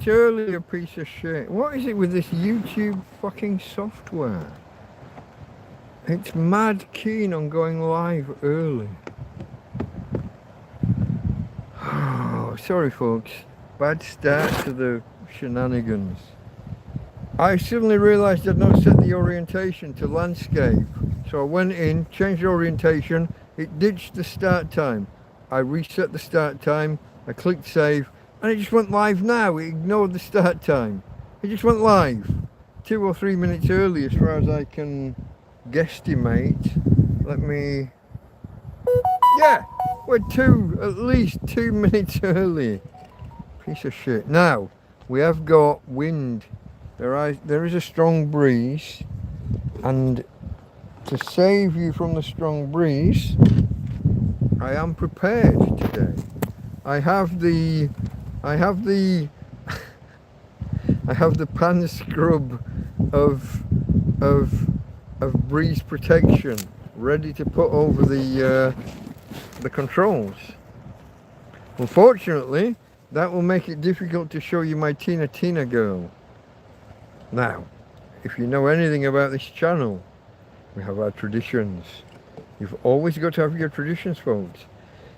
early, you piece of shit. What is it with this YouTube fucking software? It's mad keen on going live early. Oh, sorry folks. Bad start to the shenanigans. I suddenly realised I'd not set the orientation to landscape. So I went in, changed the orientation, it ditched the start time. I reset the start time, I clicked save, and it just went live now. It ignored the start time. It just went live 2 or 3 minutes early as far as I can guesstimate. Let me... Yeah, we're at least 2 minutes early. Piece of shit. Now, we have got wind. There is a strong breeze, and to save you from the strong breeze, I am prepared today. I have the pan scrub of breeze protection ready to put over the controls. Unfortunately, that will make it difficult to show you my Tina girl. Now, if you know anything about this channel, we have our traditions. You've always got to have your traditions, folks.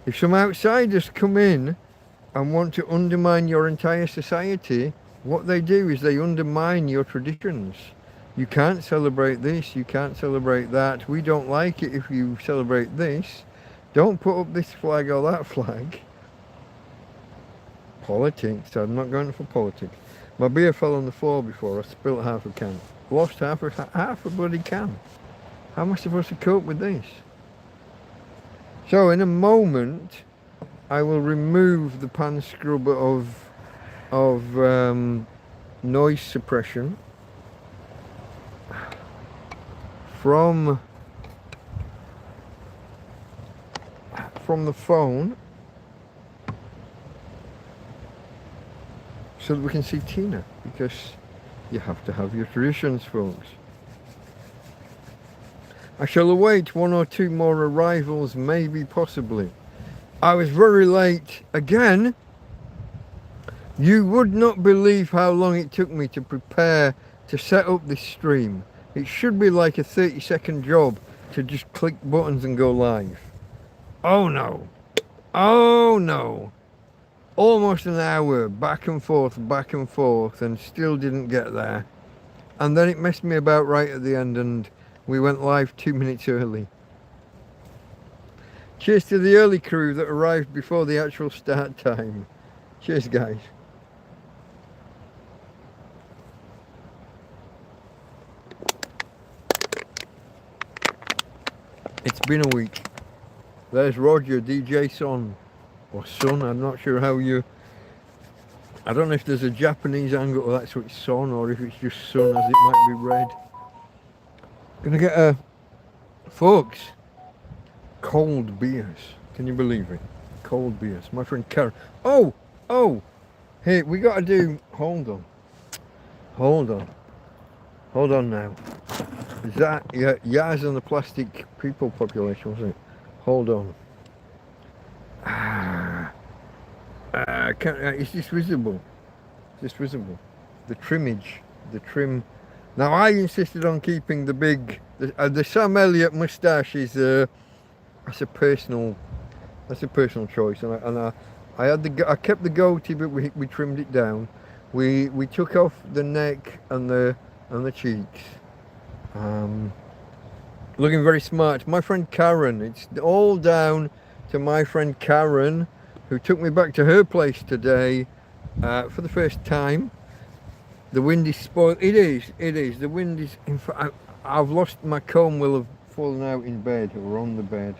If some outsiders come in and want to undermine your entire society, what they do is they undermine your traditions. You can't celebrate this, you can't celebrate that. We don't like it if you celebrate this. Don't put up this flag or that flag. Politics, I'm not going for politics. My beer fell on the floor before, I spilt half a can. Lost half a bloody can. How am I supposed to cope with this? So in a moment, I will remove the pan scrub of noise suppression from the phone so that we can see Tina, because you have to have your traditions, folks. I shall await 1 or 2 more arrivals, maybe, possibly. I was very late again. You would not believe how long it took me to prepare to set up this stream. It should be like a 30-second job to just click buttons and go live. Oh no. Oh no. Almost an hour back and forth, and still didn't get there. And then it messed me about right at the end, and we went live 2 minutes early. Cheers to the early crew that arrived before the actual start time. Cheers, guys. It's been a week. There's Roger, DJ Son. Or Son, I'm not sure how you... I don't know if there's a Japanese angle, or that's what it's Son, or if it's just Son as it might be read. Gonna get a... Folks, cold beers. Can you believe it? Cold beers. My friend Karen. Oh! Hey, we gotta do... Hold on now. Is that... Yeah, Yaz and the plastic people population, wasn't it? Hold on. It's just visible. The trimmage. The trim. Now, I insisted on keeping the big... The Sam Elliott moustache is... That's a personal choice. And I kept the goatee, but we trimmed it down. We took off the neck and the cheeks. Looking very smart. My friend Karen, it's all down to my friend Karen, who took me back to her place today for the first time. The wind is spoiled. It is. The wind is... In fact, I've lost my comb, will have fallen out in bed or on the bed.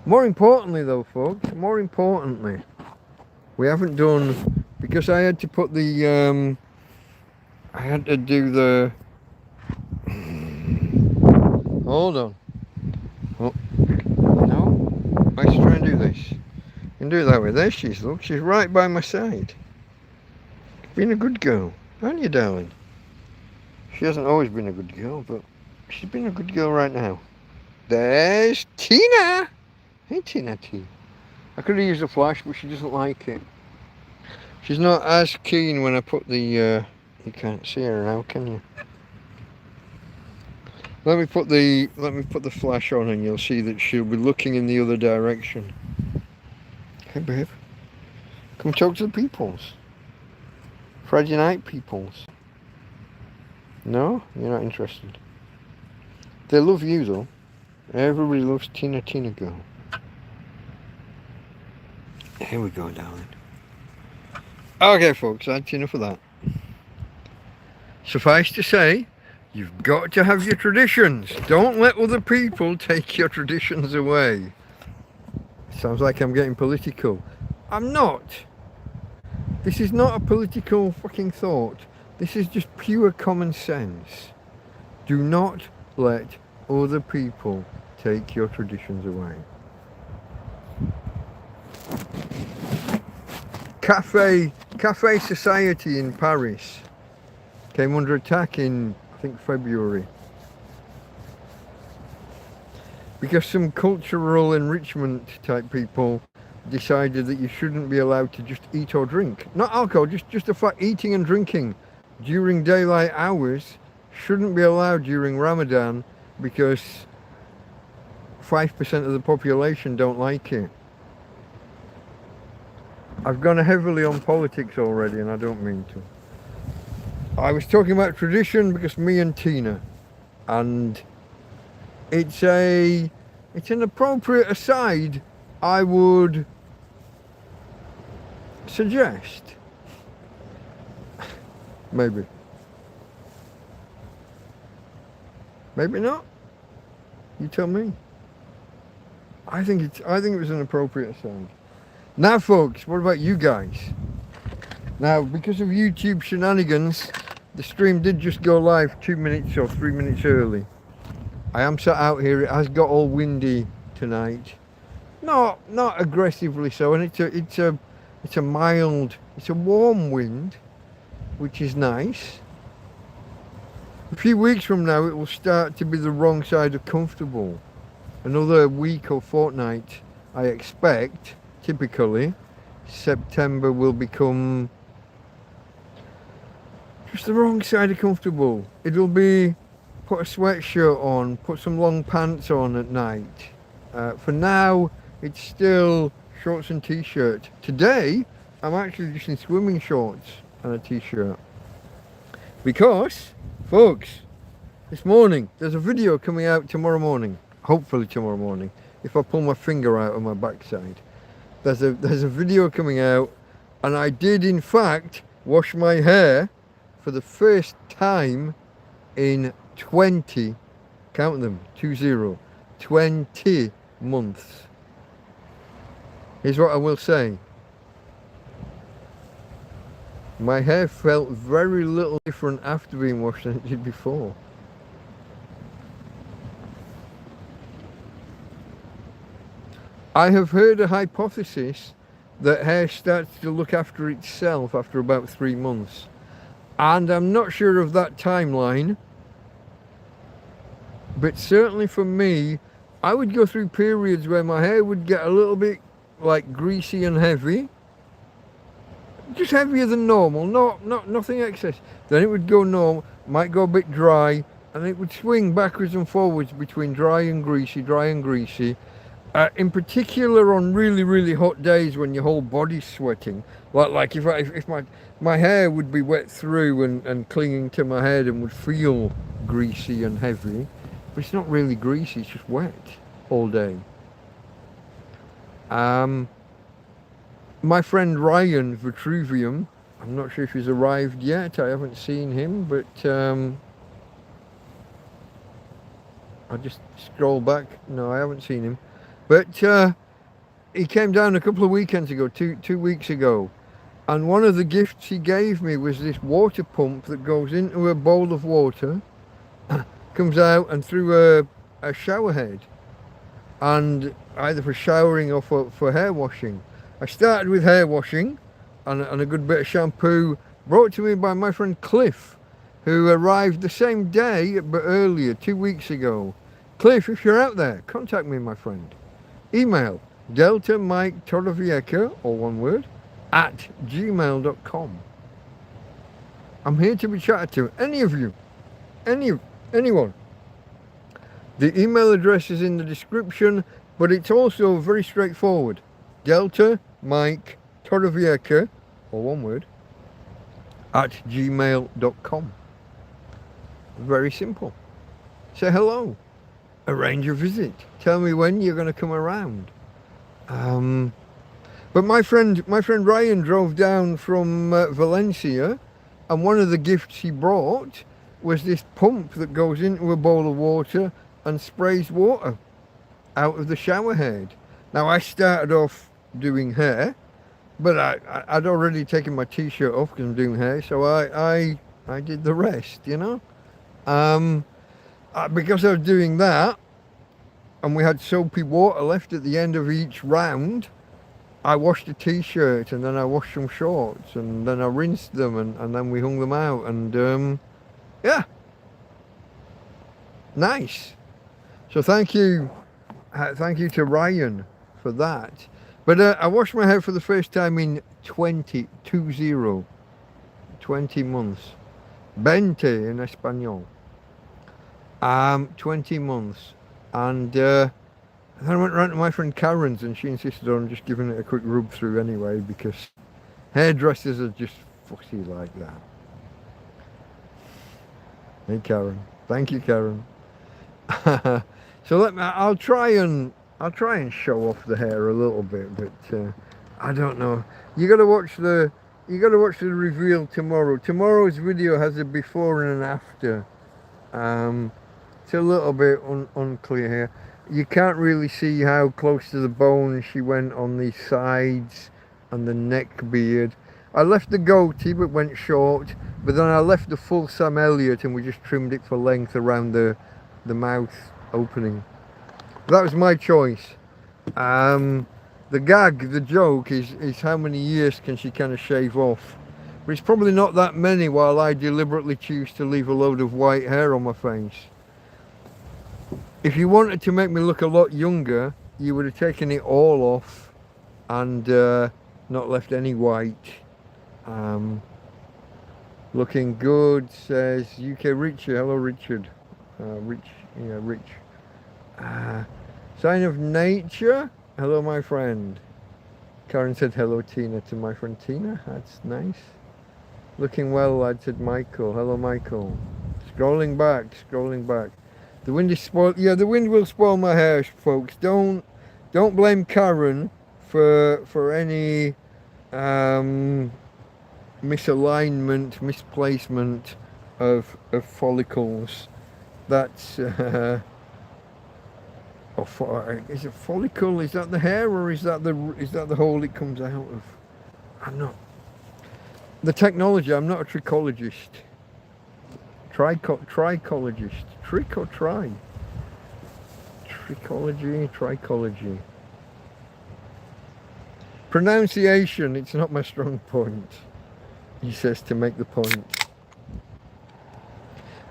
More importantly though, folks, we haven't done... Because I had to put the... I had to do the... Hold on. Oh, no. Let's try and do this. You can do it that way. There she is, look. She's right by my side. Been a good girl, aren't you, darling? She hasn't always been a good girl, but she's been a good girl right now. There's Tina. Hey, Tina T. I could have used a flash, but she doesn't like it. She's not as keen when I put the, you can't see her now, can you? Let me put the flash on and you'll see that she'll be looking in the other direction. Hey babe, come talk to the peoples. Friday night peoples. No? You're not interested. They love you though. Everybody loves Tina girl. Here we go, darling. Okay folks, that's enough of that. Suffice to say, you've got to have your traditions. Don't let other people take your traditions away. Sounds like I'm getting political. I'm not. This is not a political fucking thought. This is just pure common sense. Do not let other people take your traditions away. Cafe Society in Paris came under attack in, I think, February. Because some cultural enrichment type people decided that you shouldn't be allowed to just eat or drink. Not alcohol, just the fact eating and drinking during daylight hours shouldn't be allowed during Ramadan because 5% of the population don't like it. I've gone heavily on politics already and I don't mean to. I was talking about tradition because me and Tina, and it's an appropriate aside I would suggest. Maybe not. You tell me. I think it was an appropriate aside. Now folks, what about you guys? Now, because of YouTube shenanigans, the stream did just go live 2 minutes or 3 minutes early. I am sat out here. It has got all windy tonight. Not aggressively so, and it's a mild, it's a warm wind, which is nice. A few weeks from now, it will start to be the wrong side of comfortable. Another week or fortnight, I expect, typically, September will become just the wrong side of comfortable. It'll be put a sweatshirt on, put some long pants on at night. For now, it's still shorts and t-shirt. Today, I'm actually just in swimming shorts and a t-shirt. Because, folks, this morning, there's a video coming out tomorrow morning. Hopefully tomorrow morning, if I pull my finger out of my backside. There's a video coming out, and I did in fact wash my hair for the first time in 20, count them, 20 months. Here's what I will say. My hair felt very little different after being washed than it did before. I have heard a hypothesis that hair starts to look after itself after about 3 months. And I'm not sure of that timeline. But certainly for me, I would go through periods where my hair would get a little bit like greasy and heavy. Just heavier than normal, nothing excess. Then it would go normal, might go a bit dry, and it would swing backwards and forwards between dry and greasy. In particular on really hot days when your whole body's sweating. Like if my hair would be wet through and clinging to my head and would feel greasy and heavy. But it's not really greasy, it's just wet all day. My friend Ryan Vitruvium, I'm not sure if he's arrived yet, I haven't seen him, but I'll just scroll back. No, I haven't seen him. But he came down a couple of weekends ago, two weeks ago, and one of the gifts he gave me was this water pump that goes into a bowl of water, comes out and through a shower head, and either for showering or for hair washing. I started with hair washing and a good bit of shampoo brought to me by my friend Cliff, who arrived the same day but earlier, 2 weeks ago. Cliff, if you're out there, contact me, my friend. Email Delta Mike Torrevieja, all one word, gmail.com. I'm here to be chatted to. Any of you. Anyone. The email address is in the description, but it's also very straightforward. Delta Mike Torrevieja, or one word, @gmail.com. Very simple. Say hello. Arrange a visit. Tell me when you're going to come around. But my friend Ryan drove down from Valencia, and one of the gifts he brought was this pump that goes into a bowl of water and sprays water out of the shower head. Now, I started off doing hair, but I'd already taken my t-shirt off because I'm doing hair, so I did the rest, you know. Because I was doing that, and we had soapy water left at the end of each round, I washed a t-shirt, and then I washed some shorts, and then I rinsed them, and then we hung them out, and yeah, nice. So thank you to Ryan for that. But I washed my hair for the first time in 20 months. 20 in Espanol. 20 months. And then I went round to my friend Karen's, and she insisted on just giving it a quick rub through anyway, because hairdressers are just fussy like that. Hey Karen. Thank you, Karen. So I'll try and show off the hair a little bit, but I don't know. You gotta watch the reveal tomorrow. Tomorrow's video has a before and an after. It's a little bit unclear here. You can't really see how close to the bone she went on the sides and the neck beard. I left the goatee but went short, but then I left the full Sam Elliott and we just trimmed it for length around the mouth opening. That was my choice. The joke is how many years can she kind of shave off? But it's probably not that many, while I deliberately choose to leave a load of white hair on my face. If you wanted to make me look a lot younger, you would have taken it all off and not left any white. Looking good, says UK Richard. Hello, Richard. Rich. Sign of nature. Hello, my friend. Karen said hello, Tina, to my friend Tina. That's nice. Looking well, lad, said Michael. Hello, Michael. Scrolling back. The wind is spoiled. Yeah, the wind will spoil my hair, folks. Don't blame Karen for any misalignment, misplacement of follicles. That's is it follicle? Is that the hair, or is that the hole it comes out of? I'm not. The technology. I'm not a trichologist. Trichologist. Trick or try? Trichology. Pronunciation. It's not my strong point. He says to make the point.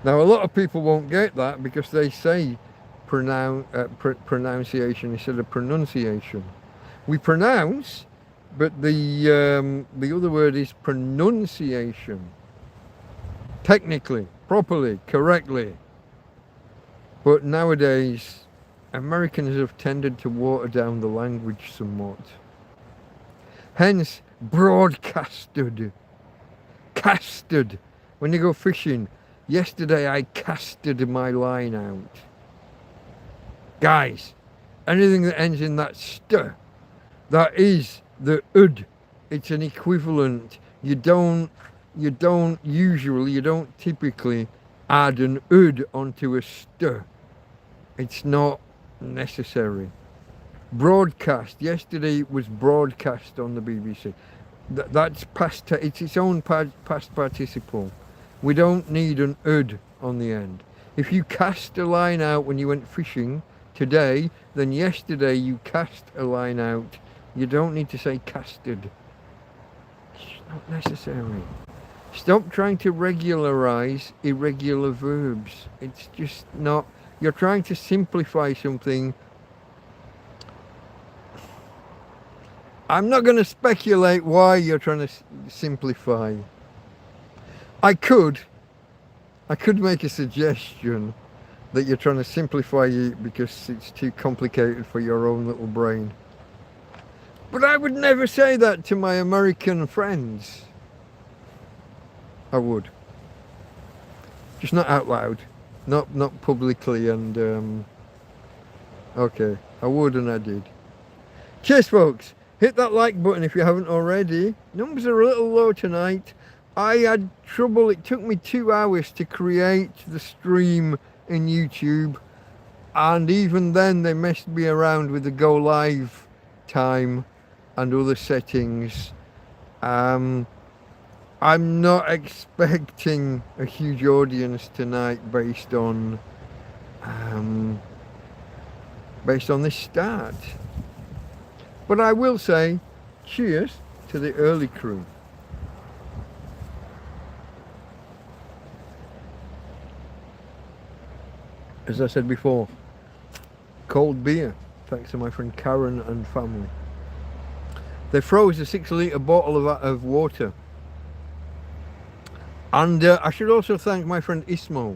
Now a lot of people won't get that because they say pronunciation instead of pronunciation. We pronounce, but the other word is pronunciation. Technically, properly, correctly. But nowadays, Americans have tended to water down the language somewhat. Hence, broadcasted. Casted. When you go fishing, yesterday I casted my line out. Guys, anything that ends in that st, that is the ud. It's an equivalent. You don't typically add an ud onto a st. It's not necessary. Broadcast. Yesterday was broadcast on the BBC. That's past. It's its own past participle. We don't need an ud on the end. If you cast a line out when you went fishing today, then yesterday you cast a line out. You don't need to say casted. It's not necessary. Stop trying to regularize irregular verbs. It's just not. You're trying to simplify something. I'm not going to speculate why you're trying to simplify. I could make a suggestion that you're trying to simplify it because it's too complicated for your own little brain. But I would never say that to my American friends. I would. Just not out loud. Not publicly and okay. I would and I did. Cheers folks. Hit that like button if you haven't already. Numbers are a little low tonight. I had trouble. It took me 2 hours to create the stream in YouTube. And even then they messed me around with the go live time and other settings. I'm not expecting a huge audience tonight based on this start. But I will say cheers to the early crew. As I said before, cold beer, thanks to my friend Karen and family. They froze a 6-litre bottle of water. And I should also thank my friend Ismo.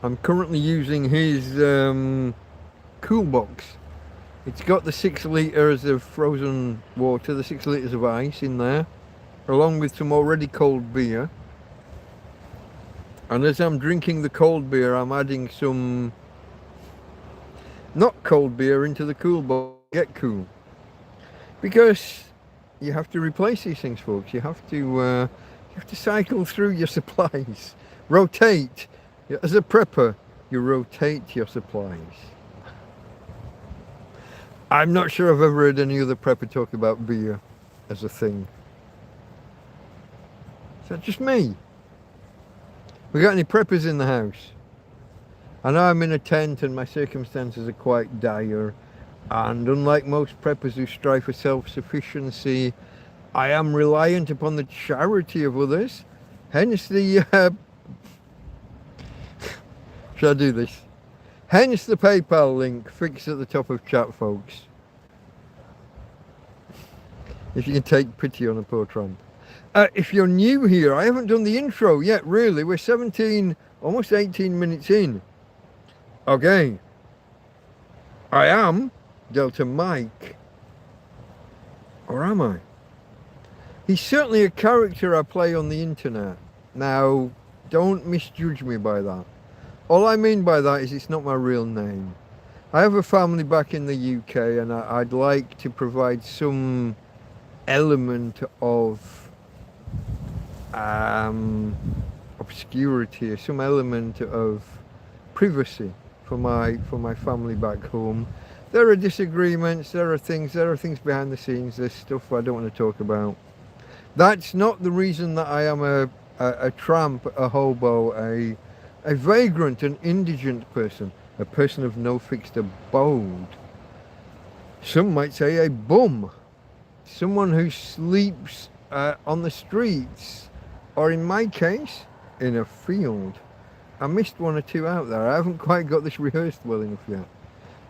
I'm currently using his cool box. It's got the 6 litres of frozen water, the 6 litres of ice in there, along with some already cold beer. And as I'm drinking the cold beer, I'm adding some not cold beer into the cool box. Get cool. Because you have to replace these things, folks. You have to cycle through your supplies. Rotate. As a prepper, you rotate your supplies. I'm not sure I've ever heard any other prepper talk about beer as a thing. Is that just me? We got any preppers in the house? I know I'm in a tent and my circumstances are quite dire. And unlike most preppers who strive for self-sufficiency, I am reliant upon the charity of others. Hence the... Should I do this? Hence the PayPal link fixed at the top of chat, folks. If you can take pity on a poor tramp. If you're new here, I haven't done the intro yet, really. We're 17, almost 18 minutes in. Okay. I am Delta Mike. Or am I? He's certainly a character I play on the internet. Now, don't misjudge me by that. All I mean by that is it's not my real name. I have a family back in the UK and I'd like to provide some element of obscurity, some element of privacy for my family back home. There are disagreements, there are things behind the scenes, there's stuff I don't want to talk about. That's not the reason that I am a tramp, a hobo, a vagrant, an indigent person, a person of no fixed abode. Some might say a bum, someone who sleeps on the streets, or in my case, in a field. I missed 1 or 2 out there. I haven't quite got this rehearsed well enough yet.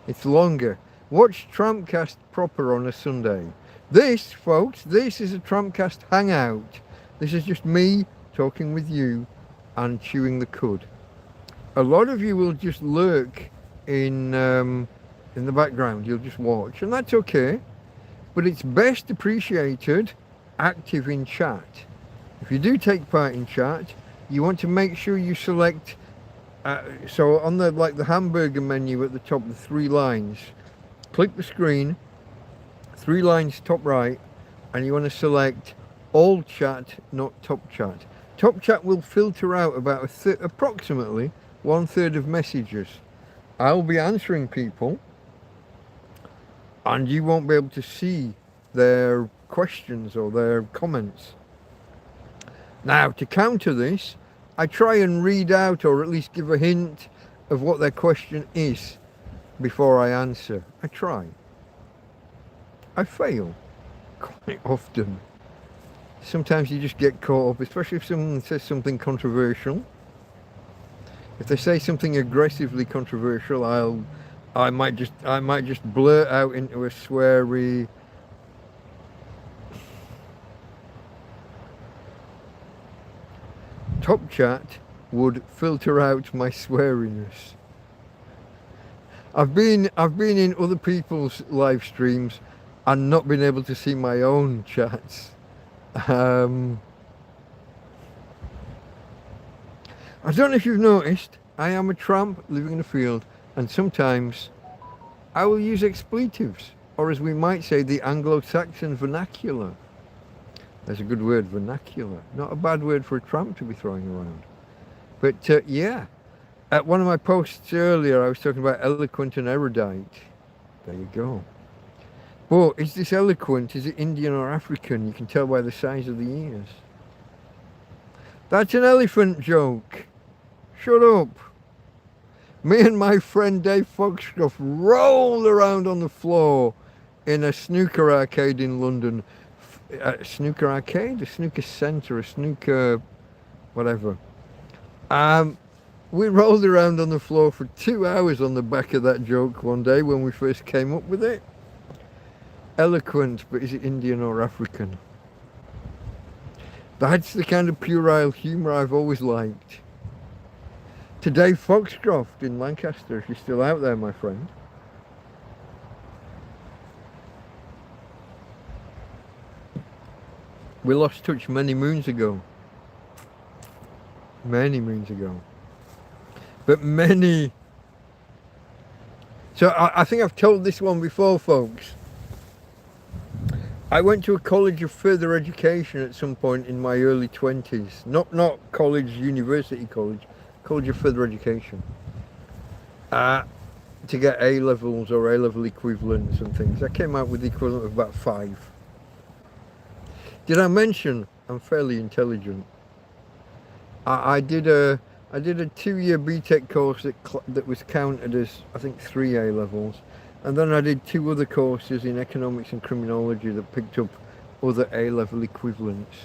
It's longer. Watch TrampCast proper on a Sunday. This, folks, this is a TrampCast Hangout. This is just me talking with you and chewing the cud. A lot of you will just lurk in the background. You'll just watch, and that's okay. But it's best appreciated active in chat. If you do take part in chat, you want to make sure you select. So on the hamburger menu at the top, the 3 lines. Click the screen. 3 lines top right, and you want to select all chat, not top chat. Top chat will filter out about approximately 1/3 of messages. I'll be answering people, and you won't be able to see their questions or their comments. Now, to counter this, I try and read out or at least give a hint of what their question is before I answer. I try. I fail quite often. Sometimes you just get caught up, especially if someone says something controversial. If they say something aggressively controversial, I might just blurt out into a sweary top chat would filter out my sweariness. I've been in other people's live streams and not been able to see my own chats. I don't know if you've noticed, I am a tramp living in a field, and sometimes I will use expletives, or as we might say, the Anglo-Saxon vernacular. That's a good word, vernacular. Not a bad word for a tramp to be throwing around. But yeah, at one of my posts earlier, I was talking about eloquent and erudite. There you go. But is this eloquent? Is it Indian or African? You can tell by the size of the ears. That's an elephant joke. Shut up. Me and my friend Dave Foxcroft rolled around on the floor in a snooker arcade in London. A snooker arcade? A snooker centre? A snooker... whatever. We rolled around on the floor for 2 hours on the back of that joke one day when we first came up with it. Eloquent, but is it Indian or African? That's the kind of puerile humour I've always liked. To Dave Foxcroft in Lancaster, if you're still out there, my friend. We lost touch many moons ago. Many moons ago. But many... So I think I've told this one before, folks. I went to a college of further education at some point in my early 20s. Not college, university college. College of further education. To get A-levels or A-level equivalents and things. I came out with the equivalent of about 5. Did I mention I'm fairly intelligent? I did a 2-year BTEC course that was counted as, I think, 3 A-levels. And then I did 2 other courses in economics and criminology that picked up other A-level equivalents.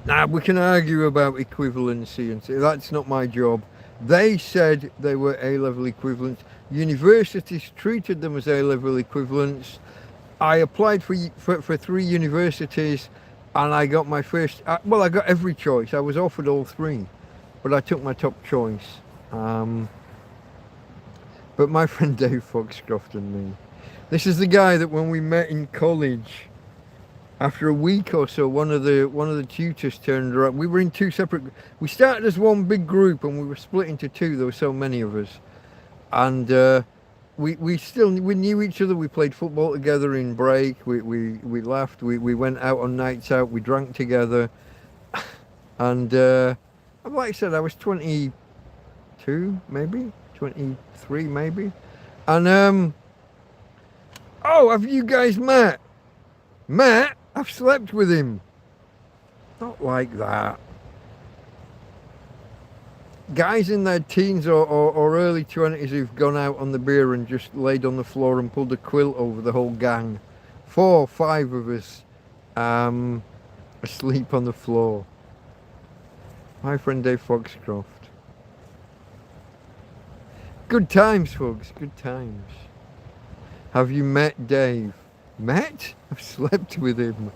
Now, we can argue about equivalency and say that's not my job. They said they were A-level equivalents. Universities treated them as A-level equivalents. I applied for 3 universities and I got my first, well, I got every choice. I was offered all 3, but I took my top choice. But my friend Dave Foxcroft and me, this is the guy that when we met in college, after a week or so, one of the tutors turned around. We were in 2 separate. We started as one big group, and we were split into 2. There were so many of us, and we knew each other. We played football together in break. We laughed. We went out on nights out. We drank together, and like I said, I was 22, maybe 23, maybe, and oh, have you guys met? Met? I've slept with him. Not like that. Guys in their teens or early 20s who've gone out on the beer and just laid on the floor and pulled a quilt over the whole gang. 4 or 5 of us asleep on the floor. My friend Dave Foxcroft. Good times, folks, good times. Have you met Dave? Met? I've slept with him.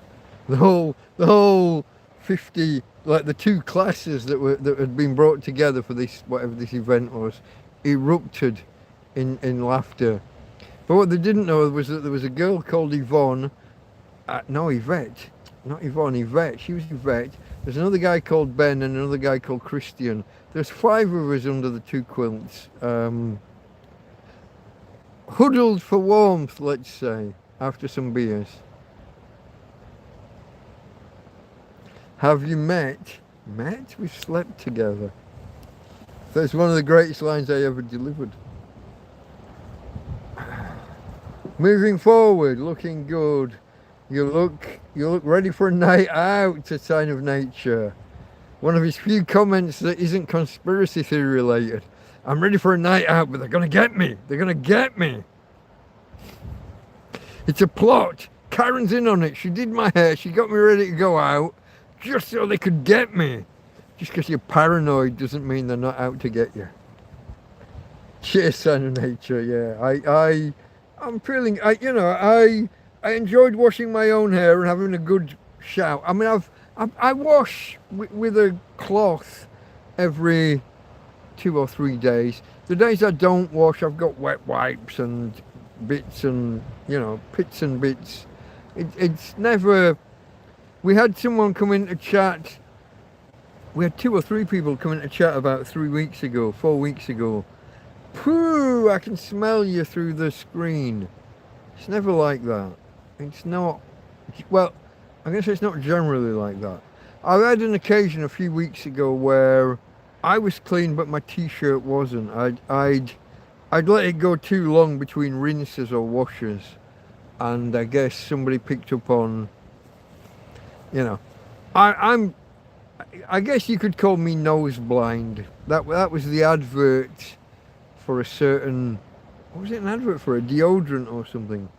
The whole 50, like the 2 classes that had been brought together for this, whatever this event was, erupted in laughter. But what they didn't know was that there was a girl called Yvonne. No, Yvette. Not Yvonne, Yvette. She was Yvette. There's another guy called Ben and another guy called Christian. There's 5 of us under the 2 quilts. Huddled for warmth, let's say, after some beers. Have you met? Met? We slept together. That's one of the greatest lines I ever delivered. Moving forward, looking good. You look ready for a night out, it's a sign of nature. One of his few comments that isn't conspiracy theory related. I'm ready for a night out, but they're gonna get me. They're gonna get me. It's a plot. Karen's in on it. She did my hair. She got me ready to go out just so they could get me. Just because you're paranoid doesn't mean they're not out to get you. Cheers, sign of nature. Yeah, I'm feeling. I enjoyed washing my own hair and having a good shower. I mean, I wash with a cloth every 2 or 3 days. The days I don't wash, I've got wet wipes and bits and, bits and bits. It's never... We had someone come in to chat. We had 2 or 3 people come in to chat about 3 weeks ago, 4 weeks ago. Pooh, I can smell you through the screen. It's never like that. It's not... Well, I guess it's not generally like that. I had an occasion a few weeks ago where I was clean, but my t-shirt wasn't. I'd let it go too long between rinses or washes, and I guess somebody picked up on, I guess you could call me nose blind. That was the advert for a certain, what was it, an advert for a deodorant or something,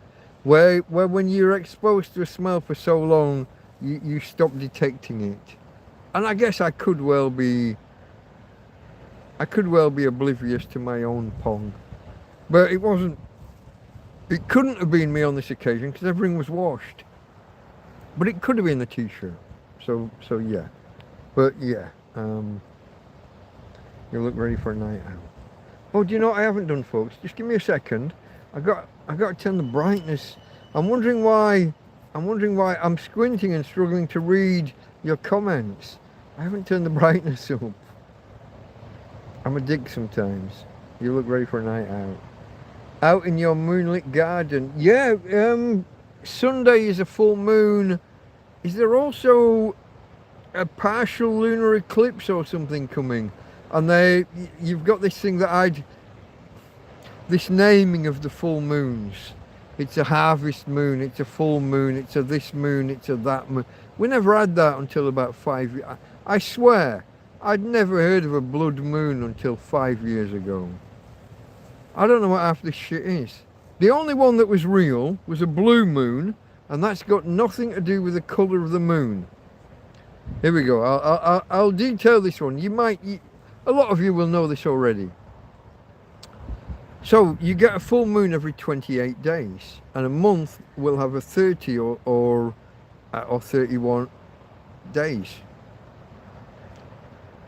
where when you're exposed to a smell for so long, you stop detecting it. And I guess I could well be oblivious to my own pong. But it couldn't have been me on this occasion because everything was washed. But it could have been the t-shirt. So yeah. But yeah, you look ready for a night out. Oh, do you know what I haven't done, folks? Just give me a second. I got to turn the brightness. I'm wondering why I'm squinting and struggling to read your comments. I haven't turned the brightness up. I'm a dick sometimes. You look ready for a night out. Out in your moonlit garden. Yeah, Sunday is a full moon. Is there also a partial lunar eclipse or something coming? And you've got this thing this naming of the full moons. It's a harvest moon, it's a full moon, it's a this moon, it's a that moon. We never had that until about 5 years. I swear, I'd never heard of a blood moon until 5 years ago. I don't know what half this shit is. The only one that was real was a blue moon, and that's got nothing to do with the colour of the moon. Here we go. I'll detail this one. A lot of you will know this already. So you get a full moon every 28 days, and a month will have a 30 or 31 days.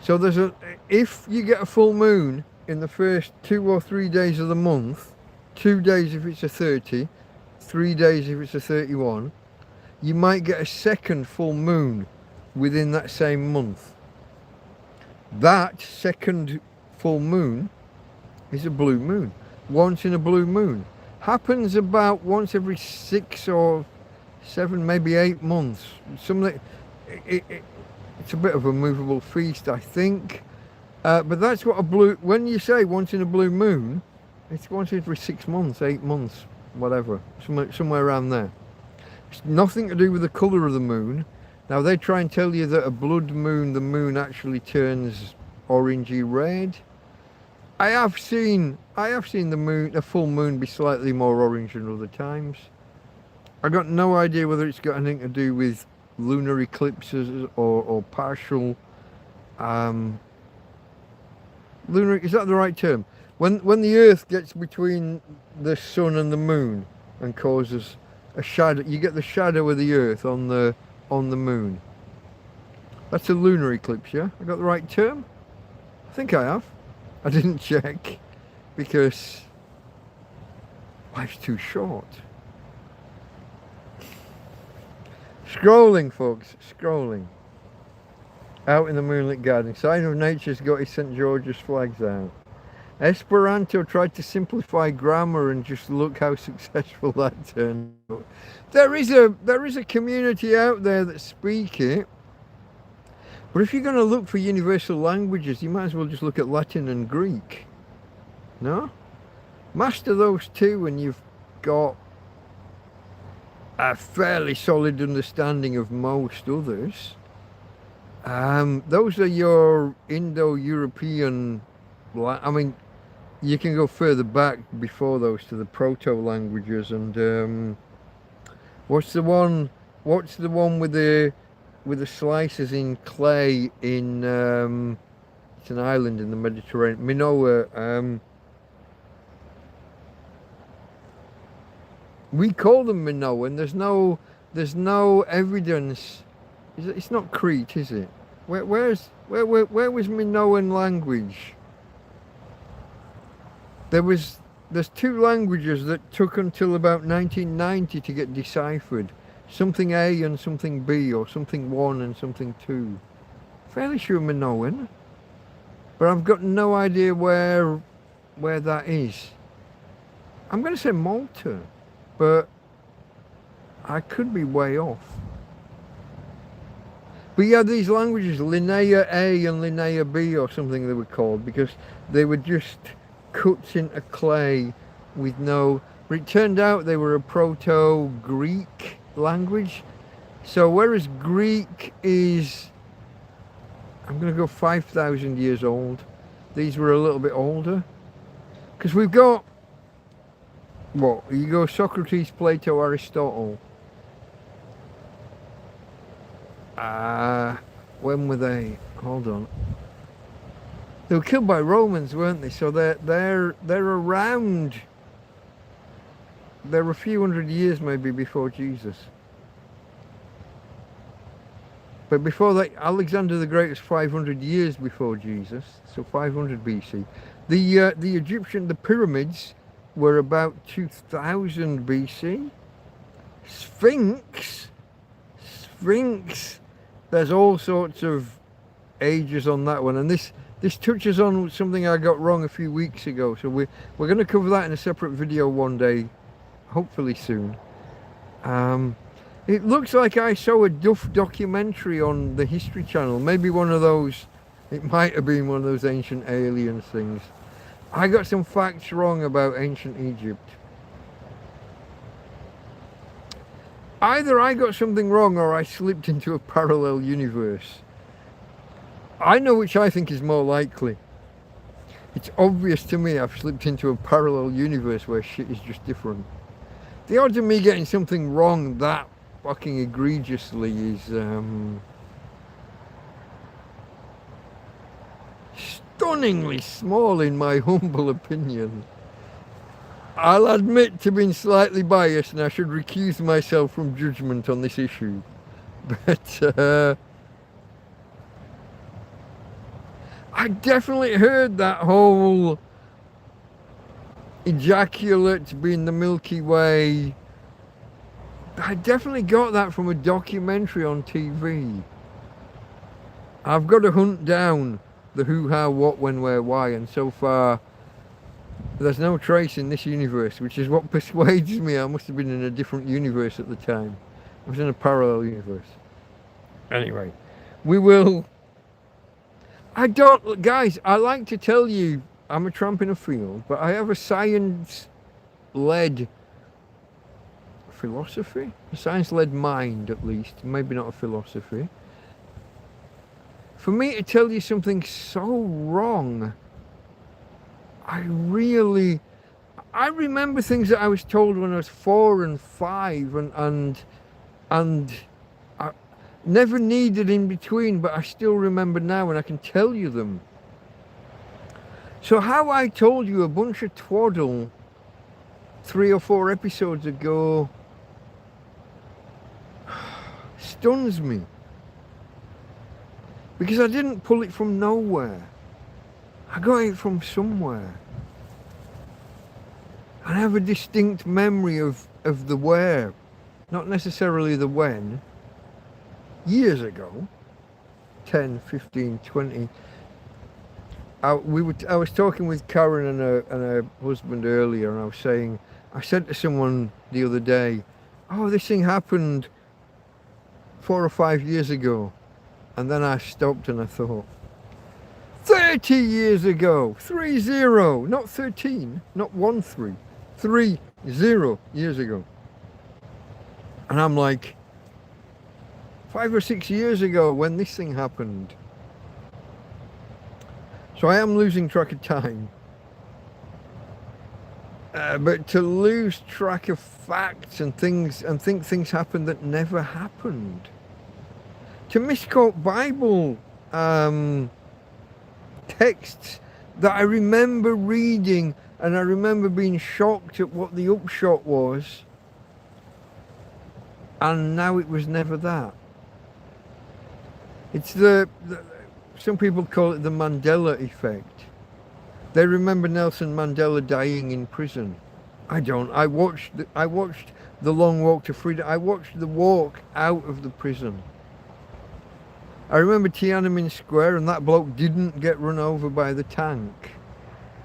So if you get a full moon in the first 2 or 3 days of the month, 2 days if it's a 30, 3 days if it's a 31, you might get a second full moon within that same month. That second full moon is a blue moon. Once in a blue moon. Happens about once every 6 or 7, maybe 8 months. It's a bit of a movable feast, I think. But that's what when you say once in a blue moon, it's once every 6 months, 8 months, whatever. Somewhere around there. It's nothing to do with the colour of the moon. Now they try and tell you that a blood moon, the moon actually turns orangey red. I have seen the full moon be slightly more orange than other times. I got no idea whether it's got anything to do with lunar eclipses or partial lunar, is that the right term? When the earth gets between the sun and the moon and causes a shadow, you get the shadow of the earth on the moon. That's a lunar eclipse, yeah? I got the right term? I think I have. I didn't check because life's too short. Scrolling, folks, scrolling. Out in the moonlit garden. Sign of Nature's got his St. George's flags out. Esperanto tried to simplify grammar, and just look how successful that turned out. There is a community out there that speak it. But if you're going to look for universal languages, you might as well just look at Latin and Greek. No? Master those two and you've got a fairly solid understanding of most others. Those are your Indo-European... I mean, you can go further back before those to the proto-languages. And what's the one with the slices in clay in it's an island in the Mediterranean, Minoa. We call them Minoa, and there's no evidence It's not Crete, is it? Where was Minoan language? There's two languages that took until about 1990 to get deciphered. Something A and something B, or something 1 and something 2. Fairly sure Minoan, but I've got no idea where that is. I'm going to say Malta, but I could be way off. But yeah, these languages, Linnea A and Linnea B or something they were called, because they were just cuts into clay with no... But it turned out they were a Proto-Greek language. So whereas Greek is, I'm going to go 5,000 years old, these were a little bit older. Because we've got, what, you go Socrates, Plato, Aristotle. When were they? Hold on. They were killed by Romans, weren't they? So they're around. They're a few hundred years maybe before Jesus. But before that, Alexander the Great was 500 years before Jesus, so 500 BC. The Egyptian, the pyramids were about 2000 BC. Sphinx. There's all sorts of ages on that one, and this touches on something I got wrong a few weeks ago. So we're going to cover that in a separate video one day, hopefully soon. It looks like I saw a Duff documentary on the History Channel. Maybe one of those. It might have been one of those ancient aliens things. I got some facts wrong about ancient Egypt. Either I got something wrong or I slipped into a parallel universe. I know which I think is more likely. It's obvious to me I've slipped into a parallel universe where shit is just different. The odds of me getting something wrong that fucking egregiously is stunningly small in my humble opinion. I'll admit to being slightly biased and I should recuse myself from judgment on this issue. But I definitely heard that whole ejaculate being the Milky Way. I definitely got that from a documentary on TV. I've got to hunt down the who, how, what, when, where, why, and so far there's no trace in this universe, which is what persuades me I must have been in a different universe at the time. I was in a parallel universe. Anyway, we will... Guys, I like to tell you I'm a tramp in a field, but I have a science-led philosophy? A science-led mind, at least. Maybe not a philosophy. For me to tell you something so wrong, I remember things that I was told when I was 4 and 5 and I never needed in between, but I still remember now and I can tell you them. So how I told you a bunch of twaddle 3 or 4 episodes ago stuns me. Because I didn't pull it from nowhere. I got it from somewhere. I have a distinct memory of the where, not necessarily the when. Years ago, 10, 15, 20, I was talking with Karen and her husband earlier, and I said to someone the other day, oh, this thing happened 4 or 5 years ago. And then I stopped and I thought, 30 years ago, 30, not 13, not 13, 30 years ago. And I'm like, 5 or 6 years ago when this thing happened. So I am losing track of time. But to lose track of facts and things and think things happened that never happened. To misquote Bible texts that I remember reading, and I remember being shocked at what the upshot was, and now it was never that. It's some people call it the Mandela effect. They remember Nelson Mandela dying in prison. I don't. I watched the Long Walk to Freedom. I watched the walk out of the prison. I remember Tiananmen Square, and that bloke didn't get run over by the tank.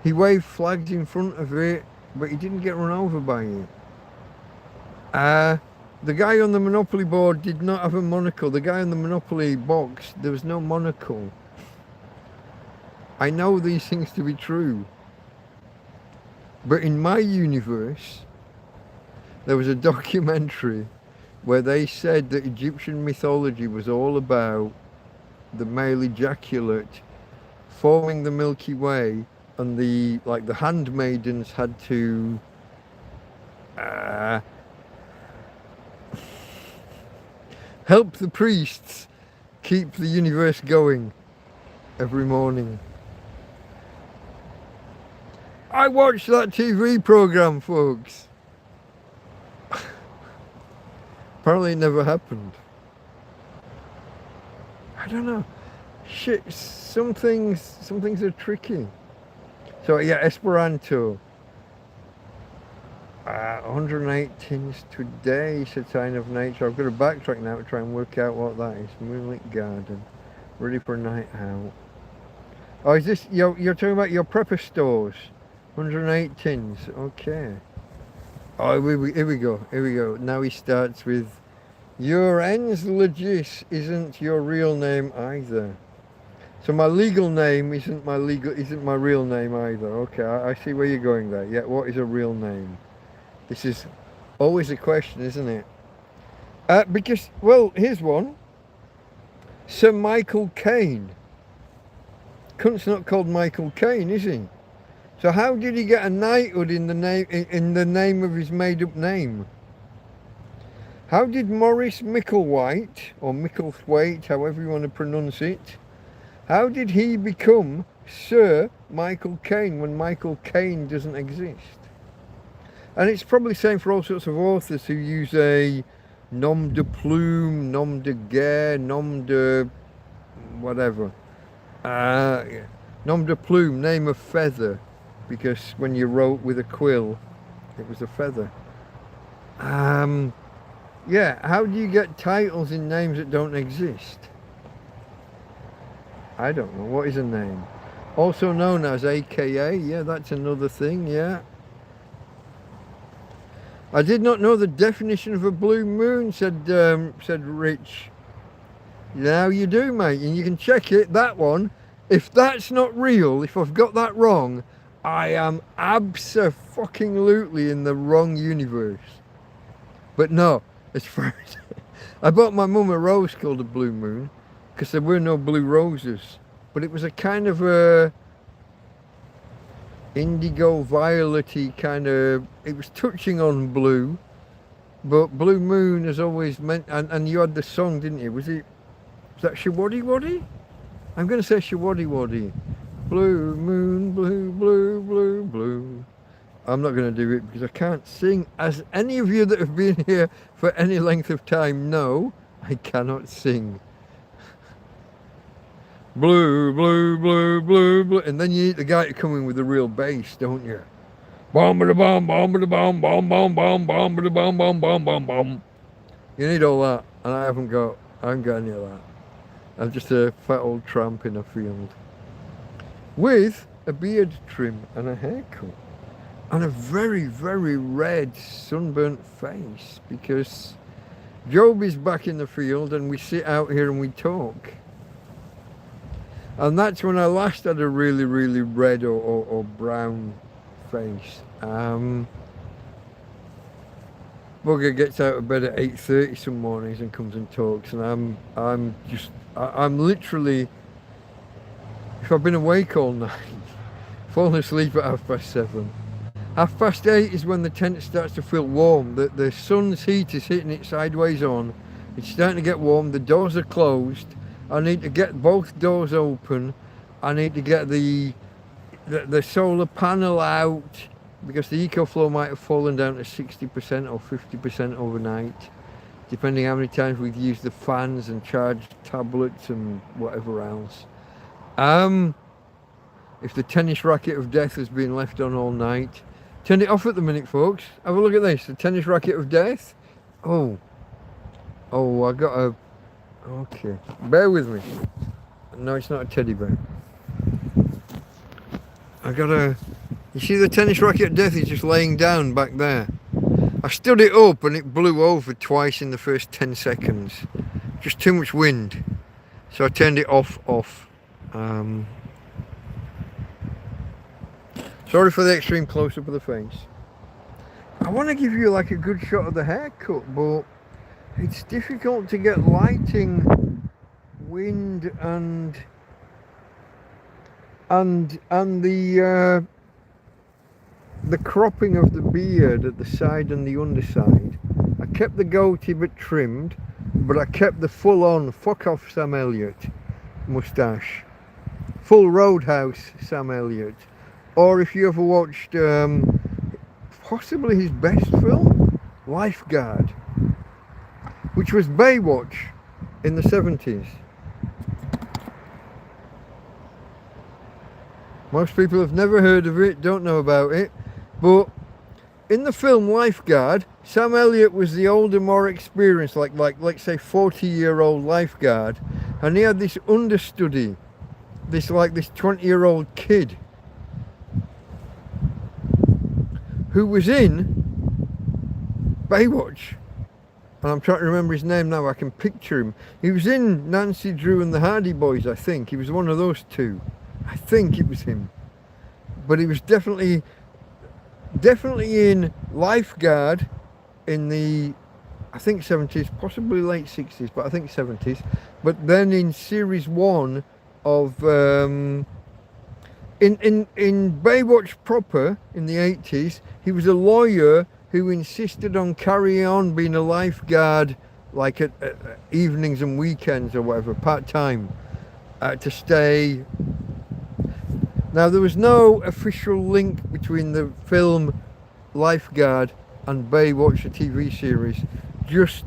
He waved flags in front of it, but he didn't get run over by it. The guy on the Monopoly board did not have a monocle. The guy on the Monopoly box, there was no monocle. I know these things to be true. But in my universe, there was a documentary where they said that Egyptian mythology was all about the male ejaculate forming the Milky Way, and the handmaidens had to help the priests keep the universe going every morning. I watched that TV program, folks. Apparently it never happened. I don't know. Shit, some things are tricky. So yeah, Esperanto. 118 today is a sign of nature. I've got to backtrack now to try and work out what that is. Moonlit Garden. Ready for a night out. Oh, is this, you're talking about your prepper stores? 118s, okay. Oh, here we go. Now he starts with, your ens legis isn't your real name either. So my legal name isn't my real name either. Okay, I see where you're going there. Yeah, what is a real name? This is always a question, isn't it? Because, well, here's one. Sir Michael Caine. Cunt's not called Michael Caine, is he? So how did he get a knighthood in the name of his made-up name? How did Maurice Micklethwaite, or Micklethwaite, however you want to pronounce it, how did he become Sir Michael Caine when Michael Caine doesn't exist? And it's probably the same for all sorts of authors who use a nom de plume, nom de guerre, nom de whatever. Nom de plume, name of feather, because when you wrote with a quill, it was a feather. Yeah, how do you get titles in names that don't exist? I don't know. What is a name? Also known as AKA, yeah, that's another thing, yeah. I did not know the definition of a blue moon, said Rich. Now you do, mate, and you can check it, that one. If that's not real, if I've got that wrong, I am abso-fucking-lutely in the wrong universe. But no, as far as... I bought my mum a rose called a blue moon, because there were no blue roses. But it was a kind of a... indigo violet-y kind of, it was touching on blue, but blue moon has always meant, and you had the song, didn't you? Was that Shawaddy Waddy? I'm going to say Shawaddy Waddy. Blue moon, blue, blue, blue, blue. I'm not going to do it because I can't sing. As any of you that have been here for any length of time know, I cannot sing. Blue, blue, blue, blue, blue. And then you need the guy to come in with the real bass, don't you? Bomb-a-da-bomb, bomb-a-da-bomb, bomb, bomb, bomb, bomb-a-da-bomb, bomb, bomb, bomb, bomb. You need all that, and I haven't got any of that. I'm just a fat old tramp in a field. With a beard trim and a haircut. And a very, very red, sunburnt face. Because Job is back in the field and we sit out here and we talk. And that's when I last had a really, really red or brown face. Bugger gets out of bed at 8:30 some mornings and comes and talks, and I'm literally, if I've been awake all night, falling asleep at 7:30. 8:30 is when the tent starts to feel warm. The sun's heat is hitting it sideways on. It's starting to get warm. The doors are closed. I need to get both doors open. I need to get the solar panel out, because the EcoFlow might have fallen down to 60% or 50% overnight. depending how many times we've used the fans and charged tablets and whatever else. If the tennis racket of death has been left on all night, turn it off at the minute, folks. Have a look at this, the tennis racket of death. Oh, I got a, okay, bear with me. No, it's not a teddy bear. I got a, you see the tennis racket of death is just laying down back there. I stood it up and it blew over twice in the first 10 seconds. Just too much wind. So I turned it off. Sorry for the extreme close-up of the face. I want to give you like a good shot of the haircut, but it's difficult to get lighting, wind and the cropping of the beard at the side and the underside. I kept the goatee but trimmed, but I kept the full-on fuck off Sam Elliott moustache. Full Roadhouse Sam Elliott. Or if you ever watched possibly his best film, Lifeguard, which was Baywatch in the 70s. Most people have never heard of it, don't know about it, but in the film Lifeguard, Sam Elliott was the older, more experienced, like let's say 40-year-old lifeguard, and he had this understudy, this 20-year-old kid who was in Baywatch. And I'm trying to remember his name now, I can picture him. He was in Nancy Drew and the Hardy Boys, I think. He was one of those two. I think it was him. But he was definitely in Lifeguard in the, I think 70s, possibly late 60s, but I think 70s. But then in series 1 of, in Baywatch proper, in the 80s, he was a lawyer who insisted on carrying on being a lifeguard, like at evenings and weekends or whatever, part-time, to stay. Now, there was no official link between the film Lifeguard and Baywatch, the TV series. Just,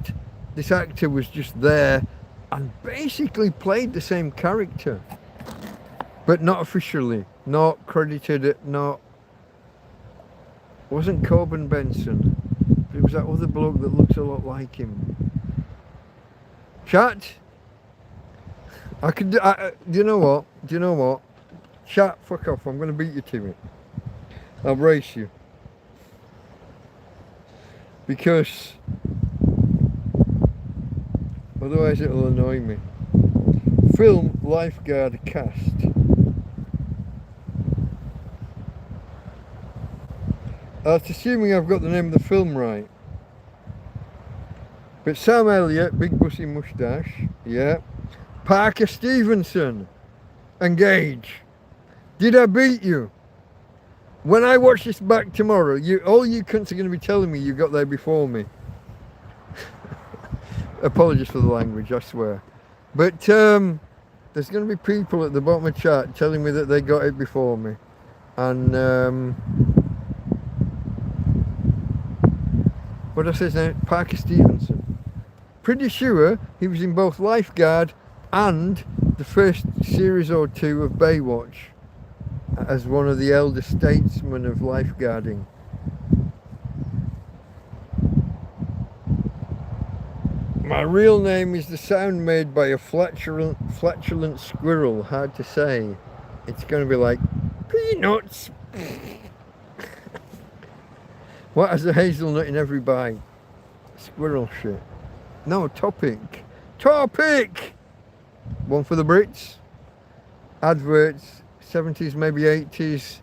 this actor was just there and basically played the same character, but not officially, not credited, not, wasn't Corbin Benson, but it was that other bloke that looks a lot like him. Chat, do you know what? Chat, fuck off, I'm going to beat you to it. I'll brace you. Because otherwise it'll annoy me. Film Lifeguard cast. That's assuming I've got the name of the film right. But Sam Elliott, big bussy moustache, yeah. Parker Stevenson, engage. Did I beat you? When I watch this back tomorrow, all you cunts are going to be telling me you got there before me. Apologies for the language, I swear. But there's going to be people at the bottom of the chat telling me that they got it before me. And what did I say his name? Parker Stevenson. Pretty sure he was in both Lifeguard and the first series or two of Baywatch as one of the elder statesmen of lifeguarding. My real name is the sound made by a flatulent squirrel. Hard to say. It's going to be like peanuts. What has a hazelnut in every bite? Squirrel shit. No, topic. Topic! One for the Brits. Adverts, 70s, maybe 80s.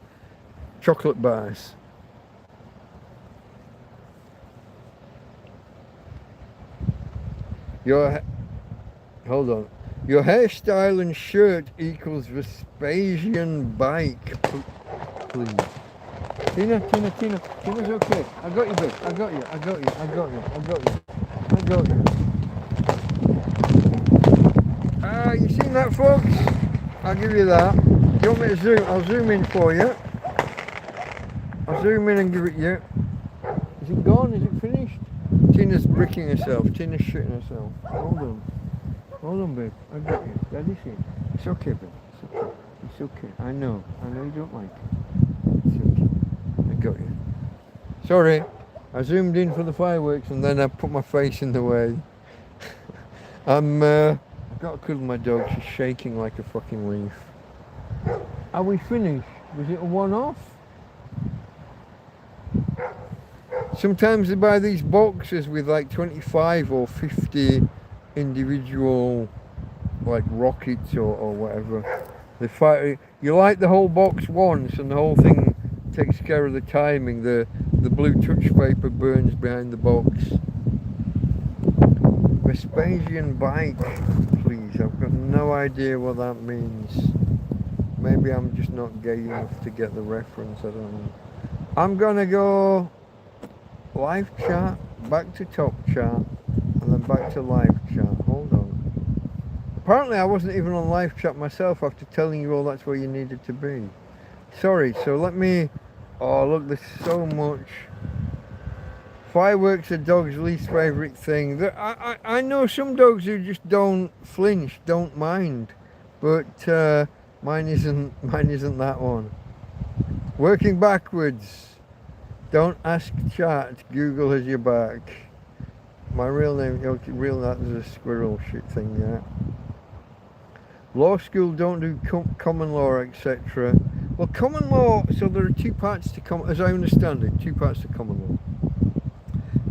Chocolate bars. Hold on. Your hairstyle and shirt equals Vespasian bike. Please. Tina's okay. I got you, babe. I got you. You seen that, folks? I'll give you that. Do you want me to zoom? I'll zoom in for you. I'll zoom in and give it you. Is it gone? Is it finished? Tina's bricking herself. Tina's shitting herself. Hold on, babe. I got you. Daddy's here. It's okay, babe. It's okay. It's okay. I know you don't like it. It's okay. I got you. Sorry. I zoomed in for the fireworks and then I put my face in the way. I've got to cuddle my dog. She's shaking like a fucking leaf. Are we finished? Was it a one-off? Sometimes they buy these boxes with like 25 or 50 individual like rockets or whatever. They fire. You light the whole box once and the whole thing takes care of the timing. The blue touch paper burns behind the box. Vespasian bike, please. I've got no idea what that means. Maybe I'm just not gay enough to get the reference. I don't know. I'm gonna go live chat, back to top chat, and then back to live chat. Hold on. Apparently I wasn't even on live chat myself after telling you all that's where you needed to be. Sorry, so let me... Oh look, there's so much. Fireworks are dog's least favourite thing. I know some dogs who just don't flinch, don't mind. But mine isn't that one. Working backwards. Don't ask chat, Google has your back. My real name, that is a squirrel shit thing, yeah. Law school don't do common law, etc. Well, common law, so there are two parts to as I understand it, two parts to common law.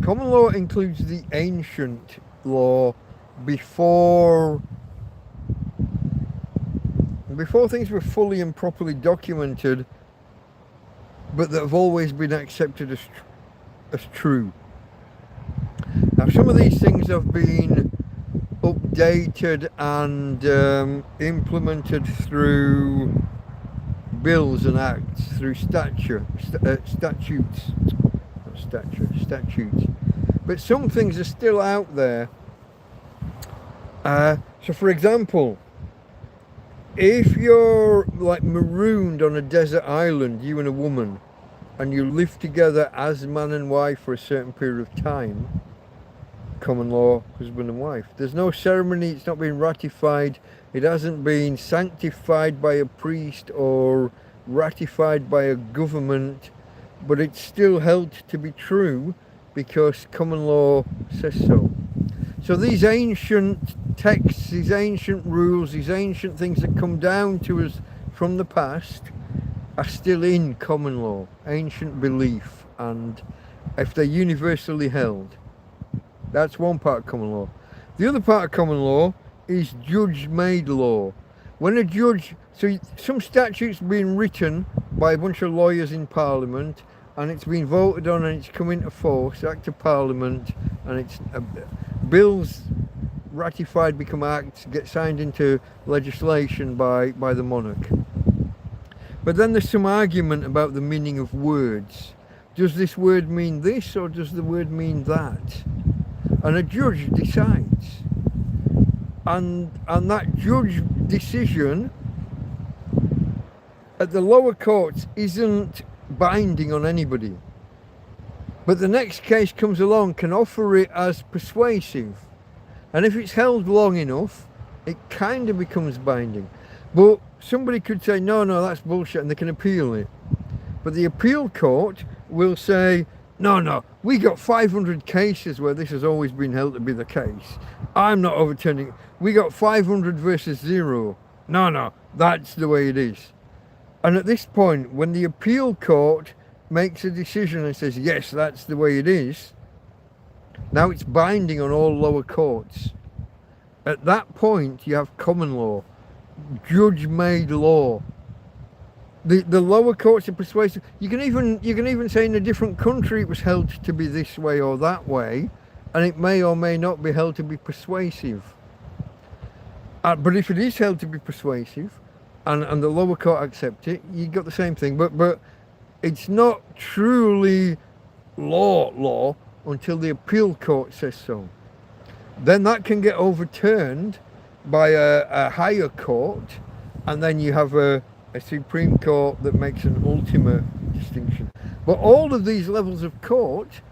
Common law includes the ancient law before things were fully and properly documented, but that have always been accepted as true. Now, some of these things have been updated and implemented through bills and acts, through statutes. But some things are still out there. So, for example, if you're like marooned on a desert island, you and a woman, and you live together as man and wife for a certain period of time, common law, husband and wife. There's no ceremony, it's not been ratified, it hasn't been sanctified by a priest or ratified by a government, but it's still held to be true because common law says so. So these ancient texts, these ancient rules, these ancient things that come down to us from the past are still in common law, ancient belief, and if they're universally held. That's one part of common law. The other part of common law is judge-made law. When a judge, so some statutes being written by a bunch of lawyers in Parliament, and it's been voted on and it's come into force, Act of Parliament, and it's bills ratified become acts, get signed into legislation by the monarch. But then there's some argument about the meaning of words. Does this word mean this or does the word mean that? And a judge decides. And that judge decision at the lower courts isn't binding on anybody. But the next case comes along, can offer it as persuasive. And if it's held long enough, it kind of becomes binding. But somebody could say, no, that's bullshit, and they can appeal it. But the appeal court will say, no, we got 500 cases where this has always been held to be the case. I'm not overturning it. We got 500 versus 0. No, that's the way it is. And at this point, when the appeal court makes a decision and says, yes, that's the way it is, now it's binding on all lower courts. At that point, you have common law, judge-made law. The lower courts are persuasive. You can even say in a different country it was held to be this way or that way, and it may or may not be held to be persuasive. But if it is held to be persuasive, and the lower court accept it, you got the same thing. But it's not truly law until the appeal court says so. Then that can get overturned by a higher court, and then you have a Supreme Court that makes an ultimate distinction. But all of these levels of court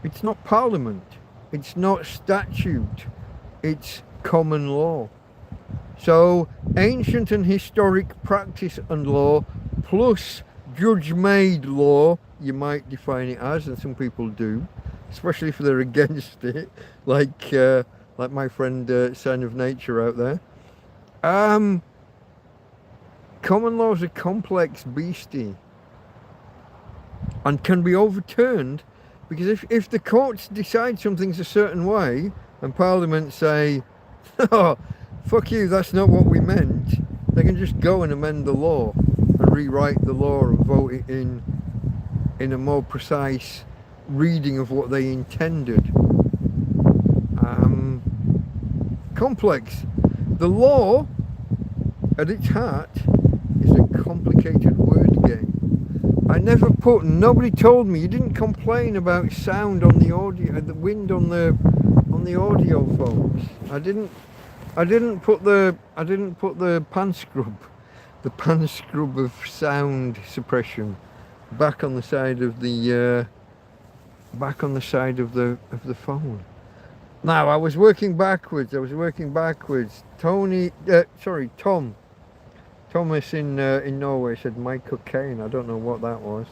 It's not parliament. It's not statute. It's common law. So ancient and historic practice and law plus judge-made law, you might define it as, and some people do, especially if they're against it, like my friend Son of Nature out there. Common law is a complex beastie and can be overturned, because if the courts decide something's a certain way and Parliament say, oh, fuck you, that's not what we meant, they can just go and amend the law and rewrite the law and vote it in a more precise reading of what they intended. Complex. The law, at its heart, is a complicated word game. Nobody told me, you didn't complain about sound on the audio, the wind on the audio, folks. I didn't put the pan scrub of sound suppression back on the side of the phone. Now I was working backwards. Tom Thomas in Norway said Michael Caine. I don't know what that was.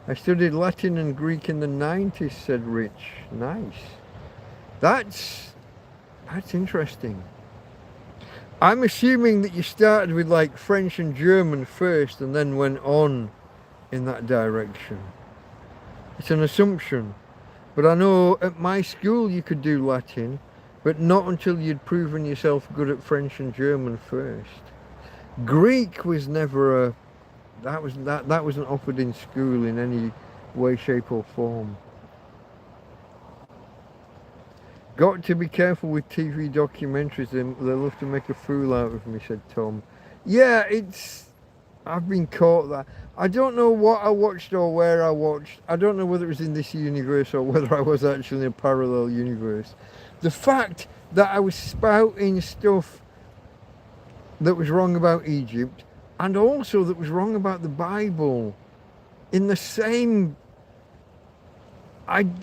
I studied Latin and Greek in the 90s, said Rich. Nice. That's interesting. I'm assuming that you started with like French and German first and then went on in that direction. It's an assumption. But I know at my school you could do Latin, but not until you'd proven yourself good at French and German first. Greek was never that wasn't offered in school in any way, shape or form. Got to be careful with TV documentaries, they love to make a fool out of me, said Tom. Yeah, I've been caught that. I don't know what I watched or where I watched. I don't know whether it was in this universe or whether I was actually in a parallel universe. The fact that I was spouting stuff that was wrong about Egypt and also that was wrong about the Bible in the same... I've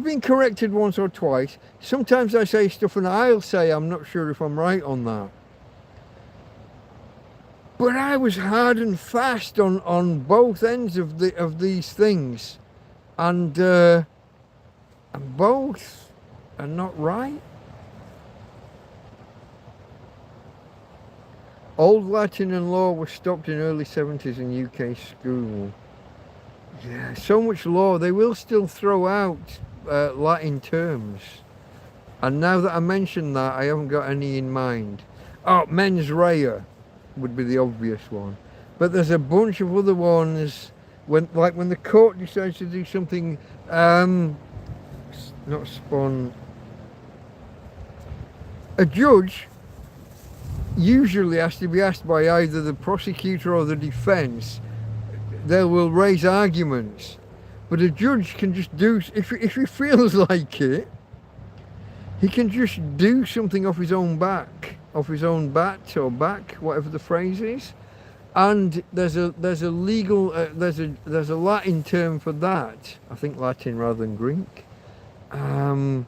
been corrected once or twice. Sometimes I say stuff and I'll say I'm not sure if I'm right on that. But I was hard and fast on both ends of these things, and both are not right. Old Latin and law was stopped in early 70s in UK school. Yeah, so much law. They will still throw out Latin terms. And now that I mention that, I haven't got any in mind. Oh, mens rea would be the obvious one, but there's a bunch of other ones when the court decides to do something not spawn. A judge usually has to be asked by either the prosecutor or the defense. They will raise arguments, but a judge can just do, if he feels like it, he can just do something off his own bat or back, whatever the phrase is. And there's a legal there's a Latin term for that. I think Latin rather than Greek. I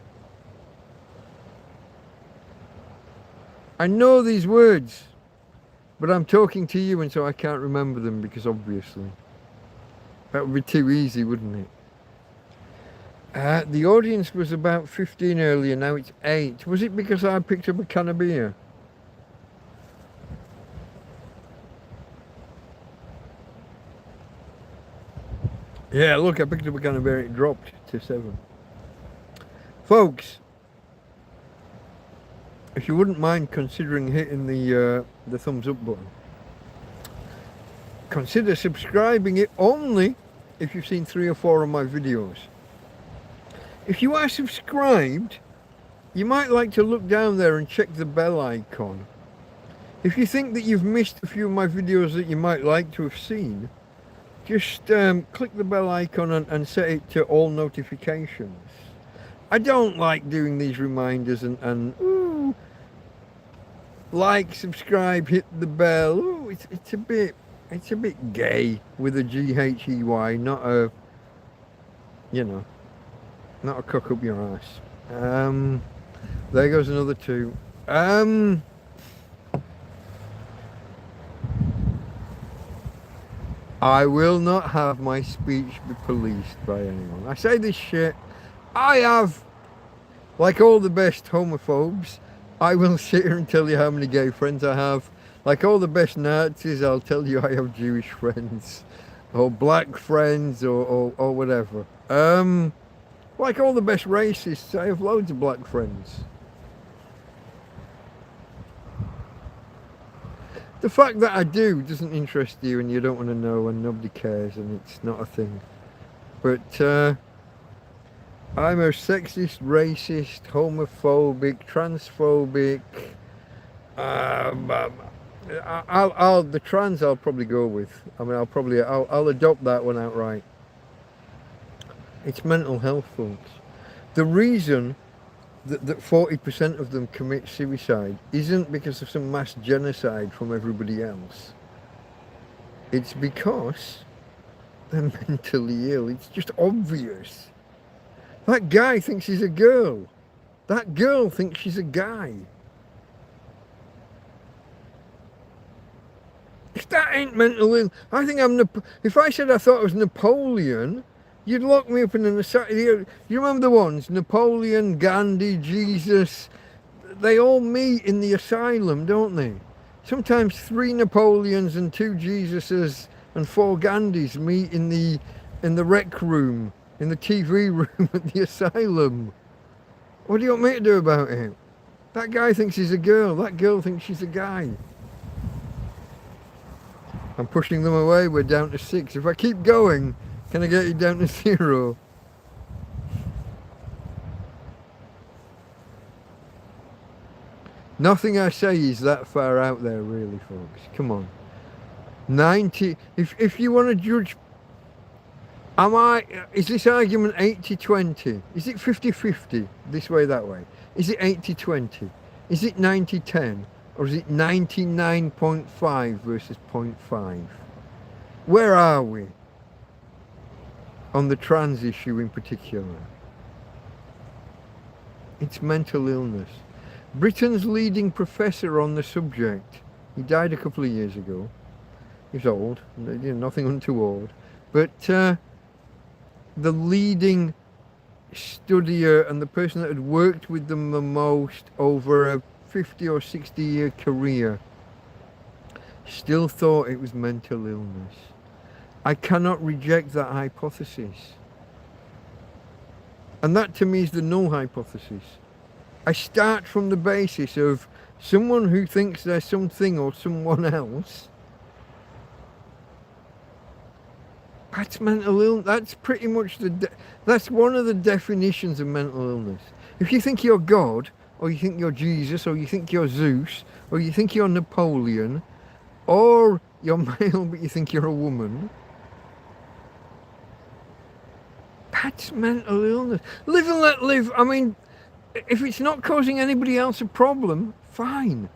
know these words, but I'm talking to you, and so I can't remember them, because obviously that would be too easy, wouldn't it? The audience was about 15 earlier, now it's 8. Was it because I picked up a can of beer? Yeah, look, I picked up a can of beer, it dropped to 7. Folks, if you wouldn't mind considering hitting the thumbs up button, consider subscribing it only if you've seen 3 or 4 of my videos. If you are subscribed, you might like to look down there and check the bell icon. If you think that you've missed a few of my videos that you might like to have seen, just click the bell icon and set it to all notifications. I don't like doing these reminders and ooh, like, subscribe, hit the bell. Ooh, it's a bit gay with a GHEY, not a You know, not a cock up your ass. There goes another 2. I will not have my speech be policed by anyone. I say this shit. I have, like all the best homophobes, I will sit here and tell you how many gay friends I have. Like all the best Nazis, I'll tell you I have Jewish friends, or black friends, or whatever. Like all the best racists, I have loads of black friends. The fact that I do doesn't interest you, and you don't want to know, and nobody cares, and it's not a thing. But I'm a sexist, racist, homophobic, transphobic. The trans I'll probably go with. I mean, I'll adopt that one outright. It's mental health, folks. The reason that 40% of them commit suicide isn't because of some mass genocide from everybody else. It's because they're mentally ill. It's just obvious. That guy thinks he's a girl. That girl thinks she's a guy. If that ain't mental ill, I think if I said I thought I was Napoleon, you'd lock me up in an asylum. You remember the ones? Napoleon, Gandhi, Jesus. They all meet in the asylum, don't they? Sometimes 3 Napoleons and 2 Jesuses and 4 Gandhis meet in the rec room, in the TV room at the asylum. What do you want me to do about it? That guy thinks he's a girl. That girl thinks she's a guy. I'm pushing them away. We're down to 6. If I keep going, can I get you down to 0? Nothing I say is that far out there, really, folks. Come on. 90. If you want to judge, is this argument 80-20? Is it 50-50? This way, that way? Is it 80-20? Is it 90-10? Or is it 99.5 versus 0.5? Where are we on the trans issue in particular? It's mental illness. Britain's leading professor on the subject, he died a couple of years ago. He's old, nothing untoward. But the leading studier and the person that had worked with them the most over a 50 or 60 year career still thought it was mental illness. I cannot reject that hypothesis. And that to me is the null hypothesis. I start from the basis of someone who thinks they're something or someone else. That's mental illness. That's pretty much that's one of the definitions of mental illness. If you think you're God, or you think you're Jesus, or you think you're Zeus, or you think you're Napoleon, or you're male but you think you're a woman, that's mental illness. Live and let live. I mean, if it's not causing anybody else a problem, fine.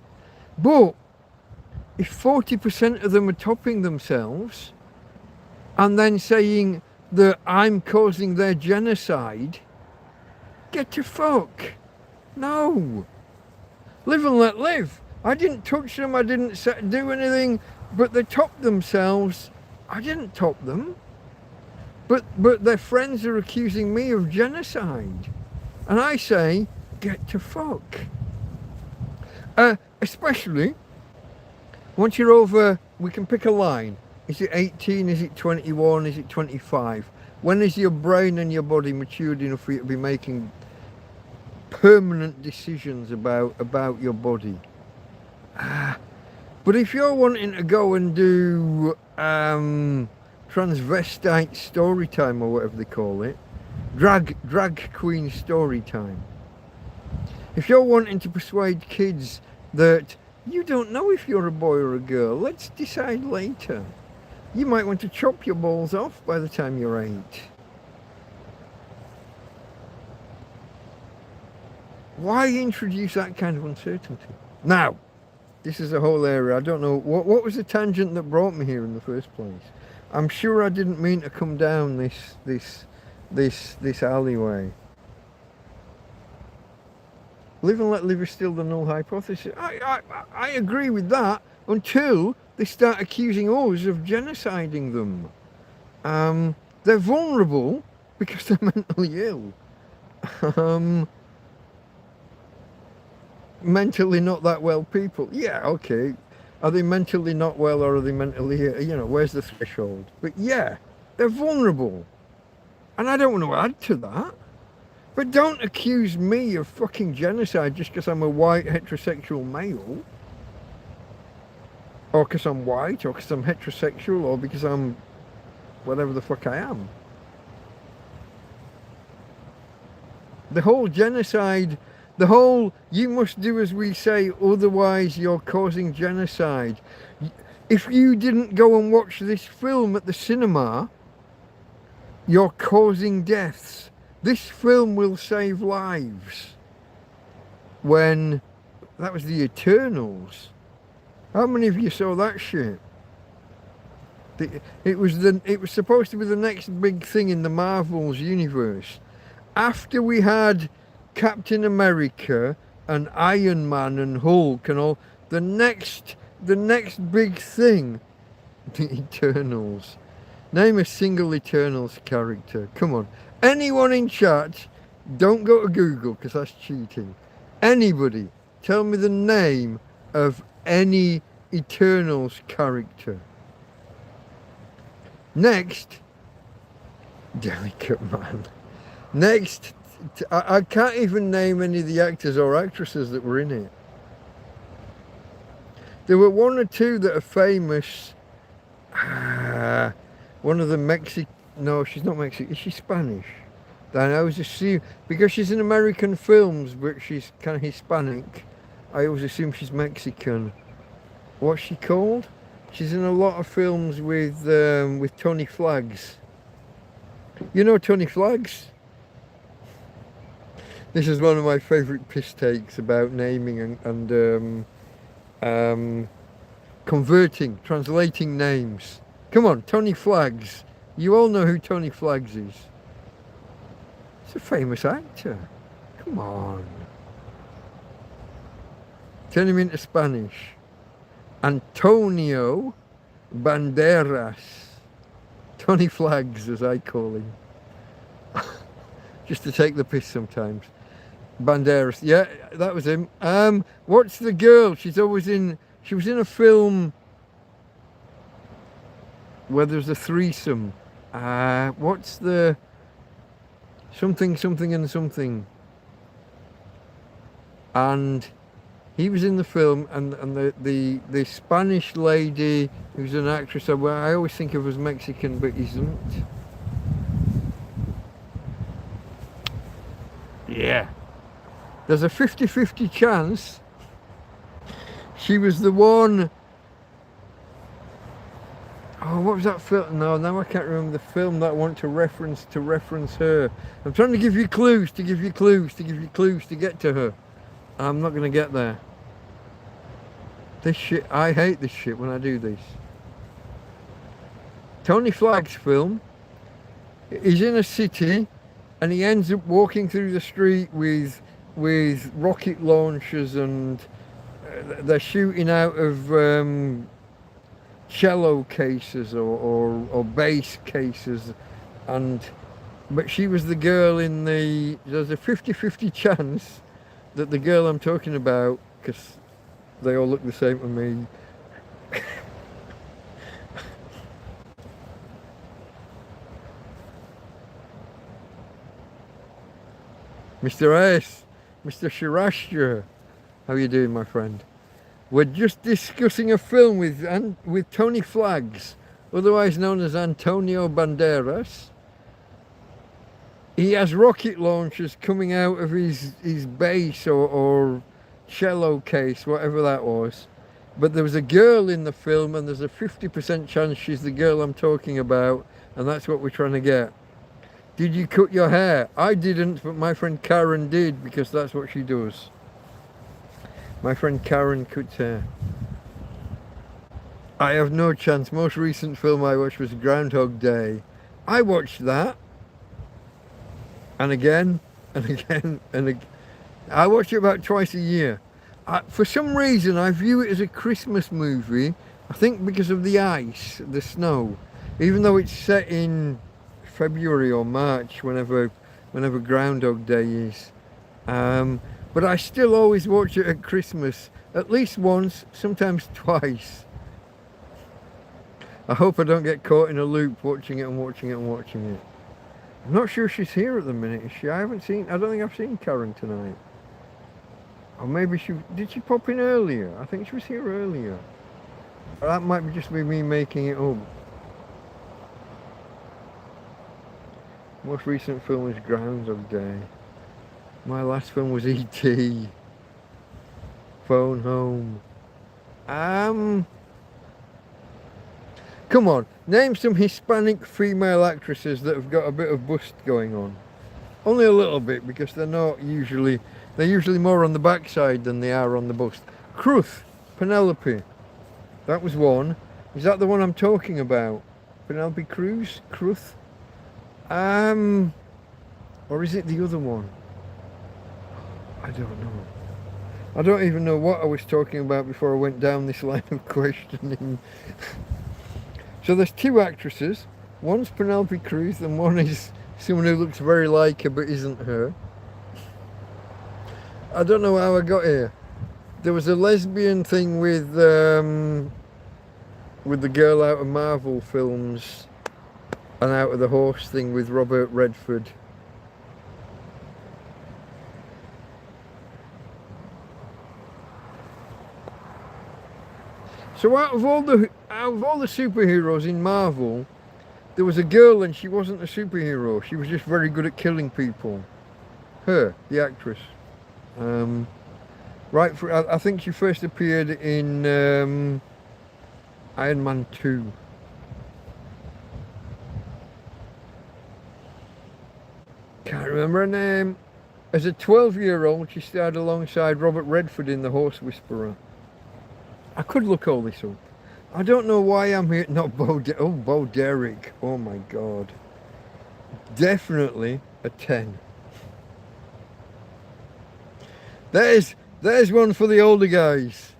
But if 40% of them are topping themselves and then saying that I'm causing their genocide, get to fuck. No. Live and let live. I didn't touch them, I didn't do anything, but they topped themselves. I didn't top them. But their friends are accusing me of genocide. And I say, get to fuck. Especially once you're over, we can pick a line. Is it 18? Is it 21? Is it 25? When is your brain and your body matured enough for you to be making permanent decisions about your body? But if you're wanting to go and do transvestite story time or whatever they call it, drag queen story time, if you're wanting to persuade kids that you don't know if you're a boy or a girl, let's decide later, you might want to chop your balls off by the time you're 8. Why introduce that kind of uncertainty? Now, this is a whole area. I don't know, what was the tangent that brought me here in the first place? I'm sure I didn't mean to come down this this alleyway. Live and let live is still the null hypothesis. I agree with that until they start accusing us of genociding them. They're vulnerable because they're mentally ill. Mentally not that well people. Yeah, okay. Are they mentally not well or are they mentally, where's the threshold? But yeah, they're vulnerable. And I don't want to add to that. But don't accuse me of fucking genocide just because I'm a white heterosexual male. Or because I'm white, or because I'm heterosexual, or because I'm whatever the fuck I am. The whole genocide, the whole you must do as we say, otherwise you're causing genocide. If you didn't go and watch this film at the cinema, you're causing deaths. This film will save lives. When that was the Eternals. How many of you saw that shit? It was supposed to be the next big thing in the Marvel's universe. After we had Captain America and Iron Man and Hulk and all, the next big thing, the Eternals. Name a single Eternals character. Come on. Anyone in chat, don't go to Google because that's cheating. Anybody, tell me the name of any Eternals character. Next, delicate man. Next, I can't even name any of the actors or actresses that were in it. There were one or two that are famous. One of them no, she's not Mexican. Is she Spanish? Then I always assume, because she's in American films, but she's kind of Hispanic, I always assume she's Mexican. What's she called? She's in a lot of films with Tony Flags. You know Tony Flags? This is one of my favourite piss takes about naming and translating names. Come on, Tony Flags. You all know who Tony Flags is. He's a famous actor. Come on. Turn him into Spanish. Antonio Banderas. Tony Flags, as I call him. Just to take the piss sometimes. Banderas. Yeah, that was him. What's the girl? She was in a film where there's a threesome. What's the something and something? And he was in the film, and the Spanish lady who's an actress, I always think of as Mexican, but isn't. Yeah. There's a 50-50 chance she was the one. Oh, what was that film? No, now I can't remember the film that I want to reference her. I'm trying to give you clues, to get to her. I'm not going to get there. This shit, I hate this shit when I do this. Tony Flagg's film. He's in a city and he ends up walking through the street with rocket launchers, and they're shooting out of cello cases or bass cases, but she was the girl in there's a 50-50 chance that the girl I'm talking about, because they all look the same to me. Mr. S, Mr. Shirashia, how you doing, my friend? We're just discussing a film with Tony Flags, otherwise known as Antonio Banderas. He has rocket launchers coming out of his bass or cello case, whatever that was. But there was a girl in the film, and there's a 50% chance she's the girl I'm talking about, and that's what we're trying to get. Did you cut your hair? I didn't, but my friend Karen did, because that's what she does. My friend Karen cuts hair. I have no chance. Most recent film I watched was Groundhog Day. I watched that. and again, and again, and again. I watch it about twice a year. For some reason, I view it as a Christmas movie. I think because of the ice, the snow. Even though it's set in February or March, whenever Groundhog Day is. But I still always watch it at Christmas, at least once, sometimes twice. I hope I don't get caught in a loop watching it and watching it and watching it. I'm not sure she's here at the minute, is she? I don't think I've seen Karen tonight. Or maybe did she pop in earlier? I think she was here earlier. That might be just me making it up. Most recent film was Groundhog Day. My last film was E.T. Phone Home. Come on, name some Hispanic female actresses that have got a bit of bust going on. Only a little bit, because they're usually more on the backside than they are on the bust. Cruz, Penelope. That was one. Is that the one I'm talking about? Penelope Cruz? Cruz? Or is it the other one? I don't know. I don't even know what I was talking about before I went down this line of questioning. So there's two actresses. One's Penelope Cruz and one is someone who looks very like her but isn't her. I don't know how I got here. There was a lesbian thing with the girl out of Marvel films and Out of the Horse thing with Robert Redford. So out of all the superheroes in Marvel, there was a girl and she wasn't a superhero. She was just very good at killing people. Her, the actress. I think she first appeared in Iron Man 2. Can't remember her name. As a 12-year-old, she starred alongside Robert Redford in The Horse Whisperer. I could look all this up. I don't know why I'm here. Not Bo Derek. Oh my God. Definitely a 10. There's one for the older guys.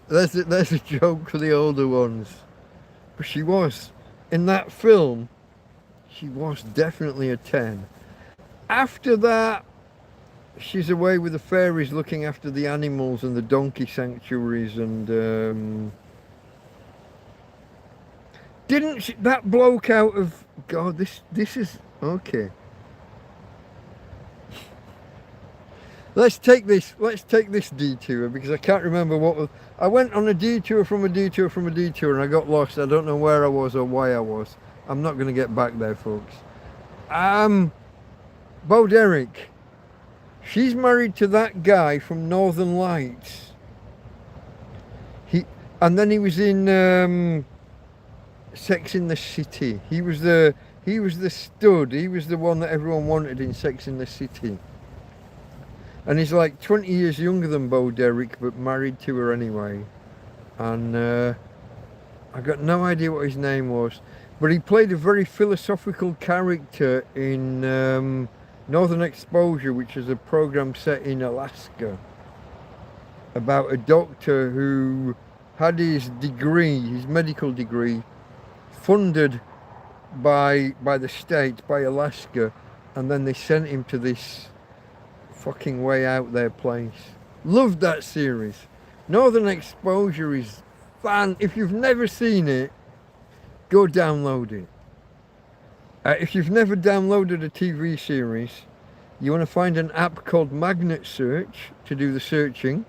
There's a joke for the older ones. But she was, in that film, she was definitely a 10. After that, she's away with the fairies looking after the animals and the donkey sanctuaries and didn't she, that bloke out of God, this is okay. Let's take this detour because I can't remember I went on a detour from a detour from a detour and I got lost. I don't know where I was or why I was. I'm not going to get back there, folks. Bo Derek. She's married to that guy from Northern Lights. And then he was in Sex in the City. He was the stud. He was the one that everyone wanted in Sex in the City. And he's like 20 years younger than Bo Derek, but married to her anyway. And I got no idea what his name was, but he played a very philosophical character in Northern Exposure, which is a program set in Alaska about a doctor who had his medical degree, funded by the state, by Alaska, and then they sent him to this fucking way out there place. Loved that series. Northern Exposure is fun. If you've never seen it, go download it. If you've never downloaded a TV series, you want to find an app called Magnet Search to do the searching,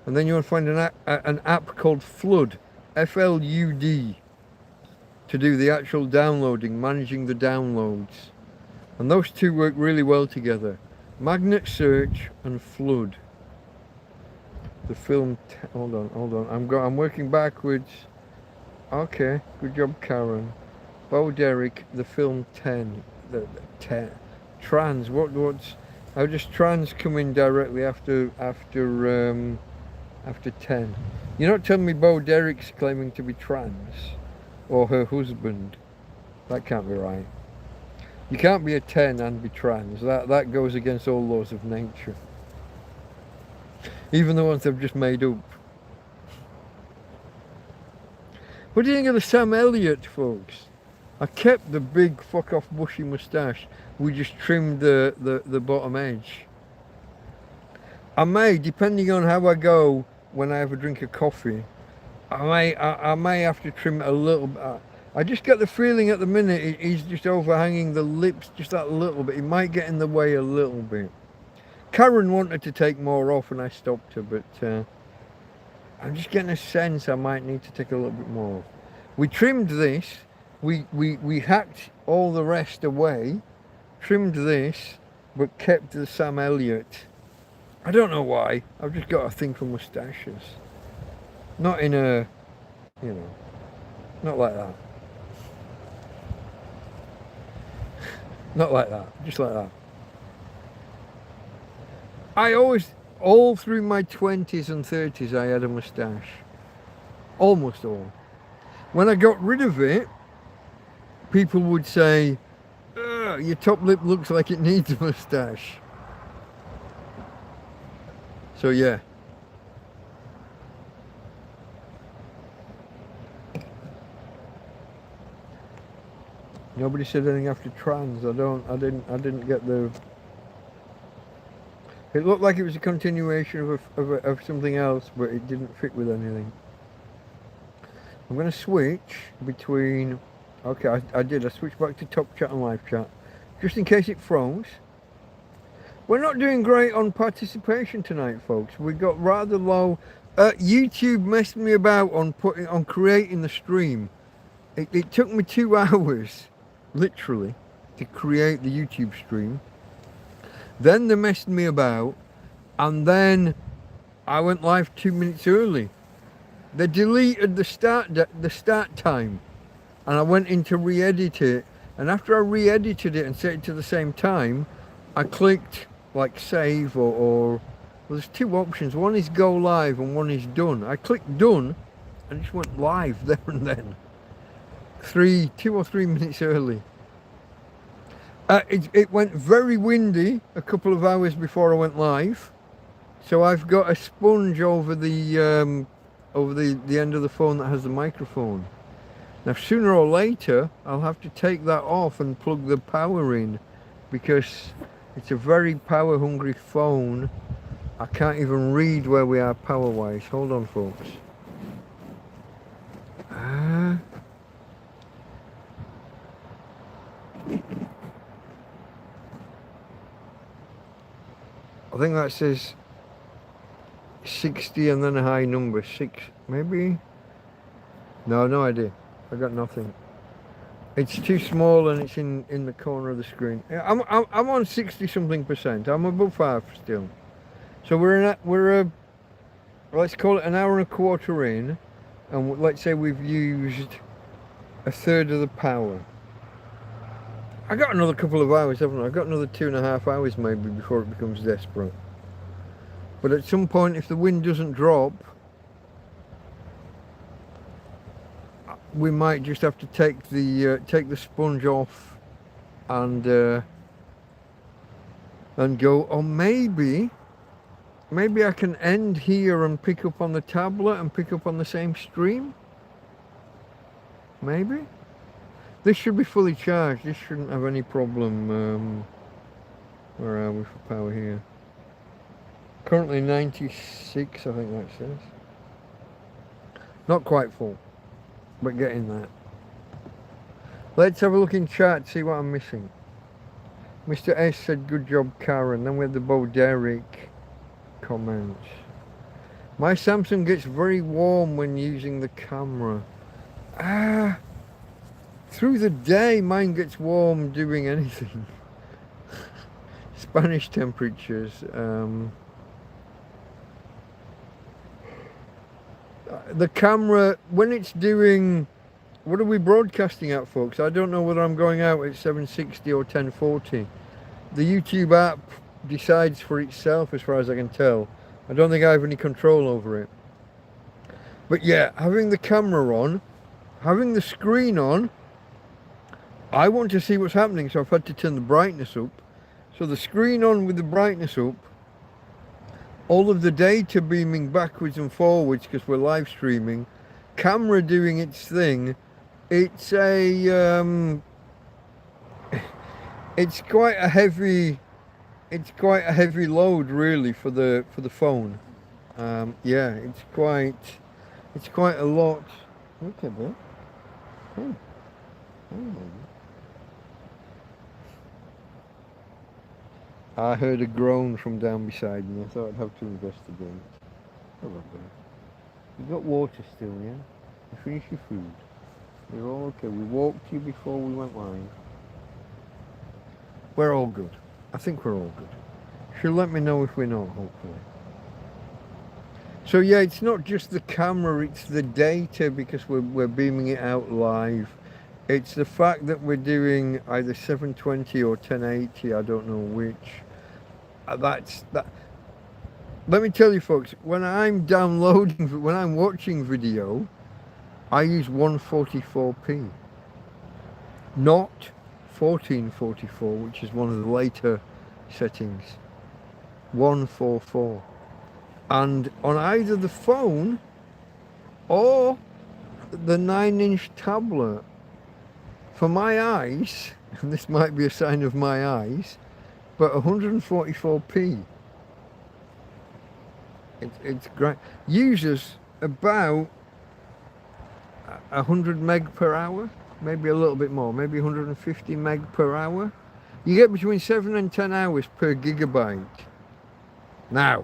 and then you want to find an app called Flood, F-L-U-D, to do the actual downloading, managing the downloads. And those two work really well together. Magnet Search and Flood. The film, hold on, I'm working backwards. Okay, good job, Karen. Bo Derek, the film 10. The 10. Trans, how does trans come in directly after 10? You're not telling me Bo Derek's claiming to be trans? Or her husband? That can't be right. You can't be a 10 and be trans. That goes against all laws of nature. Even the ones they've just made up. What do you think of the Sam Elliott, folks? I kept the big fuck off bushy moustache. We just trimmed the bottom edge. I may, depending on how I go when I have a drink of coffee, I may have to trim it a little bit. I just get the feeling at the minute he's just overhanging the lips just that little bit. He might get in the way a little bit. Karen wanted to take more off and I stopped her, but I'm just getting a sense I might need to take a little bit more off. We trimmed this, we hacked all the rest away, trimmed this, but kept the Sam Elliott. I don't know why, I've just got a thing for moustaches. Not in a, you know, not like that. Not like that, just like that. I always, all through my 20s and 30s, I had a moustache. Almost all. When I got rid of it, people would say, your top lip looks like it needs a moustache. So yeah. Nobody said anything after trans. I didn't get the. It looked like it was a continuation of something else, but it didn't fit with anything. I'm going to switch between. Okay, I did. I switched back to top chat and live chat, just in case it froze. We're not doing great on participation tonight, folks. We got rather low. YouTube messed me about on creating the stream. It took me 2 hours. Literally, to create the YouTube stream. Then they messed me about, and then I went live 2 minutes early. They deleted the start time, and I went in to re-edit it. And after I re-edited it and set it to the same time, I clicked like save or well, there's 2 options. One is go live and one is done. I clicked done, and it just went live there and then. 2 or 3 minutes early. It went very windy a couple of hours before I went live, so I've got a sponge over the end of the phone that has the microphone. Now sooner or later I'll have to take that off and plug the power in, because it's a very power hungry phone. I can't even read where we are power wise. Hold on, folks. I think that says 60 and then a high number. 6, maybe? No idea. I got nothing. It's too small and it's in the corner of the screen. I'm on 60 something percent. I'm above 5 still. So we're let's call it an hour and a quarter in, and let's say we've used a third of the power. I got another couple of hours, haven't I? I got another 2.5 hours maybe before it becomes desperate. But at some point, if the wind doesn't drop, we might just have to take the sponge off and go. Or maybe I can end here and pick up on the tablet and pick up on the same stream. Maybe. This should be fully charged. This shouldn't have any problem. Where are we for power here? Currently 96, I think that says. Not quite full, but getting that. Let's have a look in chat, see what I'm missing. Mr. S said, good job, Karen. Then we have the Bo Derek comments. My Samsung gets very warm when using the camera. Through the day, mine gets warm doing anything. Spanish temperatures. The camera, when it's doing, what are we broadcasting at, folks? I don't know whether I'm going out at 760 or 1040. The YouTube app decides for itself as far as I can tell. I don't think I have any control over it. But yeah, having the camera on, having the screen on, I want to see what's happening, so I've had to turn the brightness up. So the screen on with the brightness up, all of the data beaming backwards and forwards because we're live streaming, camera doing its thing. It's a it's quite a heavy load really for the phone. Yeah, it's quite a lot. Okay, bro. Oh. I heard a groan from down beside me. I thought I'd have to investigate. Hello, babe. You got water still, yeah? You finished your food? You're all okay. We walked you before we went live. We're all good. I think we're all good. She'll let me know if we're not, hopefully. So yeah, it's not just the camera, it's the data because we're beaming it out live. It's the fact that we're doing either 720 or 1080, I don't know which. That's that. Let me tell you folks, when I'm watching video, I use 144p. Not 1444, which is one of the later settings. 144. And on either the phone or the 9-inch tablet, for my eyes, and this might be a sign of my eyes, but 144p. It's great. Uses about 100 meg per hour, maybe a little bit more, maybe 150 meg per hour. You get between 7 and 10 hours per gigabyte. Now,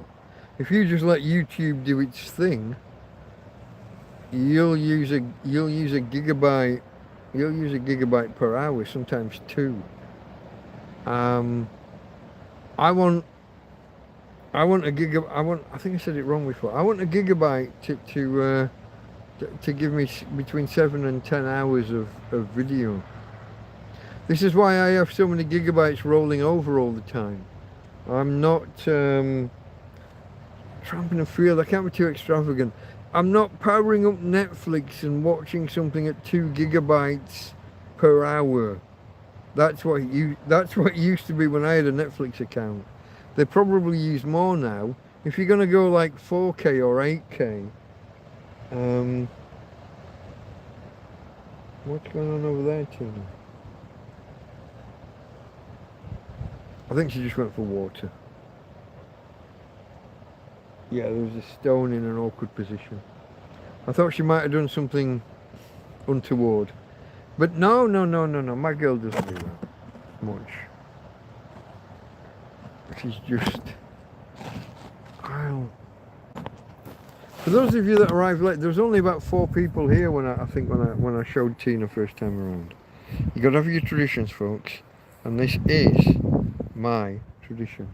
if you just let YouTube do its thing, you'll use a gigabyte. You'll use a gigabyte per hour, sometimes 2. I think I said it wrong before. I want a gigabyte to give me between 7 and 10 hours of video. This is why I have so many gigabytes rolling over all the time. I'm not tramping a field. I can't be too extravagant. I'm not powering up Netflix and watching something at 2 gigabytes per hour. That's what it used to be when I had a Netflix account. They probably use more now. If you're going to go like 4K or 8K, what's going on over there, Tina? I think she just went for water. Yeah, there was a stone in an awkward position. I thought she might have done something untoward. But no, my girl doesn't do that much. She's just... For those of you that arrived late, there was only about 4 people here when I showed Tina first time around. You got to have your traditions, folks. And this is my tradition.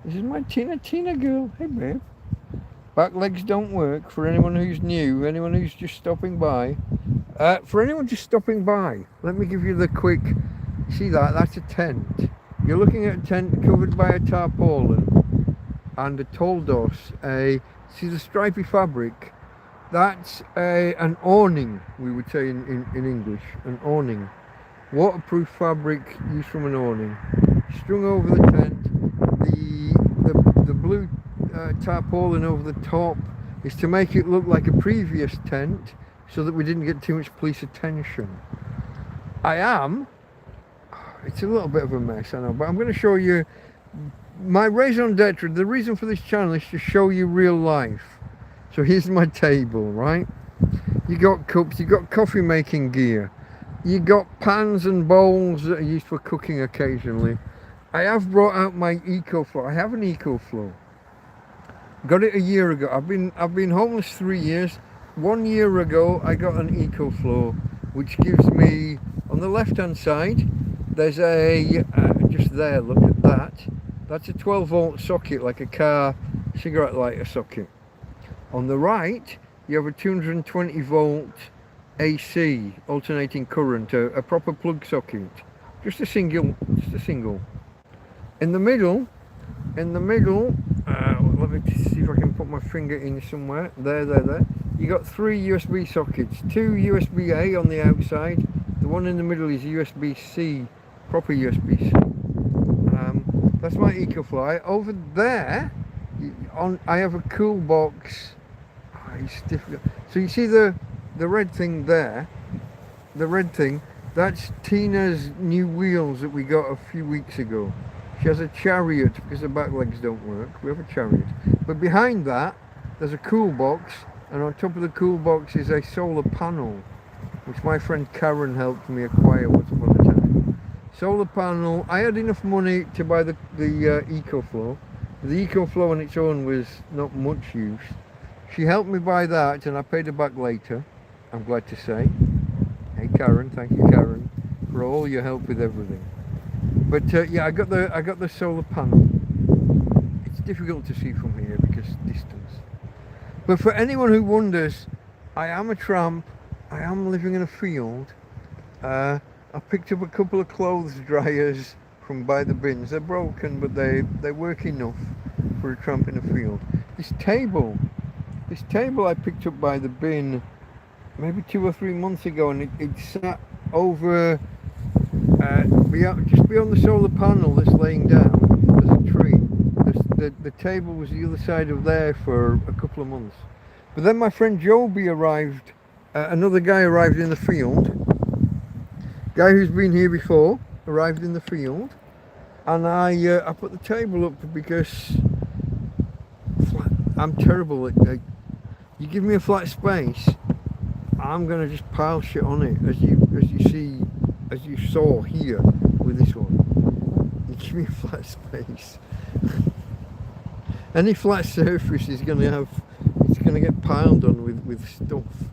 This is my Tina girl. Hey, babe. Back legs don't work for anyone who's new, anyone who's just stopping by. For anyone just stopping by, let me give you the quick... See that? That's a tent. You're looking at a tent covered by a tarpaulin and a toldos. See the stripy fabric? That's an awning, we would say in English. An awning. Waterproof fabric used from an awning. Strung over the tent. The blue tarpaulin over the top is to make it look like a previous tent so that we didn't get too much police attention. It's a little bit of a mess, I know, but I'm going to show you my raison d'etre. The reason for this channel is to show you real life. So here's my table, right? You got cups, you got coffee making gear, you got pans and bowls that are used for cooking occasionally. I have brought out my EcoFlow. I have an EcoFlow. Got it a year ago. I've been homeless 3 years. 1 year ago I got an EcoFlow, which gives me, on the left hand side, there's just there, look at that. That's a 12 volt socket, like a car cigarette lighter socket. On the right, you have a 220 volt AC, alternating current, a proper plug socket. Just a single. In the middle, let me see if I can put my finger in somewhere. There. You got 3 USB sockets, 2 USB-A on the outside, the one in the middle is USB-C, proper USB-C. That's my EcoFly. Over there, I have a cool box. Oh, it's difficult. So you see the red thing there, the red thing, that's Tina's new wheels that we got a few weeks ago. She has a Chariot because her back legs don't work. We have a Chariot. But behind that, there's a cool box, and on top of the cool box is a solar panel, which my friend Karen helped me acquire once upon a time. Solar panel. I had enough money to buy the EcoFlow. The EcoFlow on its own was not much use. She helped me buy that, and I paid her back later, I'm glad to say. Hey Karen, thank you Karen for all your help with everything. But yeah, I got the solar panel. It's difficult to see from here because distance. But for anyone who wonders, I am a tramp. I am living in a field. I picked up a couple of clothes dryers from by the bins. They're broken, but they work enough for a tramp in a field. This table I picked up by the bin maybe 2 or 3 months ago, and it sat over just beyond the solar panel that's laying down. There's a tree. The table was the other side of there for a couple of months. But then my friend Joby arrived. Another guy arrived in the field. Guy who's been here before arrived in the field, and I put the table up because I'm terrible at. You give me a flat space, I'm gonna just pile shit on it, as you saw here with this one. You give me a flat space. Any flat surface is gonna get piled on with stuff.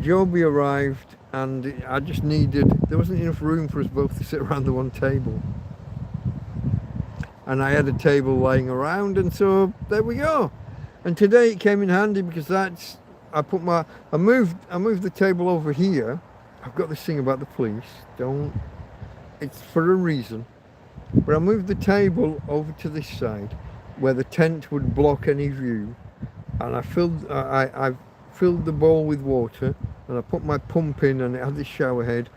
Joby arrived, and there wasn't enough room for us both to sit around the one table. And I had a table lying around, and so there we go. And today it came in handy because I moved the table over here. I've got this thing about the police. It's for a reason. But I moved the table over to this side where the tent would block any view, and I filled the bowl with water, and I put my pump in, and it had this shower head.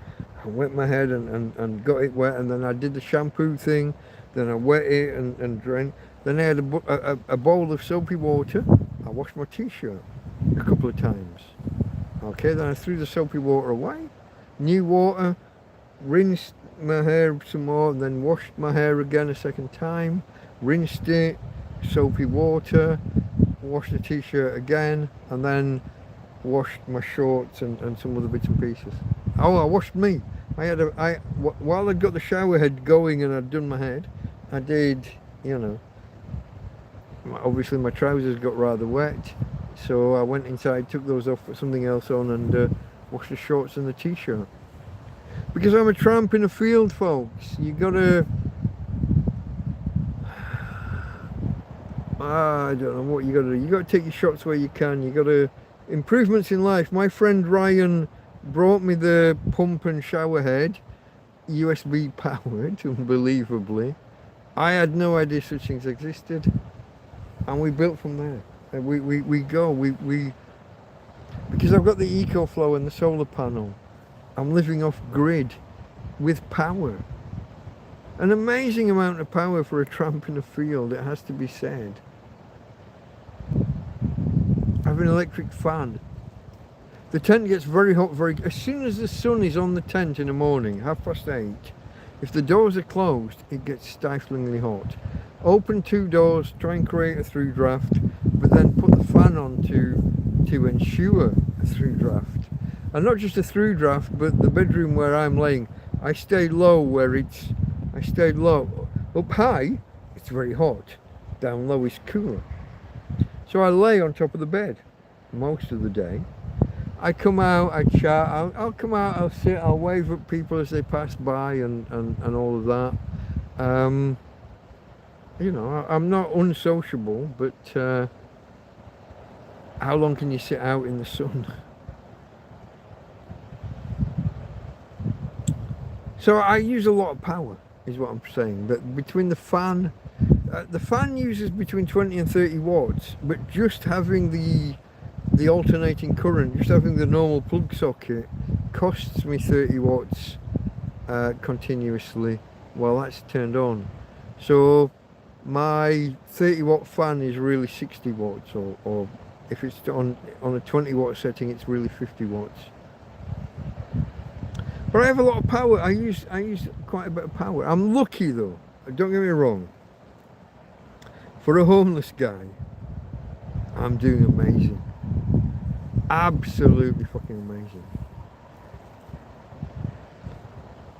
I wet my head and got it wet, and then I did the shampoo thing, then I wet it and drained. Then I had a bowl of soapy water. I washed my t-shirt a couple of times. Okay, then I threw the soapy water away. New water, rinsed my hair some more, then washed my hair again a second time, rinsed it, soapy water, washed the t-shirt again, and then washed my shorts and some other bits and pieces. Oh, I washed me. While I'd got the shower head going and I'd done my head, I did, obviously my trousers got rather wet, so I went inside, took those off, put something else on, and washed the shorts and the t-shirt. Because I'm a tramp in a field, folks. You gotta, I don't know what you gotta do. You gotta take your shots where you can. You gotta, improvements in life. My friend Ryan brought me the pump and shower head, USB powered, unbelievably. I had no idea such things existed, and we built from there. And because I've got the EcoFlow and the solar panel, I'm living off grid with power. An amazing amount of power for a tramp in a field, it has to be said. I have an electric fan. The tent gets very hot as soon as the sun is on the tent in the morning, 8:30. If the doors are closed, it gets stiflingly hot. Open 2 doors, try and create a through draft, but then put the fan on to ensure a through draft. And not just a through draft, but the bedroom where I'm laying, I stayed low. Up high, it's very hot. Down low is cooler. So I lay on top of the bed most of the day. I come out, I chat, I'll come out, I'll sit, I'll wave at people as they pass by and all of that. I'm not unsociable, but how long can you sit out in the sun? So I use a lot of power, is what I'm saying. That between the fan uses between 20 and 30 watts, but just having the alternating current, just having the normal plug socket costs me 30 watts continuously while that's turned on. So my 30 watt fan is really 60 watts, or if it's on a 20 watt setting, it's really 50 watts. But I have a lot of power. I use quite a bit of power. I'm lucky though, don't get me wrong. For a homeless guy, I'm doing amazing. Absolutely fucking amazing.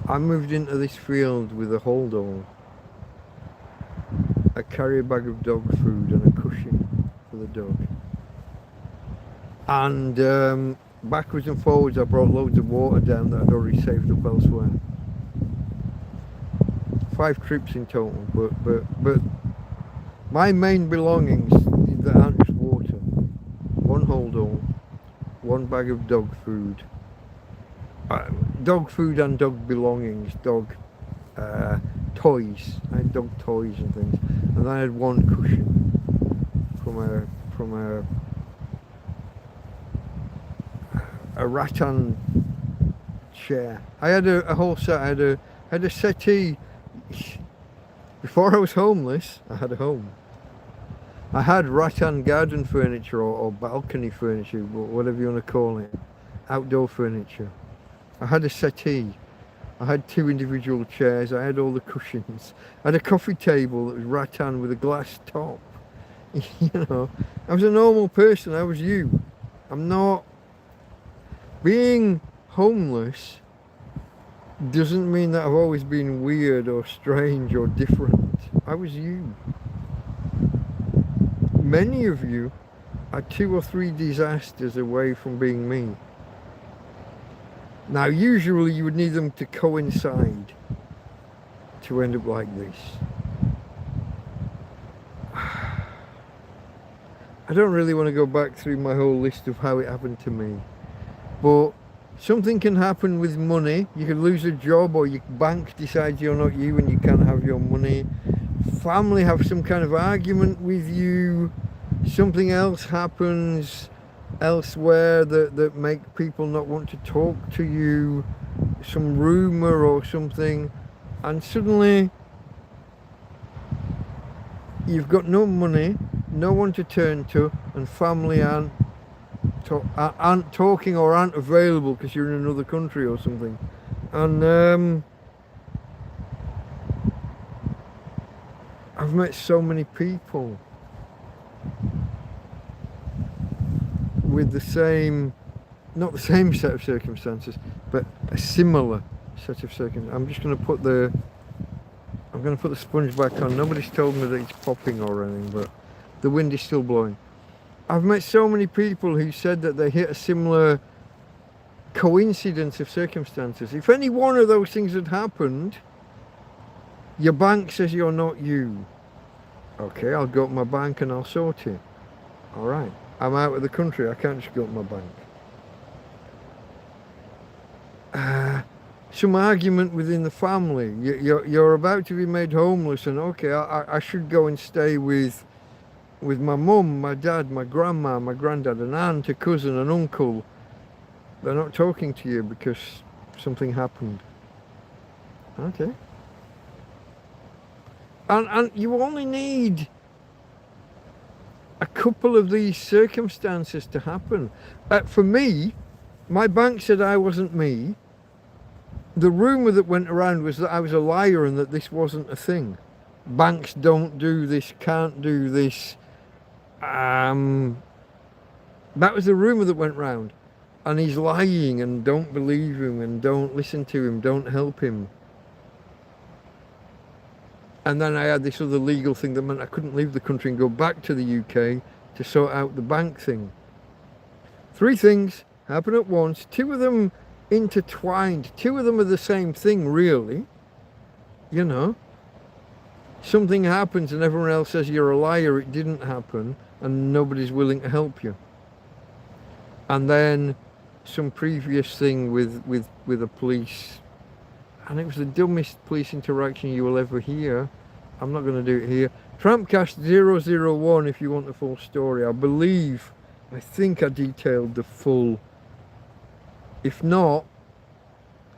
I moved into this field with a hold all, a carry bag of dog food and a cushion for the dog. And backwards and forwards I brought loads of water down that I'd already saved up elsewhere. 5 trips in total, but my main belongings that aren't just water: 1 hold all, 1 bag of dog food, and dog belongings, dog toys. I had dog toys and things, and I had 1 cushion from a rattan chair. I had a whole set. I had a settee. Before I was homeless, I had a home. I had rattan garden furniture or balcony furniture, whatever you want to call it, outdoor furniture. I had a settee. I had 2 individual chairs. I had all the cushions. I had a coffee table that was rattan with a glass top. You know, I was a normal person. I was you. I'm not. Being homeless doesn't mean that I've always been weird or strange or different. I was you. Many of you are 2 or 3 disasters away from being me. Now, usually you would need them to coincide to end up like this. I don't really want to go back through my whole list of how it happened to me, but something can happen with money. You could lose a job, or your bank decides you're not you and you can't have your money. Family have some kind of argument with you. Something else happens elsewhere that make people not want to talk to you. Some rumor or something, and suddenly you've got no money, no one to turn to, and family aren't talking or aren't available because you're in another country or something. And I've met so many people with the same, not the same set of circumstances, but a similar set of circumstances. I'm just going to put the sponge back on. Nobody's told me that it's popping or anything, but the wind is still blowing. I've met so many people who said that they hit a similar coincidence of circumstances. If any one of those things had happened, your bank says you're not you. Okay, I'll go to my bank and I'll sort it. All right, I'm out of the country. I can't just go to my bank. Some argument within the family. You're about to be made homeless, and okay, I should go and stay with my mum, my dad, my grandma, my granddad, an aunt, a cousin, an uncle. They're not talking to you because something happened. Okay. And you only need a couple of these circumstances to happen. For me, my bank said I wasn't me. The rumour that went around was that I was a liar and that this wasn't a thing. Banks don't do this, can't do this. That was the rumour that went round. And he's lying, and don't believe him, and don't listen to him, don't help him. And then I had this other legal thing that meant I couldn't leave the country and go back to the UK to sort out the bank thing. 3 things happen at once, 2 of them intertwined, 2 of them are the same thing, really. You know, something happens and everyone else says you're a liar, it didn't happen, and nobody's willing to help you. And then some previous thing with the police, and it was the dumbest police interaction you will ever hear. I'm not going to do it here. TrampCast 001 if you want the full story. I think I detailed the full. If not,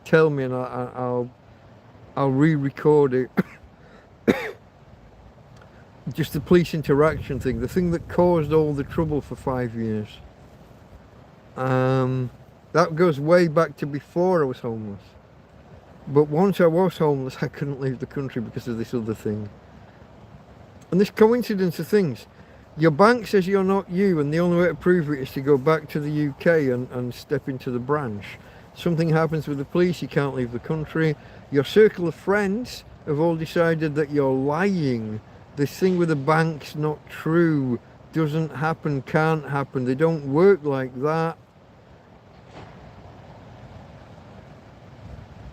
tell me, and I'll re-record it. Just the police interaction thing, the thing that caused all the trouble for 5 years. That goes way back to before I was homeless. But once I was homeless, I couldn't leave the country because of this other thing. And this coincidence of things. Your bank says you're not you, and the only way to prove it is to go back to the UK and step into the branch. Something happens with the police, you can't leave the country. Your circle of friends have all decided that you're lying. This thing with the bank's not true, doesn't happen, can't happen, they don't work like that.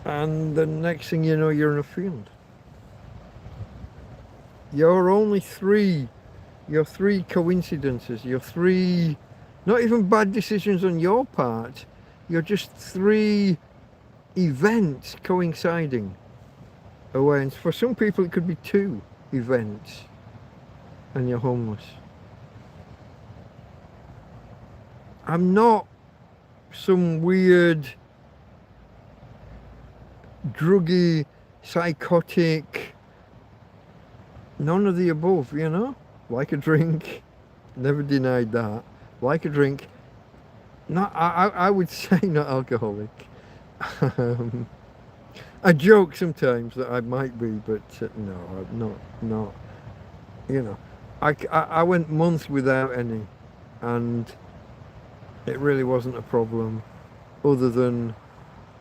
And the next thing you know, you're in a field. You're only three coincidences, you're three, not even bad decisions on your part, you're just three events coinciding away. And for some people it could be 2 events and you're homeless. I'm not some weird druggy, psychotic, none of the above, you know? Like a drink, never denied that. Like a drink, not, I would say not alcoholic. I joke sometimes that I might be, but no, I'm not, you know. I went months without any, and it really wasn't a problem, other than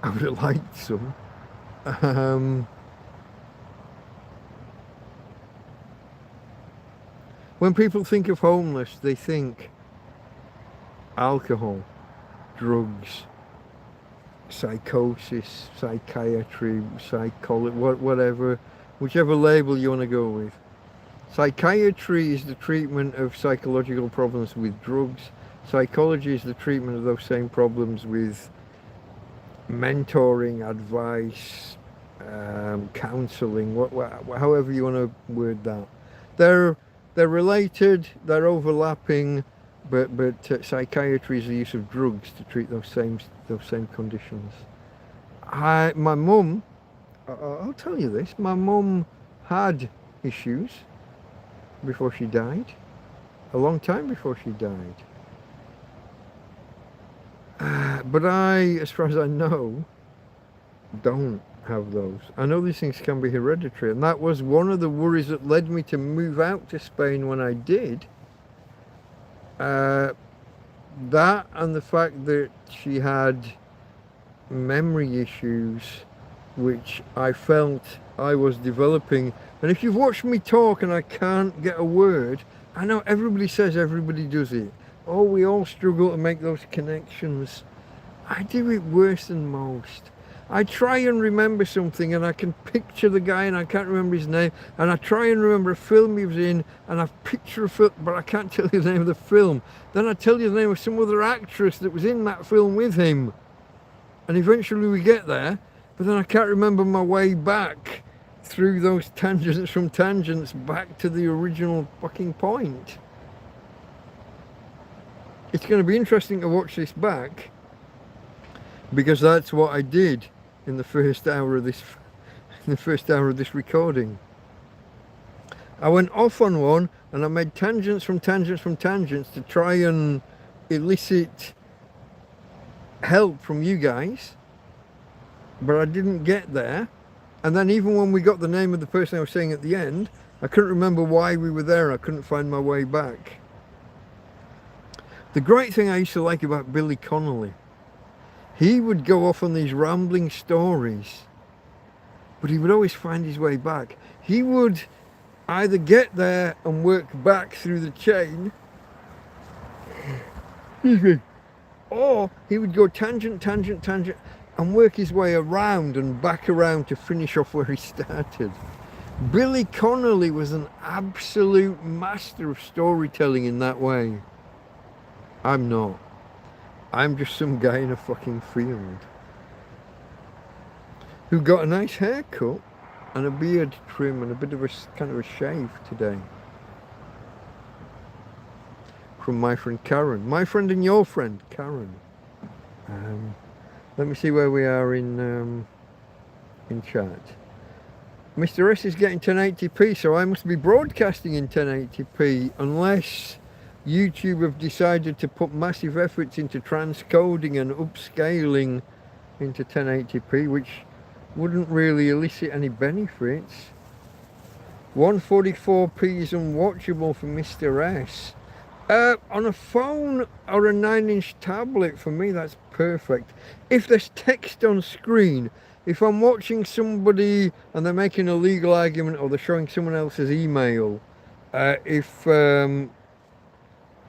I would have liked some. When people think of homeless, they think alcohol, drugs, psychosis, psychiatry, psychology, whatever, whichever label you want to go with. Psychiatry is the treatment of psychological problems with drugs. Psychology is the treatment of those same problems with mentoring, advice, counselling, however you want to word that. They're related, they're overlapping, but psychiatry is the use of drugs to treat those same conditions. My mum, I'll tell you this, my mum had issues before she died, a long time before she died. But I, as far as I know, don't have those. I know these things can be hereditary, and that was one of the worries that led me to move out to Spain when I did. That and the fact that she had memory issues, which I felt I was developing. And if you've watched me talk and I can't get a word, I know everybody says everybody does it. Oh, we all struggle to make those connections. I do it worse than most. I try and remember something and I can picture the guy and I can't remember his name, and I try and remember a film he was in and I picture a film, but I can't tell you the name of the film. Then I tell you the name of some other actress that was in that film with him, and eventually we get there, but then I can't remember my way back through those tangents from tangents back to the original fucking point. It's going to be interesting to watch this back, because that's what I did in the first hour of this recording. I went off on one and I made tangents from tangents from tangents to try and elicit help from you guys, but I didn't get there. And then even when we got the name of the person I was saying at the end, I couldn't remember why we were there. I couldn't find my way back. The great thing I used to like about Billy Connolly, he would go off on these rambling stories, but he would always find his way back. He would either get there and work back through the chain, excuse me, or he would go tangent, tangent, tangent, and work his way around and back around to finish off where he started. Billy Connolly was an absolute master of storytelling in that way. I'm not. I'm just some guy in a fucking field who got a nice haircut and a beard trim and a bit of a kind of a shave today from my friend Karen, my friend and your friend Karen. Let me see where we are in chat. Mr. S is getting 1080p, so I must be broadcasting in 1080p unless YouTube have decided to put massive efforts into transcoding and upscaling into 1080p, which wouldn't really elicit any benefits. 144p is unwatchable for Mr. S. On a phone or a 9-inch tablet, for me, that's perfect. If there's text on screen, if I'm watching somebody and they're making a legal argument or they're showing someone else's email,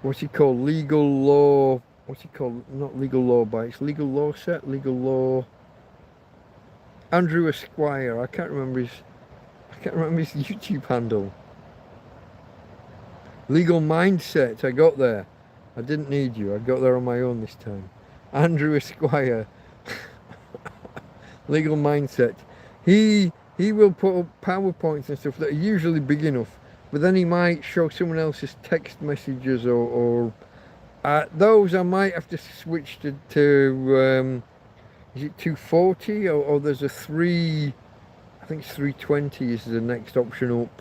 what's it called? Legal law, what's it called? Not legal law bites, legal law set, legal law. Andrew Esquire, I can't remember his YouTube handle. Legal Mindset, I got there. I didn't need you, I got there on my own this time. Andrew Esquire. Legal Mindset. He will put up PowerPoints and stuff that are usually big enough, but then he might show someone else's text messages or those I might have to switch to is it 240 or there's a 3, I think it's 320 is the next option up.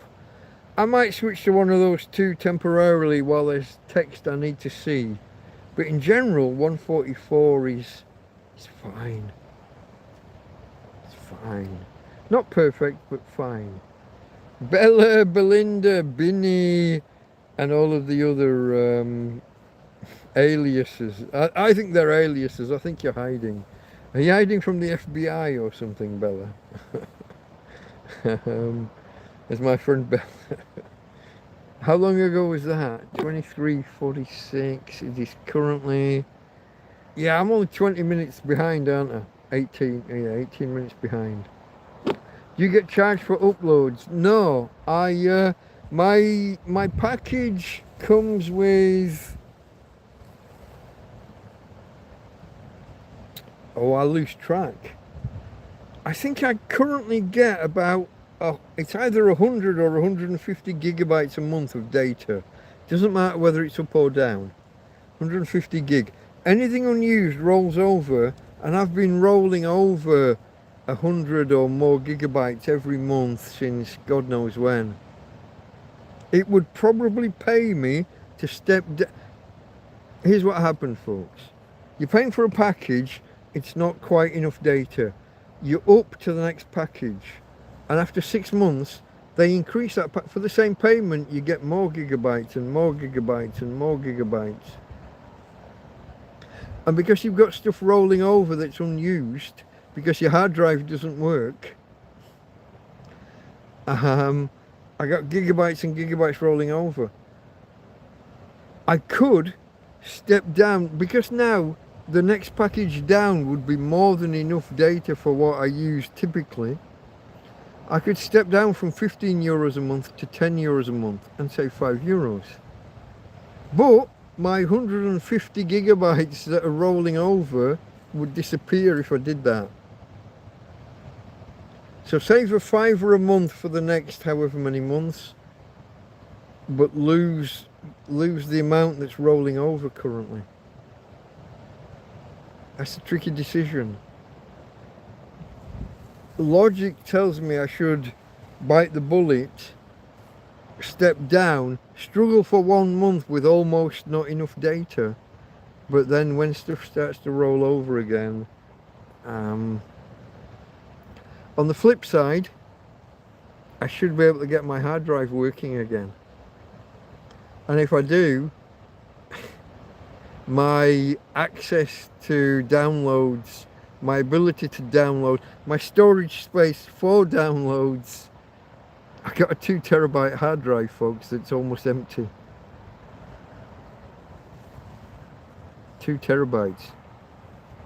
I might switch to one of those two temporarily while there's text I need to see, but in general 144 is fine. It's fine. Not perfect, but fine. Bella, Belinda, Binny, and all of the other aliases. I think they're aliases. I think you're hiding. Are you hiding from the FBI or something, Bella? There's my friend Bella. How long ago was that? 23:46. It is currently... Yeah, I'm only 20 minutes behind, aren't I? 18 minutes behind. Do you get charged for uploads? No, my package comes with... Oh, I lose track. I think I currently get about, it's either 100 or 150 gigabytes a month of data. Doesn't matter whether it's up or down. 150 gig. Anything unused rolls over, and I've been rolling over 100 or more gigabytes every month since God knows when. It would probably pay me to step down. Here's what happened, folks. You're paying for a package, it's not quite enough data. You're up to the next package, and after 6 months they increase that for the same payment. You get more gigabytes and more gigabytes and more gigabytes, and because you've got stuff rolling over that's unused because your hard drive doesn't work, I got gigabytes and gigabytes rolling over. I could step down, because now the next package down would be more than enough data for what I use typically. I could step down from 15 euros a month to 10 euros a month and save 5 euros. But my 150 gigabytes that are rolling over would disappear if I did that. So save a £5 a month for the next however many months, but lose the amount that's rolling over currently. That's a tricky decision. Logic tells me I should bite the bullet, step down, struggle for 1 month with almost not enough data, but then when stuff starts to roll over again, on the flip side, I should be able to get my hard drive working again. And if I do, my access to downloads, my ability to download, my storage space for downloads, I got a 2 terabyte hard drive, folks, that's almost empty. 2 terabytes.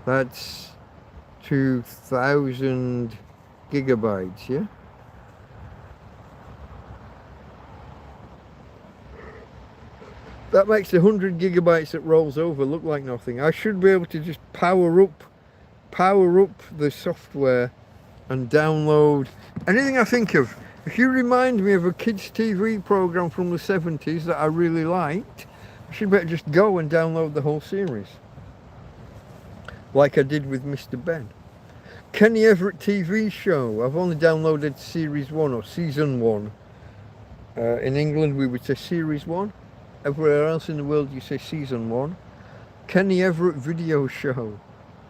That's 2,000 gigabytes, yeah? That makes 100 gigabytes that rolls over look like nothing. I should be able to just power up the software and download anything I think of. If you remind me of a kids TV program from the 70s that I really liked, I should better just go and download the whole series. like I did with Mr. Ben. Kenny Everett TV show. I've only downloaded series 1 or season 1. In England we would say series 1. Everywhere else in the world you say season 1. Kenny Everett video show.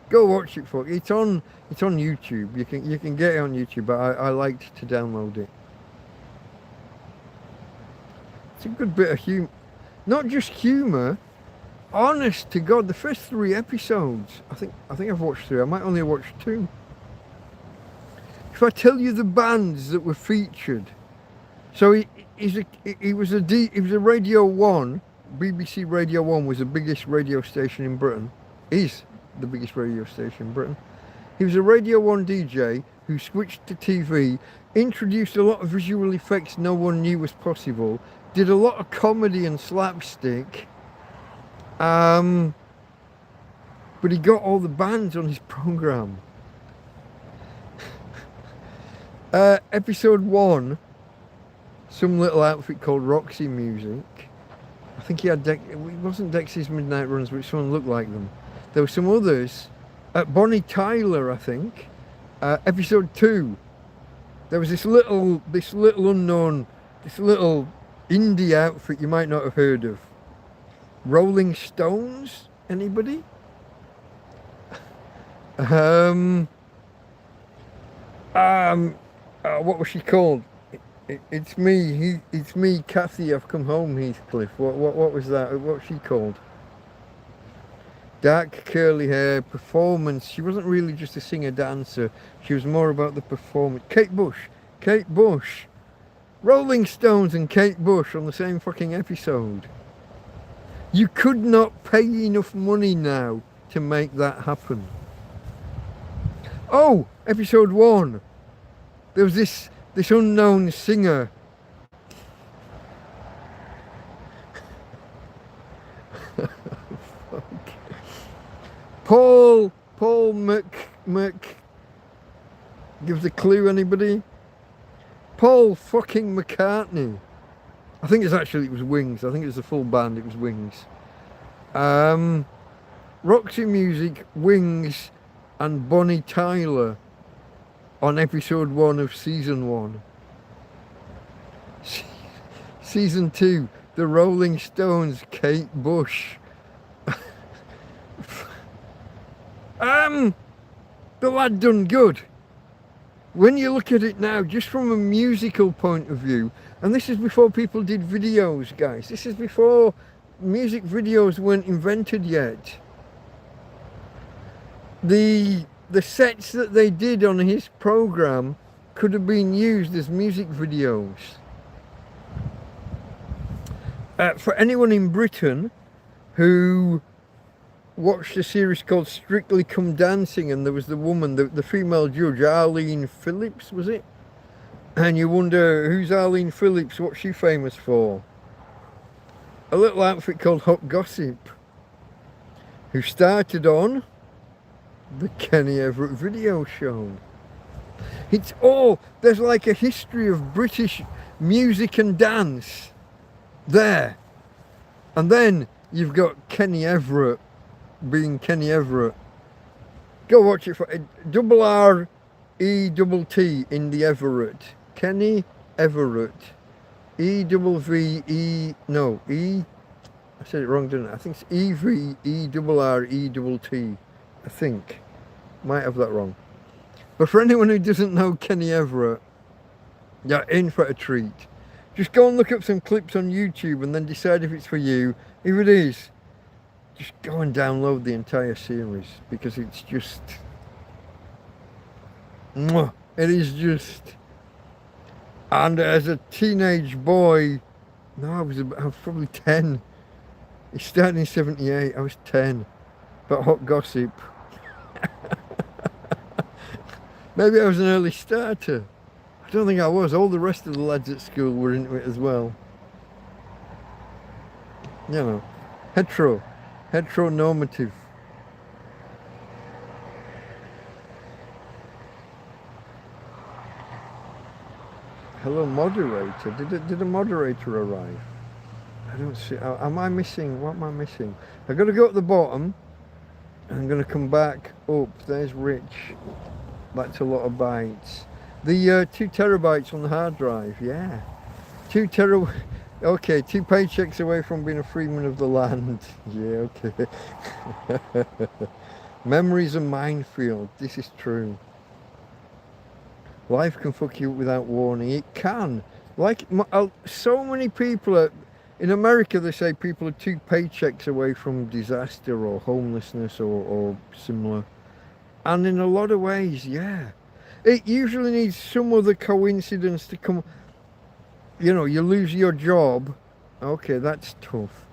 Go watch it, folks. It's on YouTube. You can get it on YouTube, but I liked to download it. It's a good bit of humour. Not just humour. Honest to God, the first 3 episodes. I think I've watched 3. I might only have watched 2. If I tell you the bands that were featured, so he was a Radio 1. BBC Radio 1 was the biggest radio station in Britain. Is the biggest radio station in Britain. He was a Radio 1 DJ who switched to TV, introduced a lot of visual effects no one knew was possible, did a lot of comedy and slapstick, but he got all the bands on his programme. Episode 1, some little outfit called Roxy Music. I think he had it wasn't Dexy's Midnight Runs, but someone looked like them. There were some others. Bonnie Tyler, I think. Episode 2, there was this little unknown, this little indie outfit you might not have heard of. Rolling Stones? Anybody? What was she called? It's me, Kathy, I've come home, Heathcliff. What was that? What was she called? Dark curly hair, performance. She wasn't really just a singer-dancer. She was more about the performance. Kate Bush. Rolling Stones and Kate Bush on the same fucking episode. You could not pay enough money now to make that happen. Oh, episode 1. There was this unknown singer. Paul gives a clue, anybody? Paul fucking McCartney. I think it was Wings. I think it was the full band, it was Wings. Roxy Music, Wings and Bonnie Tyler on episode 1 of season 1. Season 2, the Rolling Stones, Kate Bush. The lad done good. When you look at it now, just from a musical point of view, and this is before people did videos, guys. This is before music videos weren't invented yet. The sets that they did on his program could have been used as music videos. For anyone in Britain who watched a series called Strictly Come Dancing, and there was the woman, the female judge, Arlene Phillips, was it? And you wonder, who's Arlene Phillips? What's she famous for? A little outfit called Hot Gossip, who started on the Kenny Everett video show. It's all, there's like a history of British music and dance there. And then you've got Kenny Everett being Kenny Everett. Go watch it for R-E-T-T in the Everett. Kenny Everett. E-double-V-E, I said it wrong, didn't I? I think it's E-V-E-R-R-E-T-T. I think. Might have that wrong. But for anyone who doesn't know Kenny Everett, you're in for a treat. Just go and look up some clips on YouTube and then decide if it's for you. If it is, just go and download the entire series, because it's just... It is just... And as a teenage boy, no, I was probably 10. It started in 78, I was 10. But Hot Gossip. Maybe I was an early starter. I don't think I was. All the rest of the lads at school were into it as well. You know, heteronormative. Hello, moderator. Did a moderator arrive? I don't see. Am I missing? What am I missing? I've got to go at the bottom. I'm going to come back up. There's Rich. That's a lot of bytes. The 2 terabytes on the hard drive, yeah. 2 terabytes. Okay, 2 paychecks away from being a freeman of the land. Yeah, okay. Memory's a minefield. This is true. Life can fuck you up without warning. It can. Like, so many people are, in America they say people are 2 paychecks away from disaster or homelessness or similar. And in a lot of ways, yeah. It usually needs some other coincidence to come. You know, you lose your job. Okay, that's tough.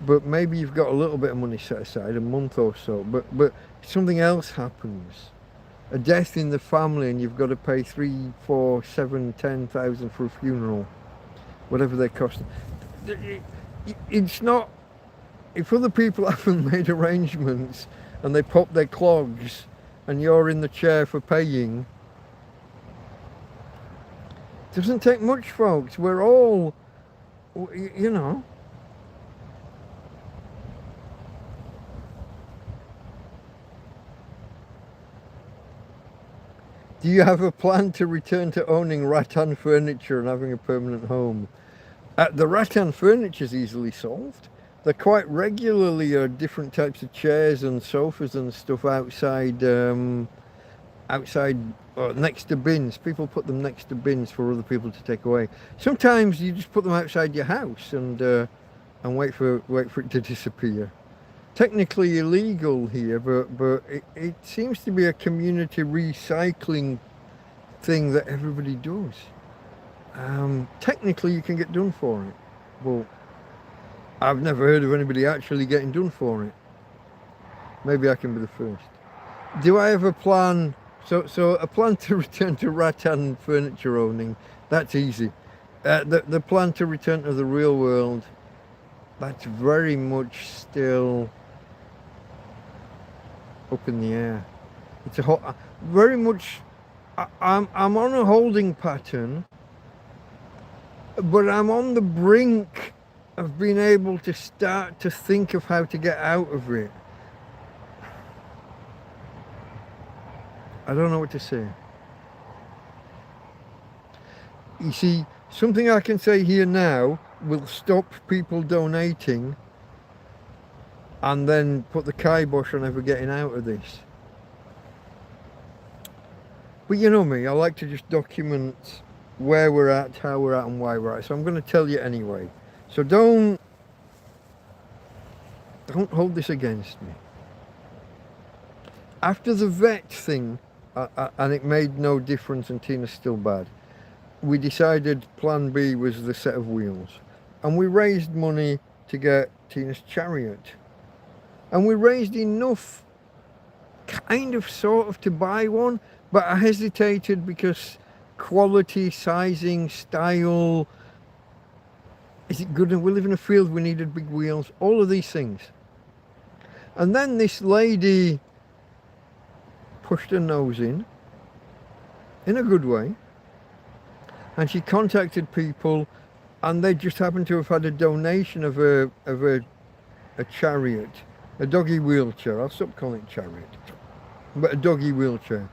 But maybe you've got a little bit of money set aside, a month or so. But something else happens. A death in the family and you've got to pay 3, 4, 7, 10,000 for a funeral. Whatever they cost. It's not... If other people haven't made arrangements and they pop their clogs and you're in the chair for paying, it doesn't take much, folks. We're all, you know. Do you have a plan to return to owning rattan furniture and having a permanent home? The rattan furniture is easily solved. There quite regularly are different types of chairs and sofas and stuff outside, next to bins. People put them next to bins for other people to take away. Sometimes you just put them outside your house and wait for it to disappear. Technically illegal here, but it seems to be a community recycling thing that everybody does. Technically you can get done for it, but I've never heard of anybody actually getting done for it. Maybe I can be the first. Do I have a plan? So a plan to return to rattan furniture owning, that's easy. The plan to return to the real world, that's very much still up in the air. It's very much, I'm on a holding pattern, but I'm on the brink of being able to start to think of how to get out of it. I don't know what to say. You see, something I can say here now will stop people donating and then put the kibosh on ever getting out of this. But you know me, I like to just document where we're at, how we're at and why we're at. So I'm going to tell you anyway. So don't hold this against me. After the vet thing, and it made no difference and Tina's still bad, we decided plan B was the set of wheels. And we raised money to get Tina's chariot. And we raised enough, kind of, sort of, to buy one, but I hesitated because quality, sizing, style, is it good? We live in a field, we needed big wheels, all of these things. And then this lady pushed her nose in a good way, and she contacted people, and they just happened to have had a donation of a chariot, a doggy wheelchair. I'll stop calling it chariot, but a doggy wheelchair.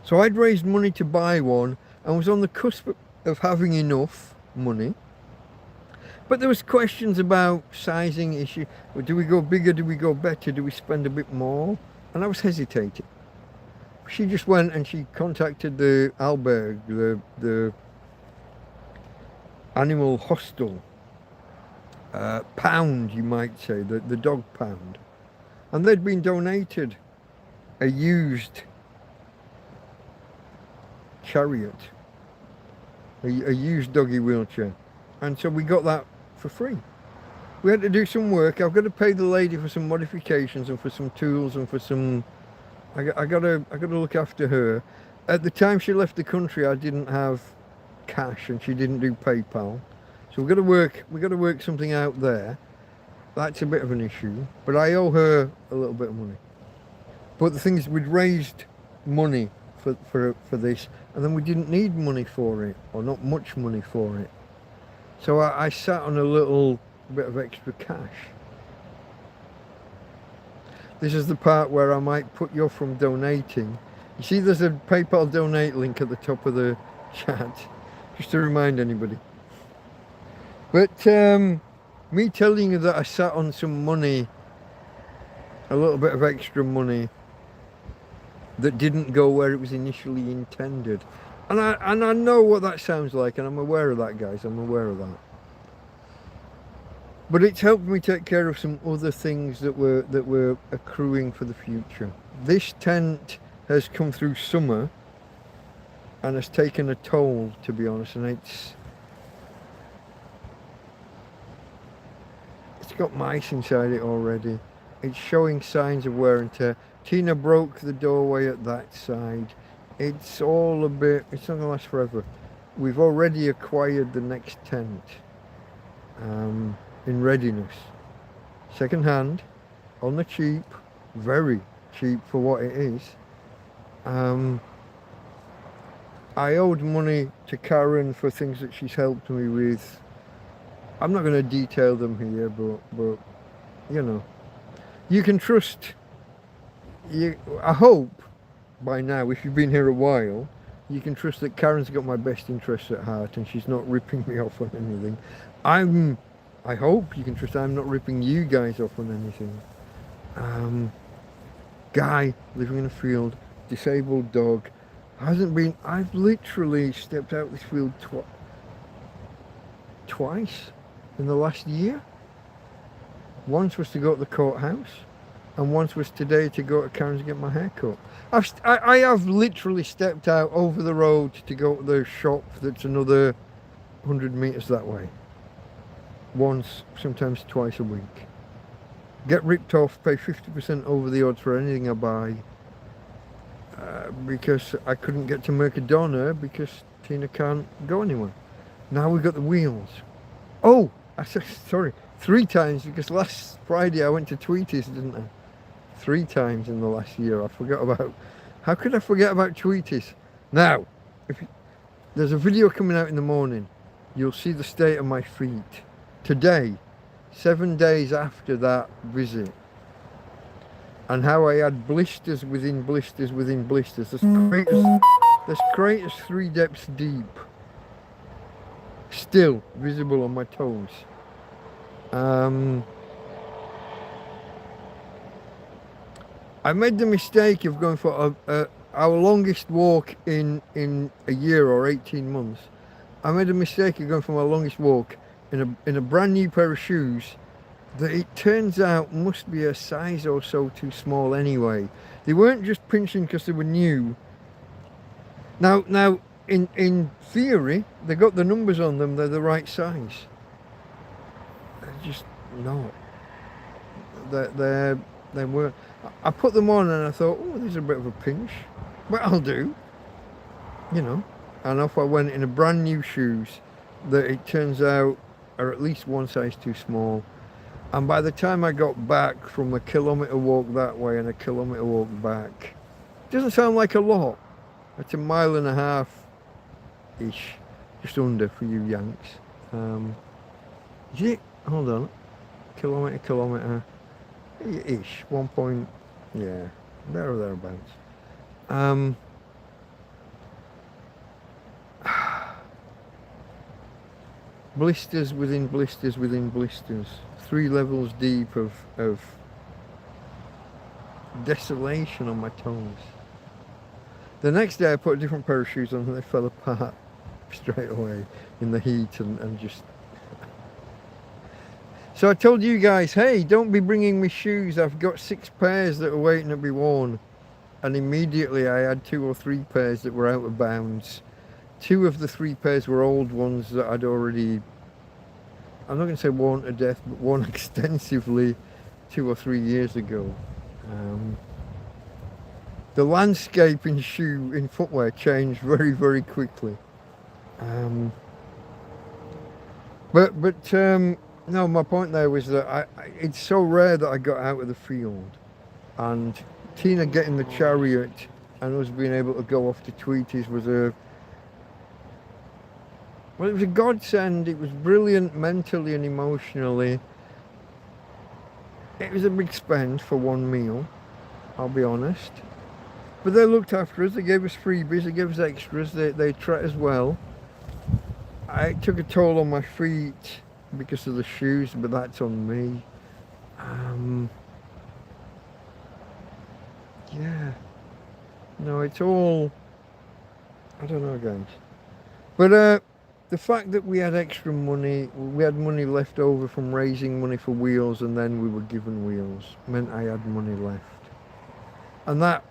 So I'd raised money to buy one and was on the cusp of having enough money. But there was questions about sizing issue. Do we go bigger? Do we go better? Do we spend a bit more? And I was hesitating. She just went and she contacted the alberg, the animal hostel, pound, you might say, the dog pound. And they'd been donated a used chariot, a used doggy wheelchair. And so we got that for free. We had to do some work. I've got to pay the lady for some modifications and for some tools and for some, I got to look after her. At the time she left the country, I didn't have cash and she didn't do PayPal. So we got to work something out there. That's a bit of an issue, but I owe her a little bit of money. But the thing is, we'd raised money for this, and then we didn't need money for it, or not much money for it. So I sat on a little bit of extra cash. This is the part where I might put you off from donating. You see there's a PayPal donate link at the top of the chat, just to remind anybody. But me telling you that I sat on some money, a little bit of extra money, that didn't go where it was initially intended. And I know what that sounds like, and I'm aware of that, guys, I'm aware of that. But it's helped me take care of some other things that were accruing for the future. This tent has come through summer and has taken a toll, to be honest, and it's got mice inside it already. It's showing signs of wear and tear. Tina broke the doorway at that side. It's all a bit, it's not gonna last forever. We've already acquired the next tent in readiness. Second hand, on the cheap, very cheap for what it is. I owed money to Karen for things that she's helped me with. I'm not going to detail them here, but you know, you can trust. I hope by now, if you've been here a while, you can trust that Karen's got my best interests at heart and she's not ripping me off on anything. I hope you can trust I'm not ripping you guys off on anything. Guy living in a field, disabled dog, I've literally stepped out this field twice in the last year. Once was to go to the courthouse, and once was today to go to Karen's to get my hair cut. I have literally stepped out over the road to go to the shop that's another 100 metres that way. Once, sometimes twice a week. Get ripped off, pay 50% over the odds for anything I buy, because I couldn't get to Mercadona because Tina can't go anywhere. Now we've got the wheels. Oh, sorry, 3 times, because last Friday I went to Tweety's, didn't I? 3 times in the last year. I forgot about, how could I forget about Tweety's? Now, there's a video coming out in the morning. You'll see the state of my feet. Today, 7 days after that visit, and how I had blisters within blisters within blisters. There's craters 3 depths deep, still visible on my toes. I made the mistake of going for our longest walk in a year or 18 months. I made a mistake of going for my longest walk in a brand new pair of shoes that it turns out must be a size or so too small anyway. They weren't just pinching because they were new. Now in theory, they got the numbers on them, they're the right size. They're just not. They weren't. I put them on and I thought, oh, these are a bit of a pinch, but I'll do, you know. And off I went in a brand new shoes that it turns out are at least 1 size too small. And by the time I got back from a kilometre walk that way and a kilometre walk back, it doesn't sound like a lot. It's 1.5 miles-ish, just under for you Yanks. Is it? Hold on. Kilometre. Ish. 1 point. Yeah, there or thereabouts. Blisters within blisters within blisters. 3 levels deep of desolation on my toes. The next day I put a different pair of shoes on and they fell apart straight away in the heat and just... So I told you guys, hey, don't be bringing me shoes. I've got 6 pairs that are waiting to be worn. And immediately I had 2 or 3 pairs that were out of bounds. 2 of the 3 pairs were old ones that I'd already, I'm not going to say worn to death, but worn extensively 2 or 3 years ago. The landscape in footwear changed very, very quickly. No, my point there was that it's so rare that I got out of the field, and Tina getting the chariot and us being able to go off to Tweety's was it was a godsend. It was brilliant mentally and emotionally. It was a big spend for one meal, I'll be honest. But they looked after us, they gave us freebies, they gave us extras, they treat us well. I took a toll on my feet because of the shoes, but that's on me. Yeah. No, it's all, I don't know, guys. But the fact that we had extra money, we had money left over from raising money for wheels, and then we were given wheels, meant I had money left. And that,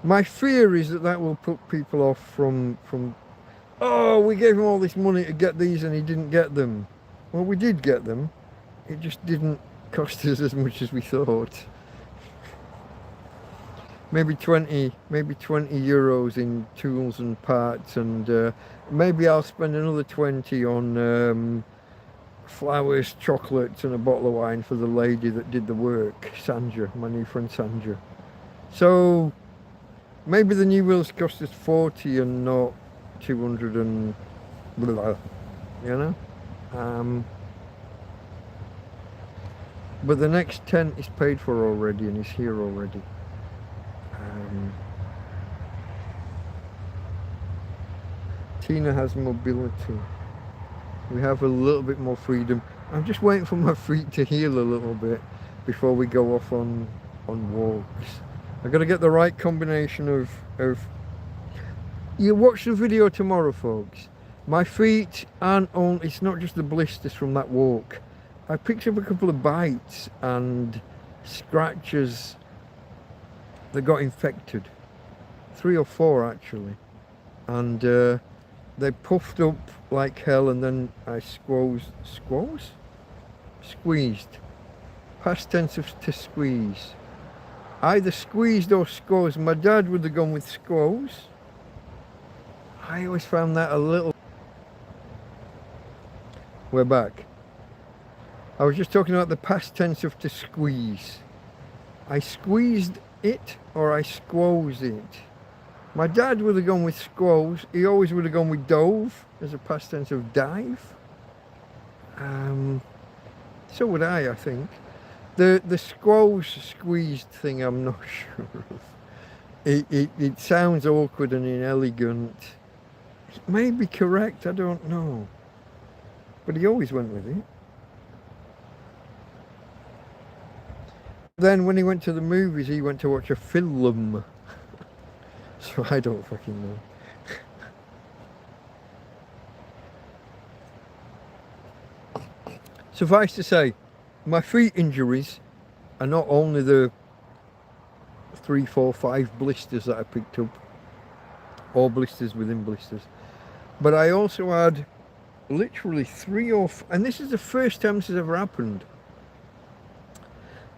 my fear is that will put people off from, oh, we gave him all this money to get these and he didn't get them. Well, we did get them. It just didn't cost us as much as we thought. Maybe 20 euros in tools and parts, and maybe I'll spend another 20 on flowers, chocolates and a bottle of wine for the lady that did the work, Sandra, my new friend Sandra. So maybe the new wheels cost us 40 and not 200 and blah, you know. But the next tent is paid for already and is here already. Tina has mobility. We have a little bit more freedom. I'm just waiting for my feet to heal a little bit before we go off on walks. I've got to get the right combination of you watch the video tomorrow, folks. My feet aren't on, it's not just the blisters from that walk. I picked up a couple of bites and scratches that got infected. 3 or 4 actually. And they puffed up like hell, and then I squeezed. Past tense of to squeeze. Either squeezed or squoze. My dad would have gone with squoze. I always found that a little... We're back. I was just talking about the past tense of to squeeze. I squeezed it or I squoze it. My dad would have gone with squoze. He always would have gone with dove as a past tense of dive. So would I think. The squoze squeezed thing, I'm not sure of. It sounds awkward and inelegant. It may be correct, I don't know. But he always went with it. Then when he went to the movies, he went to watch a film. So I don't fucking know. Suffice to say, my feet injuries are not only the 3, 4, 5 blisters that I picked up, or blisters within blisters, but I also had literally 3 or 4, and this is the first time this has ever happened.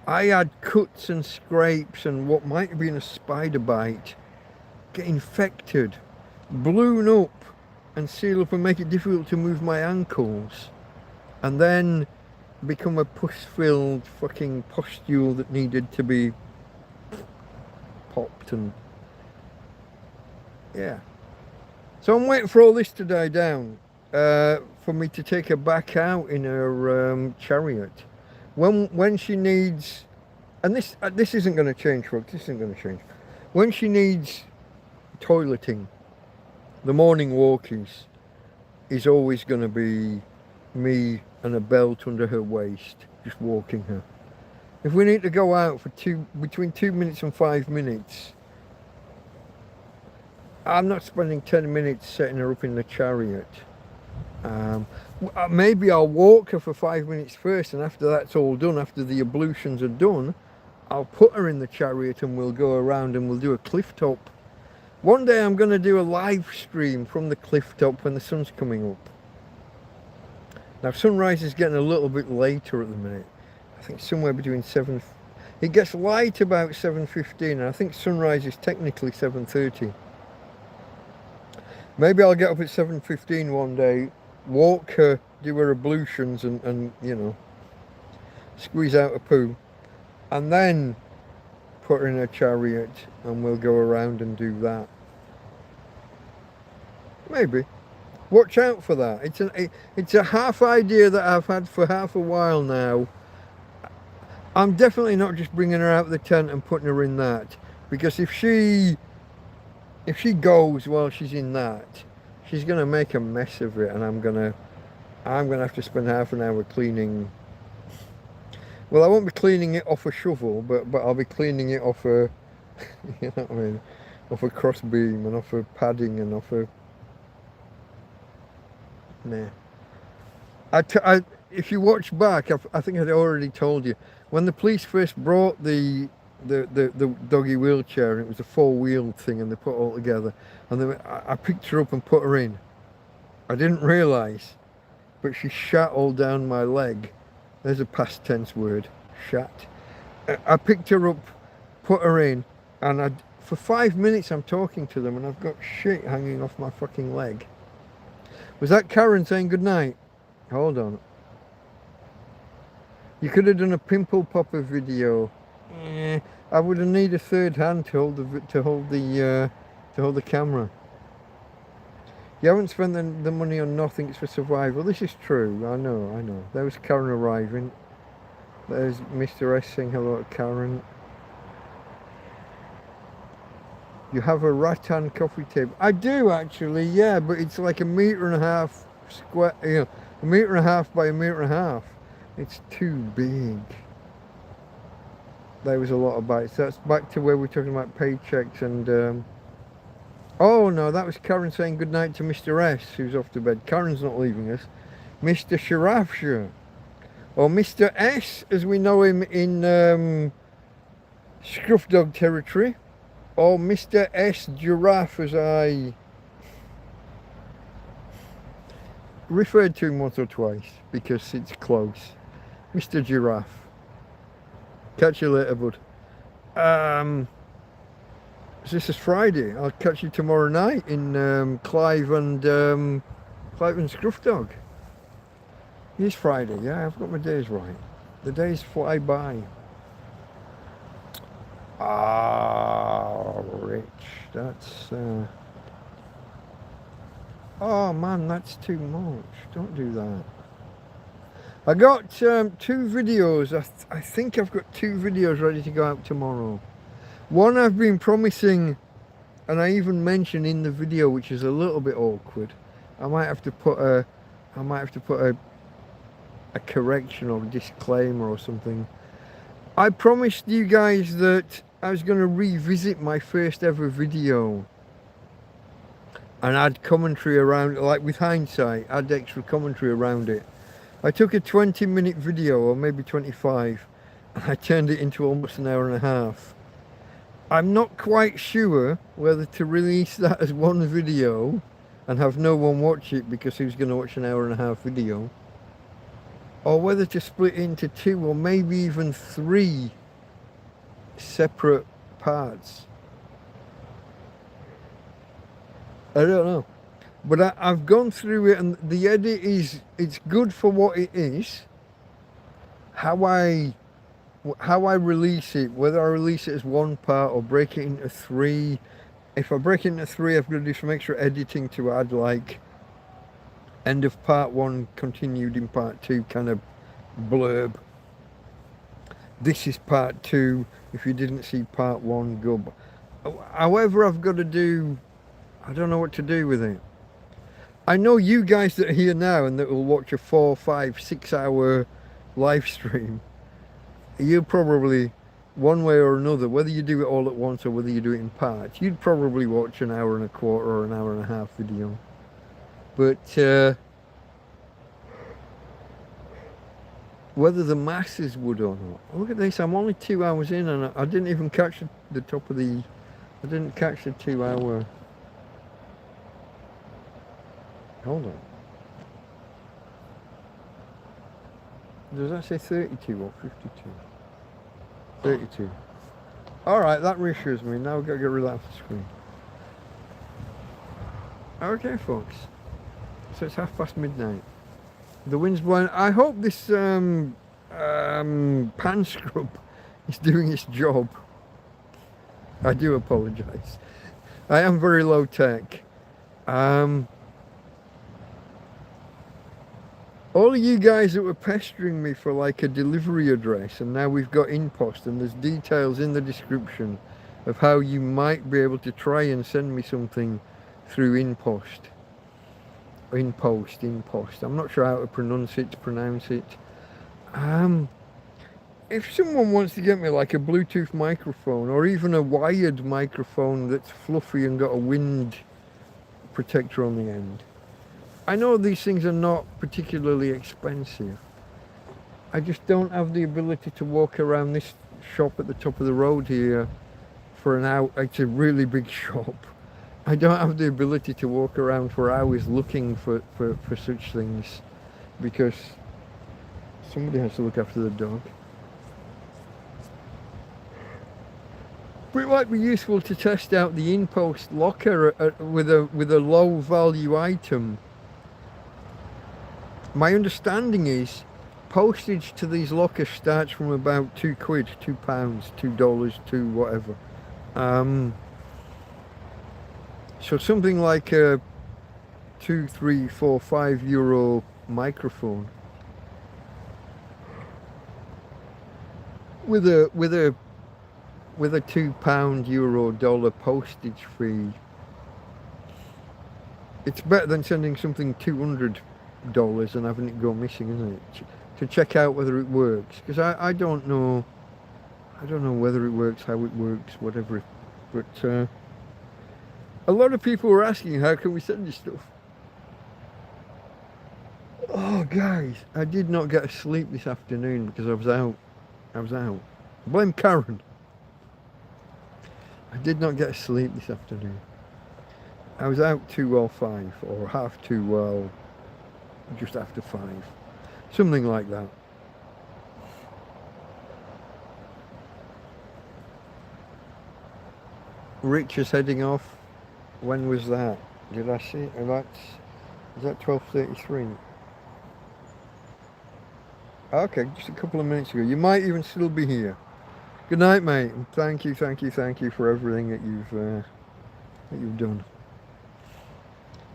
I had cuts and scrapes and what might have been a spider bite get infected, balloon up and seal up and make it difficult to move my ankles, and then become a pus-filled fucking pustule that needed to be popped. And yeah, so I'm waiting for all this to die down for me to take her back out in her chariot when she needs, and this isn't going to change, folks, this isn't going to change. When she needs toileting, the morning walk is always going to be me and a belt under her waist, just walking her. If we need to go out for between 2 minutes and 5 minutes, I'm not spending 10 minutes setting her up in the chariot. Maybe I'll walk her for 5 minutes first, and after that's all done, after the ablutions are done, I'll put her in the chariot and we'll go around and we'll do a cliff top. One day I'm going to do a live stream from the cliff top when the sun's coming up. Now sunrise is getting a little bit later at the minute. I think somewhere between 7... It gets light about 7:15, and I think sunrise is technically 7:30. Maybe I'll get up at 7:15 one day, walk her, do her ablutions and you know, squeeze out a poo, and then put her in a chariot and we'll go around and do that. Maybe. Watch out for that. It's a half idea that I've had for half a while now. I'm definitely not just bringing her out of the tent and putting her in that, because if she goes while she's in that, she's gonna make a mess of it, and I'm gonna have to spend half an hour cleaning. Well, I won't be cleaning it off a shovel, but I'll be cleaning it off a, you know what I mean, off a cross beam and off a padding and off a. Nah. If you watch back, I think I'd already told you when the police first brought the doggy wheelchair, and it was a 4-wheeled thing, and they put it all together, and then I picked her up and put her in. I didn't realise, but she shat all down my leg. There's a past tense word, shat. I picked her up, put her in, and for 5 minutes I'm talking to them, and I've got shit hanging off my fucking leg. Was that Karen saying goodnight? Hold on. You could have done a pimple popper video. I would have needed a third hand to hold the camera. You haven't spent the money on nothing. It's for survival. This is true. I know. There was Karen arriving. There's Mr. S saying hello to Karen. You have a rattan coffee table. I do actually, yeah, but it's like 1.5 meters square. You know, 1.5 meters by 1.5 meters. It's too big. There was a lot of bites. That's back to where we're talking about paychecks and. Oh no, that was Karen saying goodnight to Mr. S, who's off to bed. Karen's not leaving us. Mr. Sharafsha, or Mr. S, as we know him in Scruff Dog territory, or Mr. S Giraffe, as I referred to him once or twice because it's close. Mr. Giraffe. Catch you later, bud. This is Friday. I'll catch you tomorrow night in Clive and Scruff Dog. It is Friday, yeah, I've got my days right. The days fly by. Ah, Rich, that's... Oh man, that's too much. Don't do that. I got 2 videos. I think I've got 2 videos ready to go out tomorrow. One I've been promising, and I even mentioned in the video, which is a little bit awkward. I might have to put a correction or disclaimer or something. I promised you guys that I was going to revisit my first ever video and add commentary around it, like with hindsight, add extra commentary around it. I took a 20-minute video, or maybe 25, and I turned it into almost an hour and a half. I'm not quite sure whether to release that as one video and have no one watch it because who's going to watch an hour and a half video, or whether to split into 2 or maybe even 3 separate parts. I don't know, but I've gone through it, and the edit it's good for what it is. How I release it, whether I release it as one part or break it into 3. If I break it into 3, I've got to do some extra editing to add, like, end of part 1 continued in part 2 kind of blurb. This is part 2. If you didn't see part 1, go. However, I've got to do, I don't know what to do with it. I know you guys that are here now and that will watch a 4, 5, 6 hour live stream. You probably, one way or another, whether you do it all at once or whether you do it in parts, you'd probably watch an hour and a quarter or an hour and a half video. But whether the masses would or not. Look at this, I'm only 2 hours in and I didn't even catch the top of the, I didn't catch the 2 hour. Hold on. Does that say 32 or 52? 32. Alright, that reassures me. Now I've got to get rid of that off the screen. Okay, folks. So it's midnight. The wind's blowing. I hope this pan scrub is doing its job. I do apologise. I am very low tech. All of you guys that were pestering me for like a delivery address, and now we've got InPost, and there's details in the description of how you might be able to try and send me something through InPost. InPost. I'm not sure how to pronounce it. If someone wants to get me like a Bluetooth microphone or even a wired microphone that's fluffy and got a wind protector on the end, I know these things are not particularly expensive. I just don't have the ability to walk around this shop at the top of the road here for an hour. It's a really big shop. I don't have the ability to walk around for hours looking for such things because somebody has to look after the dog. But it might be useful to test out the InPost locker with a low value item. My understanding is postage to these lockers starts from about £2, £2, $2, $2 whatever. So something like a 2, 3, 4, €5 microphone with a £2, euro, dollar postage fee. It's better than sending something $200 and having it go missing, isn't it? To check out whether it works, because I don't know whether it works, how it works, whatever. But a lot of people were asking, how can we send you stuff? Oh, guys, I did not get a sleep this afternoon because I was out. Blame Karen. I did not get a sleep this afternoon. I was out 2:05 or half 2, just after 5. Something like that. Rich is heading off. When was that? Did I see it? Is that 12:33? Okay, just a couple of minutes ago. You might even still be here. Good night, mate. And thank you for everything that you've done.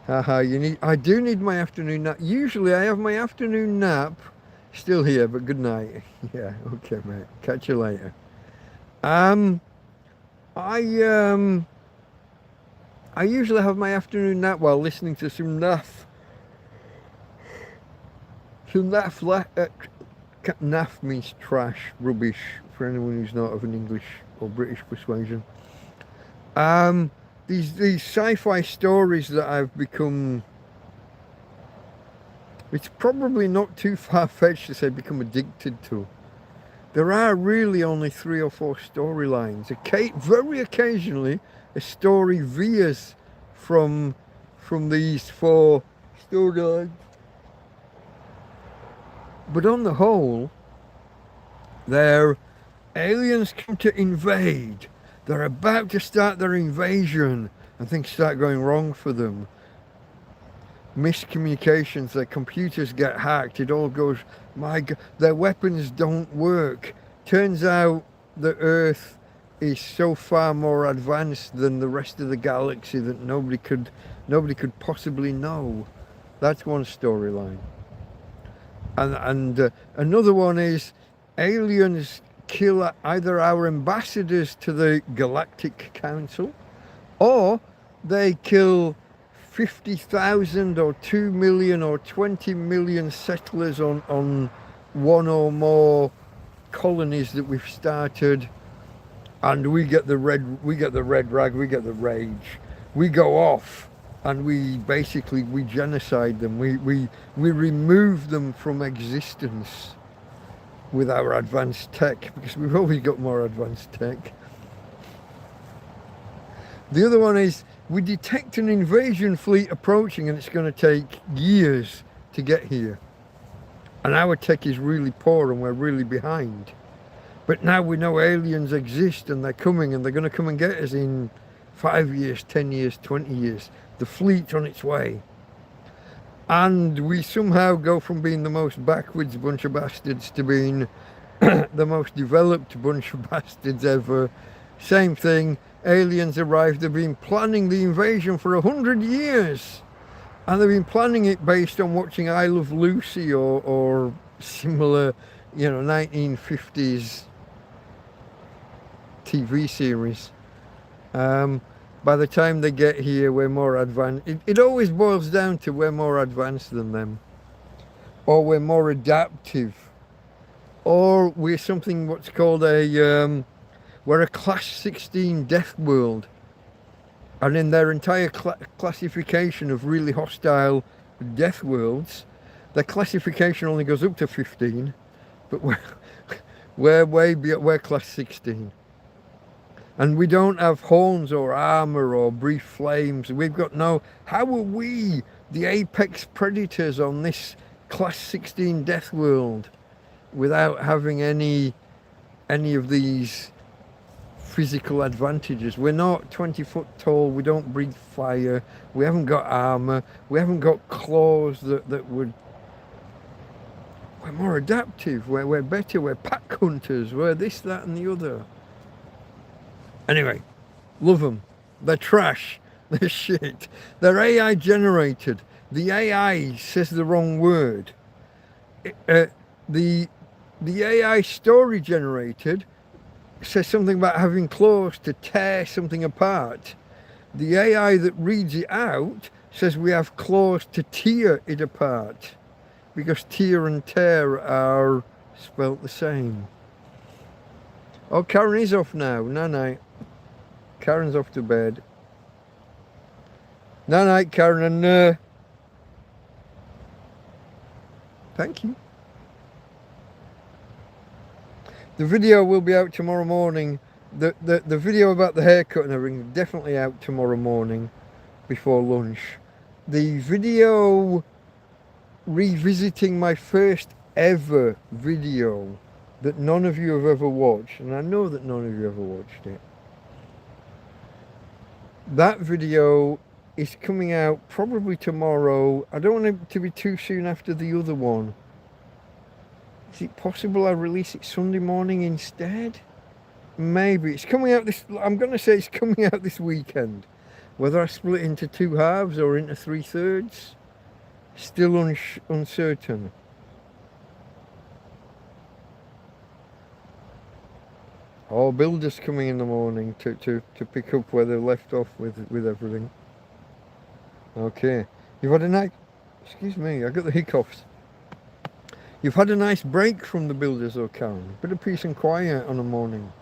Haha, I do need my afternoon nap. Usually I have my afternoon nap still here, but good night. Yeah, okay, mate. Catch you later. I usually have my afternoon nap while listening to some naff. Naff means trash, rubbish, for anyone who's not of an English or British persuasion. These sci-fi stories that I've become, it's probably not too far-fetched to say become addicted to. There are really only 3 or 4 storylines. Very occasionally, a story veers from these 4 storylines. But on the whole, they're aliens come to invade. They're about to start their invasion and things start going wrong for them. Miscommunications, their computers get hacked, it all goes, my God, their weapons don't work. Turns out the Earth is so far more advanced than the rest of the galaxy that nobody could possibly know. That's one storyline. And another one is aliens kill either our ambassadors to the Galactic Council, or they kill 50,000 or 2 million or 20 million settlers on one or more colonies that we've started, and we get the red rag, we get the rage, we go off and we genocide them, we remove them from existence with our advanced tech, because we've always got more advanced tech. The other one is we detect an invasion fleet approaching and it's going to take years to get here. And our tech is really poor and we're really behind. But now we know aliens exist and they're coming, and they're going to come and get us in 5 years, 10 years, 20 years. The fleet's on its way. And we somehow go from being the most backwards bunch of bastards to being the most developed bunch of bastards ever. Same thing, aliens arrive, they've been planning the invasion for 100 years. And they've been planning it based on watching I Love Lucy or similar, 1950s TV series. By the time they get here, we're more advanced. It always boils down to we're more advanced than them. Or we're more adaptive. Or we're something what's called we're a class 16 death world. And in their entire classification of really hostile death worlds, their classification only goes up to 15, but we're class 16. And we don't have horns or armor or brief flames. We've got no... How are we the apex predators on this class 16 death world without having any of these physical advantages? We're not 20 foot tall, we don't breathe fire, we haven't got armor, we haven't got claws that would... We're more adaptive, we're better, we're pack hunters, we're this, that and the other. Anyway, love them. They're trash, they're shit, they're AI generated. The AI says the wrong word. The AI story generated says something about having claws to tear something apart. The AI that reads it out says we have claws to tear it apart, because tear and tear are spelt the same. Oh, Karen is off now. Night. Karen's off to bed. Night, Karen, and thank you. The video will be out tomorrow morning. The video about the haircut and everything is definitely out tomorrow morning before lunch. The video revisiting my first ever video that none of you have ever watched, and I know that none of you ever watched it. That video is coming out probably tomorrow. I don't want it to be too soon after the other one. Is it possible I release it Sunday morning instead? Maybe. It's coming out this... I'm going to say it's coming out this weekend. Whether I split it into 2 halves or into 3/3, still uncertain. Oh, builders coming in the morning to pick up where they left off with everything. Okay. You've had a nice... Excuse me, I got the hiccups. You've had a nice break from the builders, though, Karen. Bit of peace and quiet on a morning.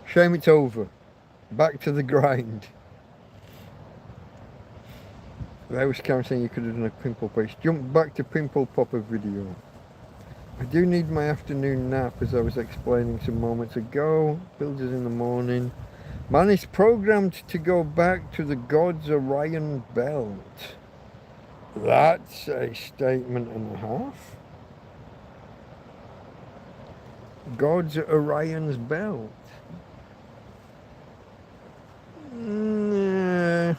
Shame it's over. Back to the grind. There was Karen saying you could have done a pimple paste. Jump back to pimple popper video. I do need my afternoon nap, as I was explaining some moments ago. Builders in the morning. Man is programmed to go back to the God's Orion belt. That's a statement and a half. God's Orion's belt. Yeah.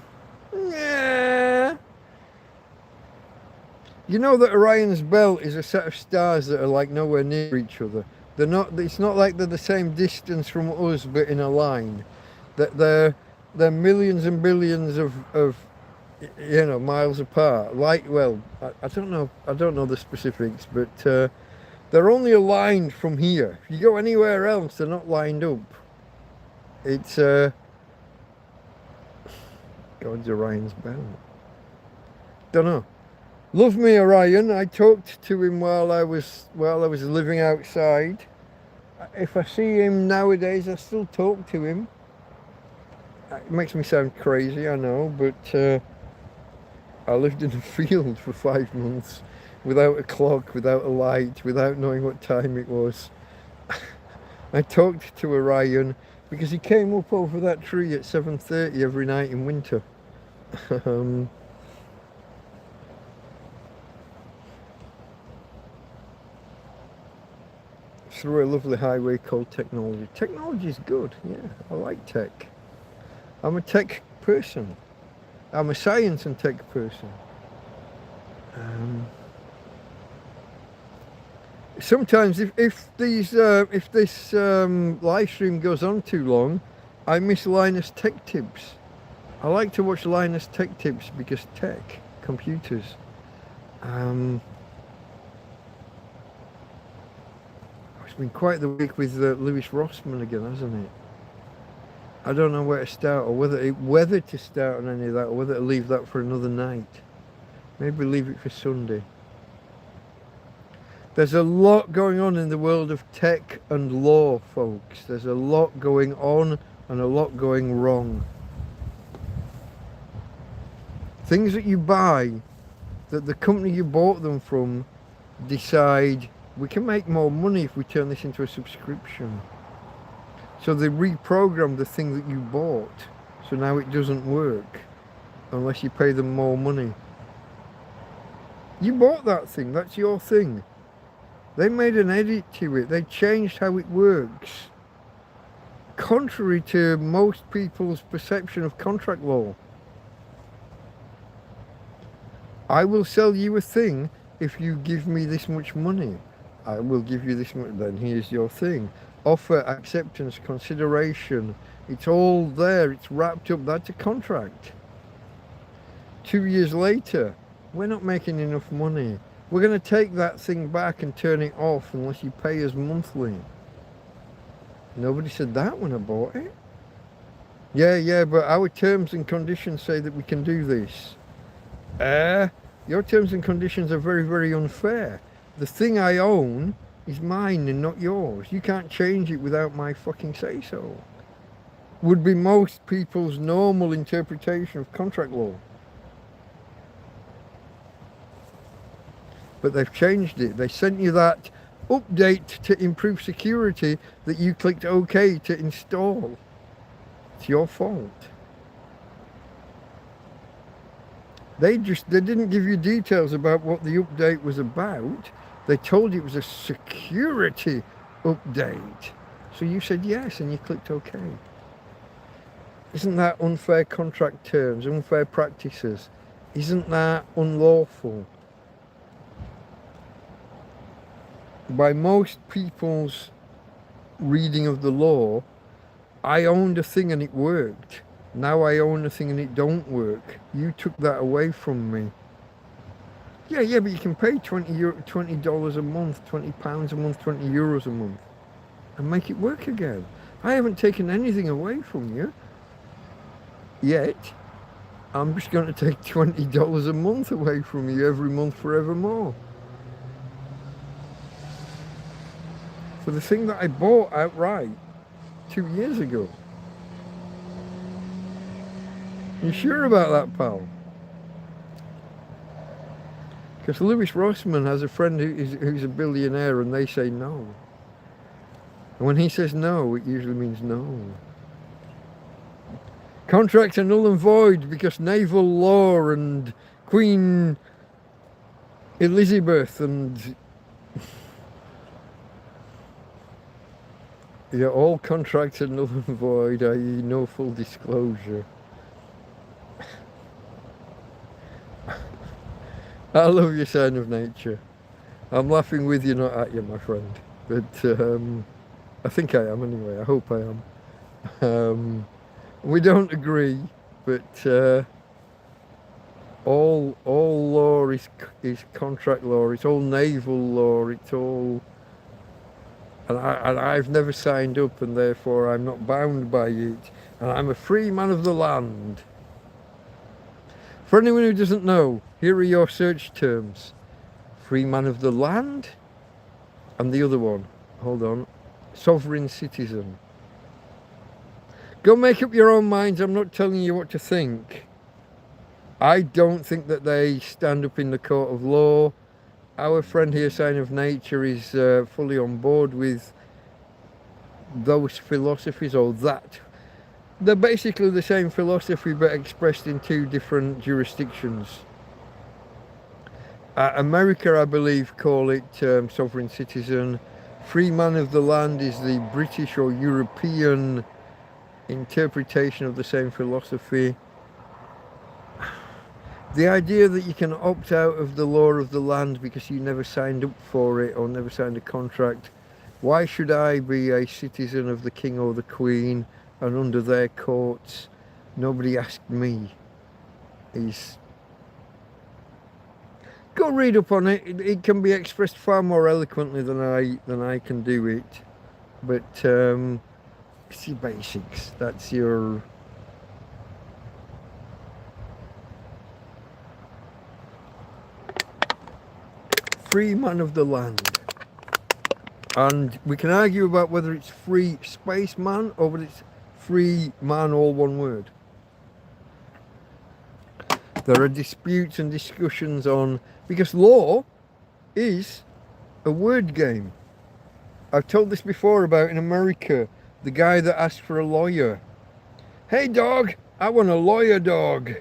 You know that Orion's belt is a set of stars that are like nowhere near each other. They're not. It's not like they're the same distance from us, but in a line. That they're millions and billions of miles apart. Like, well, I don't know. I don't know the specifics, but they're only aligned from here. If you go anywhere else, they're not lined up. It's God's Orion's belt. Don't know. Love me, Orion. I talked to him while I was living outside. If I see him nowadays, I still talk to him. It makes me sound crazy, I know, but I lived in a field for 5 months without a clock, without a light, without knowing what time it was. I talked to Orion because he came up over that tree at 7:30 every night in winter. Through a lovely highway called technology. Technology is good, yeah, I like tech. I'm a tech person. I'm a science and tech person. Sometimes if this live stream goes on too long, I miss Linus Tech Tips. I like to watch Linus Tech Tips because tech, computers. It's been quite the week with Lewis Rossman again, hasn't it? I don't know where to start, or whether to start on any of that, or whether to leave that for another night. Maybe leave it for Sunday. There's a lot going on in the world of tech and law, folks. There's a lot going on and a lot going wrong. Things that you buy, that the company you bought them from decide, we can make more money if we turn this into a subscription. So they reprogram the thing that you bought, so now it doesn't work unless you pay them more money. You bought that thing, that's your thing. They made an edit to it, they changed how it works, contrary to most people's perception of contract law. I will sell you a thing if you give me this much money. I will give you this much, then here's your thing. Offer, acceptance, consideration, it's all there, it's wrapped up, that's a contract. 2 years later, we're not making enough money. We're going to take that thing back and turn it off unless you pay us monthly. Nobody said that when I bought it. Yeah, but our terms and conditions say that we can do this. Your terms and conditions are very, very unfair. The thing I own is mine and not yours. You can't change it without my fucking say-so. Would be most people's normal interpretation of contract law. But they've changed it. They sent you that update to improve security that you clicked OK to install. It's your fault. They didn't give you details about what the update was about. They told you it was a security update. So you said yes and you clicked OK. Isn't that unfair contract terms, unfair practices? Isn't that unlawful? By most people's reading of the law, I owned a thing and it worked. Now I own a thing and it don't work. You took that away from me. Yeah, but you can pay $20 a month, £20 a month, €20 a month and make it work again. I haven't taken anything away from you yet. I'm just going to take $20 a month away from you every month forevermore. For the thing that I bought outright 2 years ago. You sure about that, pal? Because Lewis Rossman has a friend who's a billionaire and they say no. And when he says no, it usually means no. Contracts are null and void because naval law and Queen Elizabeth and... Yeah, all contracts are null and void, i.e. no full disclosure. I love your sign of nature. I'm laughing with you, not at you, my friend. But I think I am anyway. I hope I am. We don't agree, but all law is contract law. It's all naval law. It's all, and I've never signed up, and therefore I'm not bound by it. And I'm a free man of the land. For anyone who doesn't know, here are your search terms. Free man of the land, and the other one, hold on, sovereign citizen. Go make up your own minds, I'm not telling you what to think. I don't think that they stand up in the court of law. Our friend here, Sign of Nature, is fully on board with those philosophies, or that. They're basically the same philosophy but expressed in two different jurisdictions. America, I believe, call it sovereign citizen. Free man of the land is the British or European interpretation of the same philosophy. The idea that you can opt out of the law of the land because you never signed up for it or never signed a contract. Why should I be a citizen of the king or the queen and under their courts Nobody asked me. Go read up on it. It can be expressed far more eloquently than I can do it. But it's your basics. That's your free man of the land. And we can argue about whether it's free space man or whether it's free man, all one word. There are disputes and discussions on, because law is a word game. I've told this before about in America, the guy that asked for a lawyer. Hey dog, I want a lawyer, dog.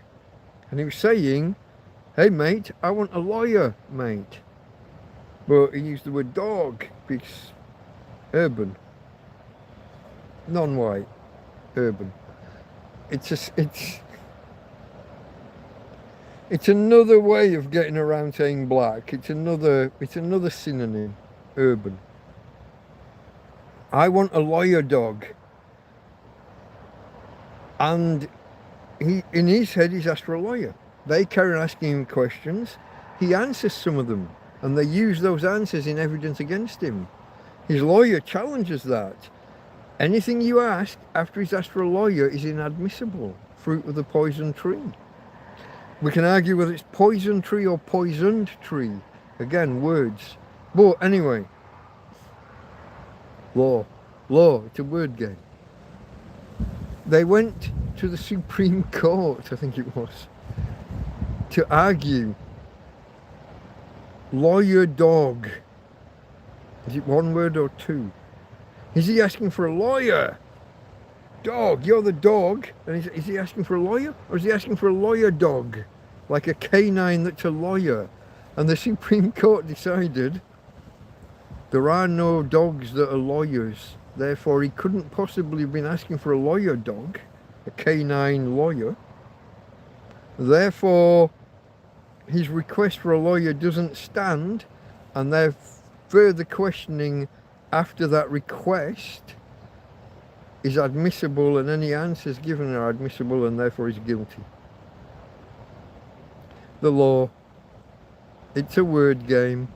And he was saying, hey mate, I want a lawyer, mate. But he used the word dog because urban, non-white, urban. It's another way of getting around saying black. It's another synonym, urban. I want a lawyer, dog. And in his head, he's asked for a lawyer. They carry on asking him questions. He answers some of them, and they use those answers in evidence against him. His lawyer challenges that. Anything you ask after he's asked for a lawyer is inadmissible. Fruit of the poison tree. We can argue whether it's poison tree or poisoned tree. Again, words. But anyway, law, it's a word game. They went to the Supreme Court, I think it was, to argue lawyer dog. Is it one word or two? Is he asking for a lawyer? Dog, you're the dog. And is he asking for a lawyer? Or is he asking for a lawyer dog? Like a canine that's a lawyer. And the Supreme Court decided there are no dogs that are lawyers. Therefore, he couldn't possibly have been asking for a lawyer dog, a canine lawyer. Therefore, his request for a lawyer doesn't stand, and their further questioning after that request is admissible, and any answers given are admissible, and therefore he's guilty. The law, it's a word game,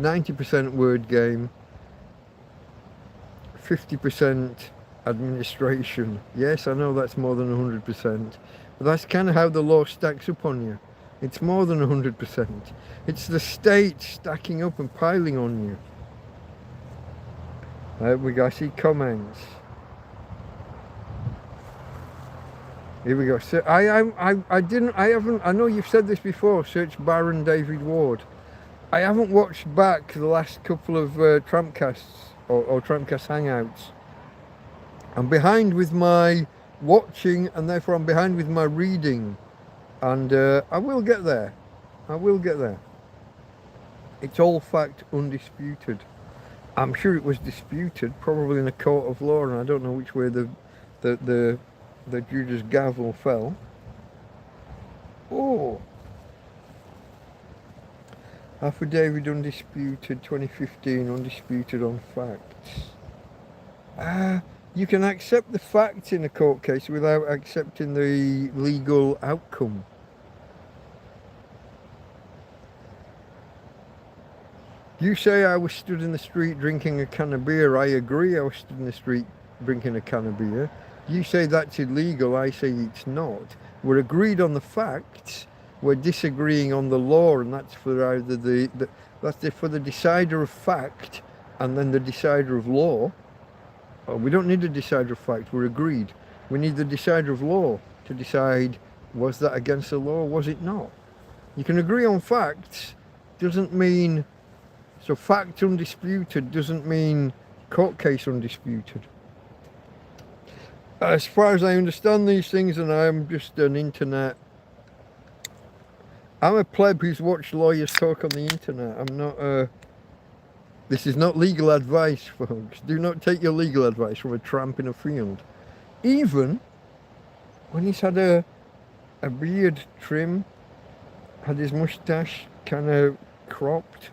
90% word game, 50% administration. Yes, I know that's more than 100%, but that's kind of how the law stacks up on you. It's more than 100%. It's the state stacking up and piling on you. There we go, I see comments. Here we go. So I know you've said this before, search Baron David Ward. I haven't watched back the last couple of TrampCasts or TrampCast Hangouts. I'm behind with my watching, and therefore I'm behind with my reading. And I will get there. It's all fact undisputed. I'm sure it was disputed, probably in a court of law, and I don't know which way the judge's gavel fell. Oh, affidavit undisputed, 2015, undisputed on facts. You can accept the facts in a court case without accepting the legal outcome. You say I was stood in the street drinking a can of beer. I agree, I was stood in the street drinking a can of beer. You say that's illegal, I say it's not. We're agreed on the facts, we're disagreeing on the law, and that's for either for the decider of fact and then the decider of law. Oh, we don't need a decider of fact, we're agreed. We need the decider of law to decide, was that against the law or was it not? You can agree on facts, doesn't mean, so fact undisputed doesn't mean court case undisputed. As far as I understand these things, and I'm just an internet, I'm a pleb who's watched lawyers talk on the internet. I'm not this is not legal advice, folks. Do not take your legal advice from a tramp in a field. Even when he's had a beard trim, had his moustache kind of cropped,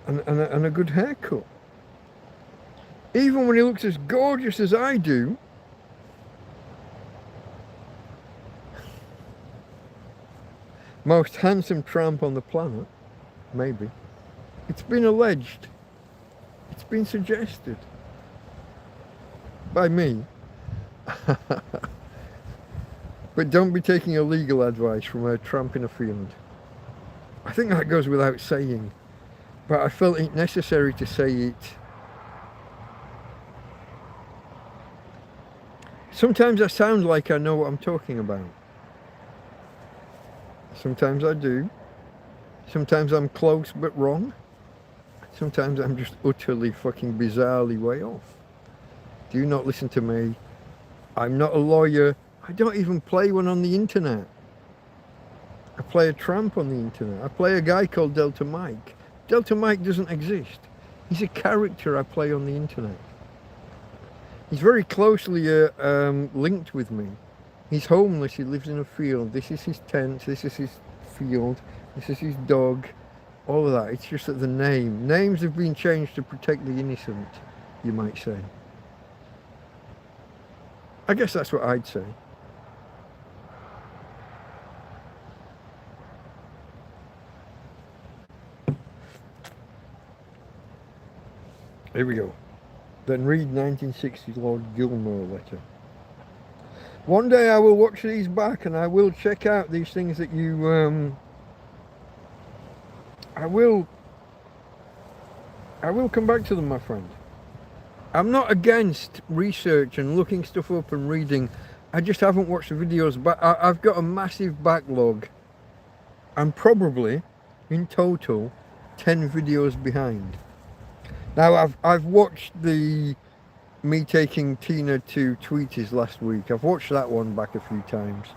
and a good haircut. Even when he looks as gorgeous as I do, Most handsome tramp on the planet, maybe. It's been alleged. It's been suggested. By me. But don't be taking illegal advice from a tramp in a field. I think that goes without saying. But I felt it necessary to say it. Sometimes I sound like I know what I'm talking about. Sometimes I do. Sometimes I'm close but wrong. Sometimes I'm just utterly fucking bizarrely way off. Do not listen to me. I'm not a lawyer. I don't even play one on the internet. I play a tramp on the internet. I play a guy called Delta Mike. Delta Mike doesn't exist. He's a character I play on the internet. He's very closely linked with me. He's homeless, he lives in a field. This is his tent, this is his field, this is his dog, all of that. It's just that the names have been changed to protect the innocent, you might say. I guess that's what I'd say. Here we go. Then read 1960s Lord Gilmore letter. One day I will watch these back and I will check out these things that you I will come back to them, my friend. I'm not against research and looking stuff up and reading. I just haven't watched the videos, but I've got a massive backlog. I'm probably in total 10 videos behind. Now I've watched the me taking Tina to Tweeties last week. I've watched that one back a few times.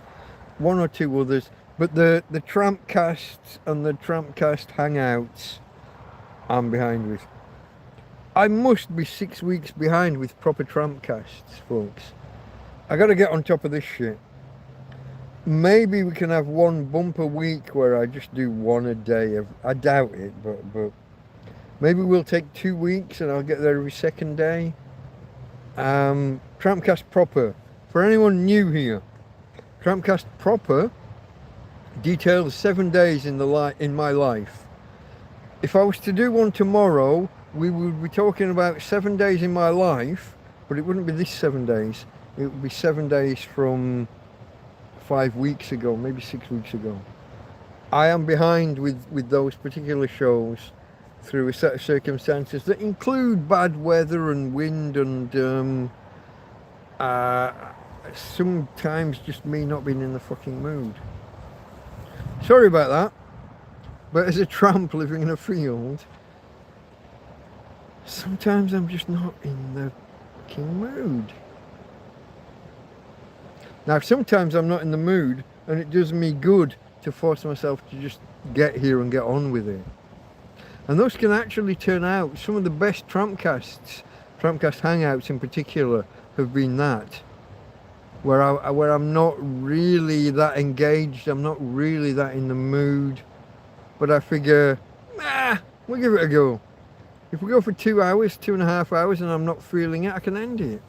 One or two others. But the TrampCasts and the TrampCast Hangouts I'm behind with. I must be 6 weeks behind with proper TrampCasts, folks. I gotta get on top of this shit. Maybe we can have one bumper week where I just do one a day. I doubt it, but maybe we'll take 2 weeks and I'll get there every second day. TrampCast Proper. For anyone new here, TrampCast Proper details 7 days in my life. If I was to do one tomorrow, we would be talking about 7 days in my life, but it wouldn't be this 7 days. It would be 7 days from 5 weeks ago, maybe 6 weeks ago. I am behind with those particular shows through a set of circumstances that include bad weather and wind and sometimes just me not being in the fucking mood. Sorry about that, but as a tramp living in a field, sometimes I'm just not in the fucking mood. Now sometimes I'm not in the mood and it does me good to force myself to just get here and get on with it. And those can actually turn out, some of the best TrampCasts, TrampCast Hangouts in particular, have been that. Where I'm not really that engaged, I'm not really that in the mood. But I figure, we'll give it a go. If we go for 2 hours, 2.5 hours, and I'm not feeling it, I can end it.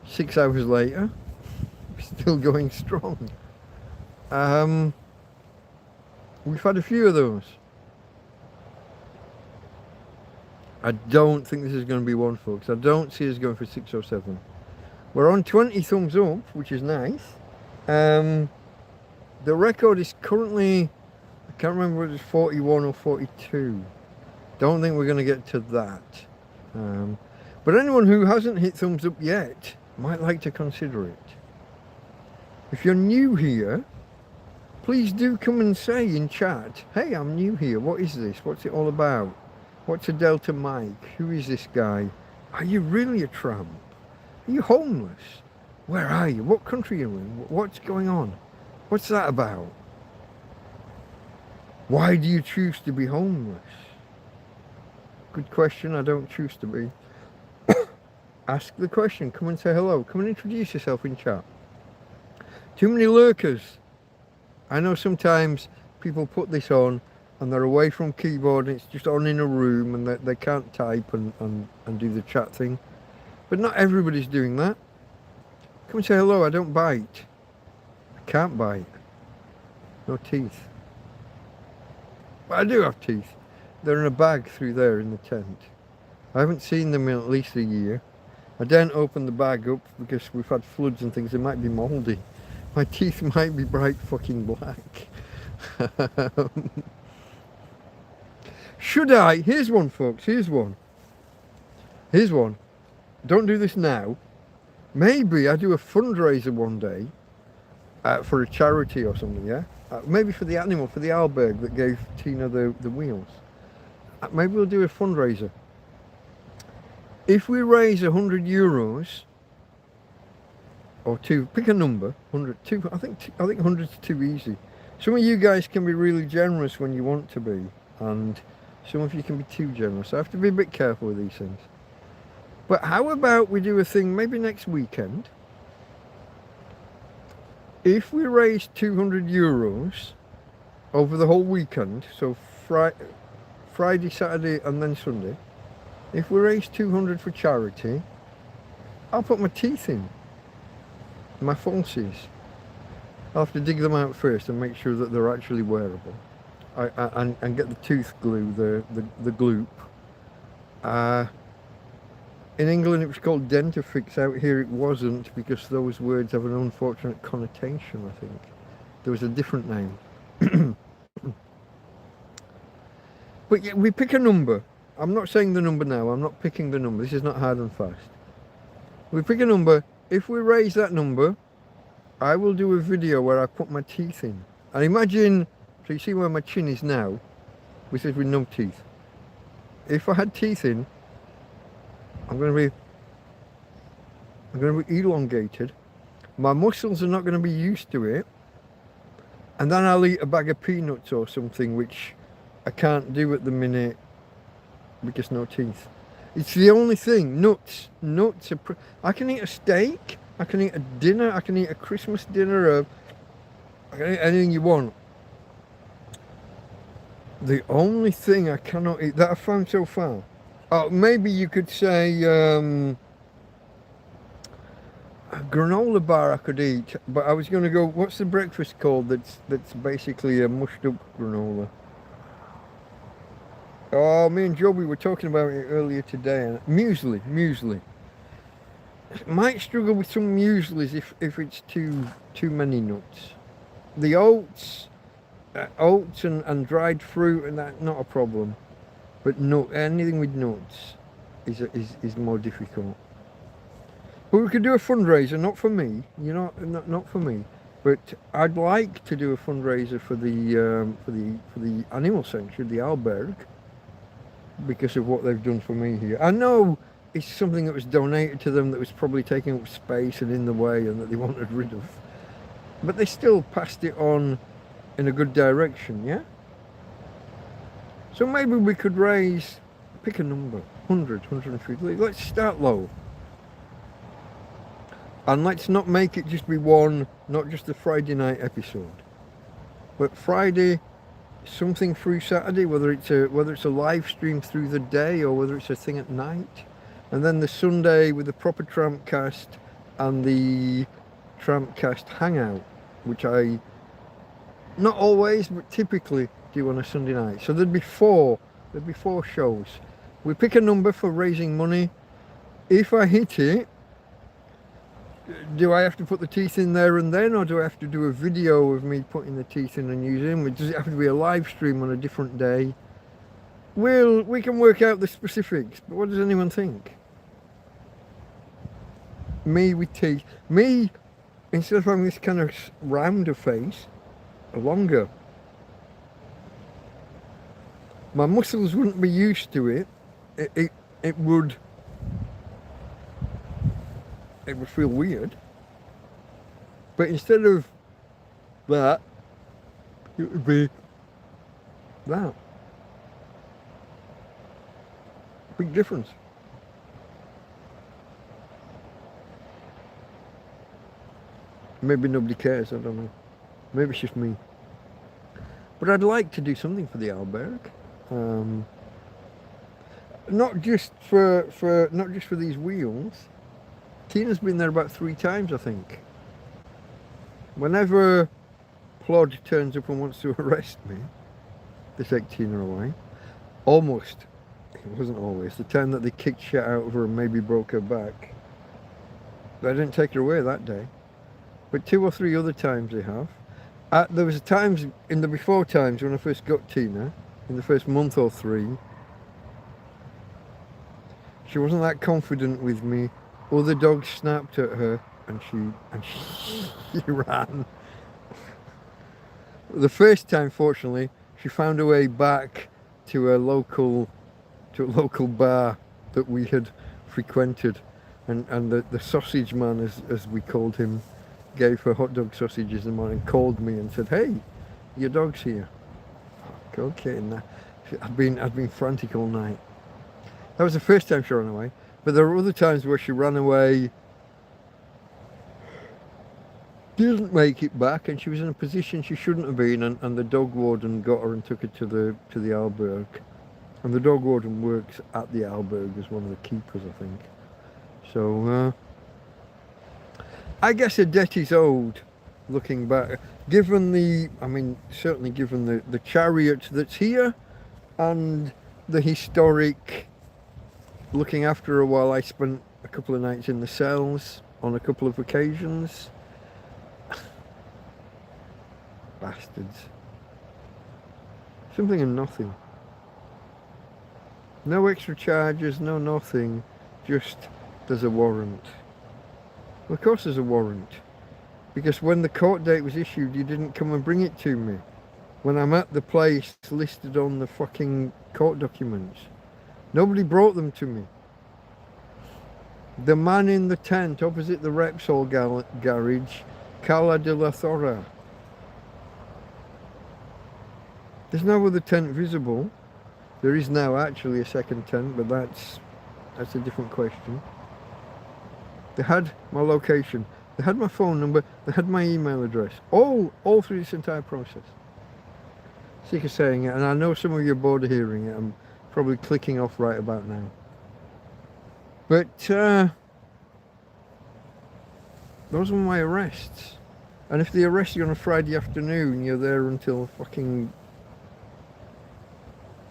6 hours later, still going strong. We've had a few of those. I don't think this is going to be one, folks. I don't see us going for 6 or 7. We're on 20 thumbs up, which is nice. The record is currently, I can't remember whether it's 41 or 42. Don't think we're going to get to that. But anyone who hasn't hit thumbs up yet might like to consider it. If you're new here, please do come and say in chat, hey, I'm new here. What is this? What's it all about? What's a Delta Mike? Who is this guy? Are you really a tramp? Are you homeless? Where are you? What country are you in? What's going on? What's that about? Why do you choose to be homeless? Good question. I don't choose to be. Ask the question. Come and say hello. Come and introduce yourself in chat. Too many lurkers. I know sometimes people put this on and they're away from keyboard and it's just on in a room and they can't type and do the chat thing. But not everybody's doing that. Come and say hello. I don't bite. I can't bite. No teeth. But I do have teeth. They're in a bag through there in the tent. I haven't seen them in at least a year. I daren't open the bag up because we've had floods and things. They might be mouldy. My teeth might be bright fucking black. Should I? Here's one, folks. Here's one. Here's one. Don't do this now. Maybe I do a fundraiser one day for a charity or something, yeah? Maybe for the animal, for the alberg that gave Tina the wheels. Maybe we'll do a fundraiser. If we raise €100 or two, pick a number, 100, two, I think 100's too easy. Some of you guys can be really generous when you want to be, and some of you can be too generous. I have to be a bit careful with these things. But how about we do a thing maybe next weekend? If we raise €200 over the whole weekend, so Friday, Saturday and then Sunday, if we raise 200 for charity, I'll put my teeth in, my falsies. I'll have to dig them out first and make sure that they're actually wearable. And get the tooth glue, the gloop. In England it was called dentifix. Out here it wasn't, because those words have an unfortunate connotation, I think. There was a different name. But yeah, we pick a number. I'm not saying the number now. I'm not picking the number. This is not hard and fast. We pick a number. If we raise that number, I will do a video where I put my teeth in. And imagine, so you see where my chin is now, which is with no teeth. If I had teeth in, I'm going to be elongated. My muscles are not going to be used to it. And then I'll eat a bag of peanuts or something, which I can't do at the minute because no teeth. It's the only thing. Nuts are I can eat a steak, I can eat a dinner, I can eat a Christmas dinner, I can eat anything you want. The only thing I cannot eat that I found so far, maybe you could say a granola bar I could eat, but I was going to go, what's the breakfast called that's basically a mushed up granola? Oh, me and Joby were talking about it earlier today. Muesli. Might struggle with some mueslis if it's too many nuts. The oats and dried fruit and that, not a problem. But anything with nuts is more difficult. But we could do a fundraiser, not for me, not for me. But I'd like to do a fundraiser for the animal sanctuary, the alberg, because of what they've done for me here. I know it's something that was donated to them that was probably taking up space and in the way and that they wanted rid of. But they still passed it on in a good direction, yeah? So maybe we could pick a number, 100, 150. Let's start low. And let's not make it just be one, not just a Friday night episode. But Friday, something through Saturday, whether it's a live stream through the day or whether it's a thing at night, and then the Sunday with the proper TrampCast and the TrampCast Hangout, which I not always but typically do on a Sunday night. So there'd be four shows. We pick a number for raising money. If I hit it, do I have to put the teeth in there and then, or do I have to do a video of me putting the teeth in and using them? Does it have to be a live stream on a different day? We can work out the specifics, but what does anyone think? Me with teeth. Me, instead of having this kind of rounder face, longer. My muscles wouldn't be used to it. It would feel weird. But instead of that, it would be that. Big difference. Maybe nobody cares, I don't know. Maybe it's just me. But I'd like to do something for the alberg. Not just for these wheels. Tina's been there about 3 times, I think. Whenever plod turns up and wants to arrest me, they take Tina away. Almost. It wasn't always. The time that they kicked shit out of her and maybe broke her back, they didn't take her away that day. But 2 or 3 other times they have. There was times in the before times when I first got Tina, in the first month or 3, she wasn't that confident with me. Other dogs snapped at her and she ran. The first time, fortunately, she found her way back to a local bar that we had frequented, and the sausage man, as we called him, gave her hot dog sausages in the morning, called me and said, "Hey, your dog's here." Okay, and I'd been frantic all night. That was the first time she ran away, but there were other times where she ran away, didn't make it back, and she was in a position she shouldn't have been, and the dog warden got her and took her to the alberg. And the dog warden works at the alberg as one of the keepers, I think. So I guess a debt is owed, looking back. Certainly given the chariot that's here, and the historic looking after her while I spent a couple of nights in the cells on a couple of occasions. Bastards. Something and nothing. No extra charges, no nothing. Just there's a warrant. Well, of course there's a warrant. Because when the court date was issued, you didn't come and bring it to me. When I'm at the place listed on the fucking court documents. Nobody brought them to me. The man in the tent opposite the Repsol garage, Cala de la Thora. There's no other tent visible. There is now actually a second tent, but that's a different question. They had my location, they had my phone number, they had my email address, all through this entire process. Sick of saying it, and I know some of you are bored of hearing it. I'm probably clicking off right about now. But those were my arrests. And if they arrest you on a Friday afternoon, you're there until fucking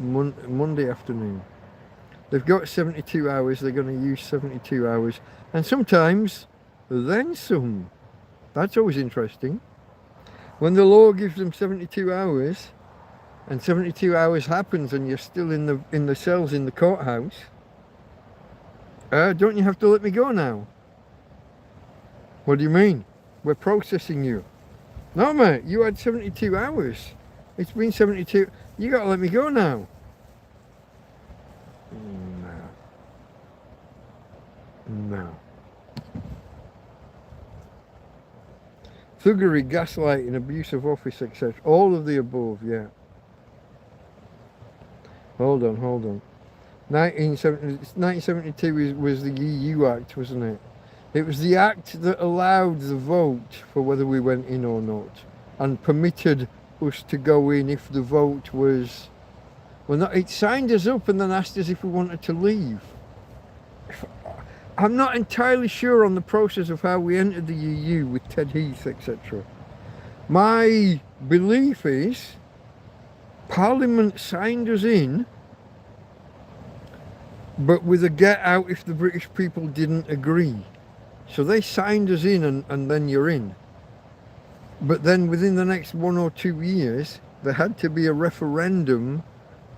Monday afternoon. They've got 72 hours, they're going to use 72 hours. And sometimes, then some. That's always interesting. When the law gives them 72 hours, and 72 hours happens and you're still in the cells in the courthouse, don't you have to let me go now? What do you mean? We're processing you. No, mate, you had 72 hours. It's been 72. You got to let me go now. No. Thuggery, gaslighting, abuse of office, etc. All of the above, yeah. Hold on. 1972 was the EU Act, wasn't it? It was the act that allowed the vote for whether we went in or not, and permitted us to go in if the vote was... Well, no, it signed us up and then asked us if we wanted to leave. I'm not entirely sure on the process of how we entered the EU with Ted Heath, etc. My belief is Parliament signed us in, but with a get out if the British people didn't agree. So they signed us in and then you're in. But then within the next 1 or 2 years, there had to be a referendum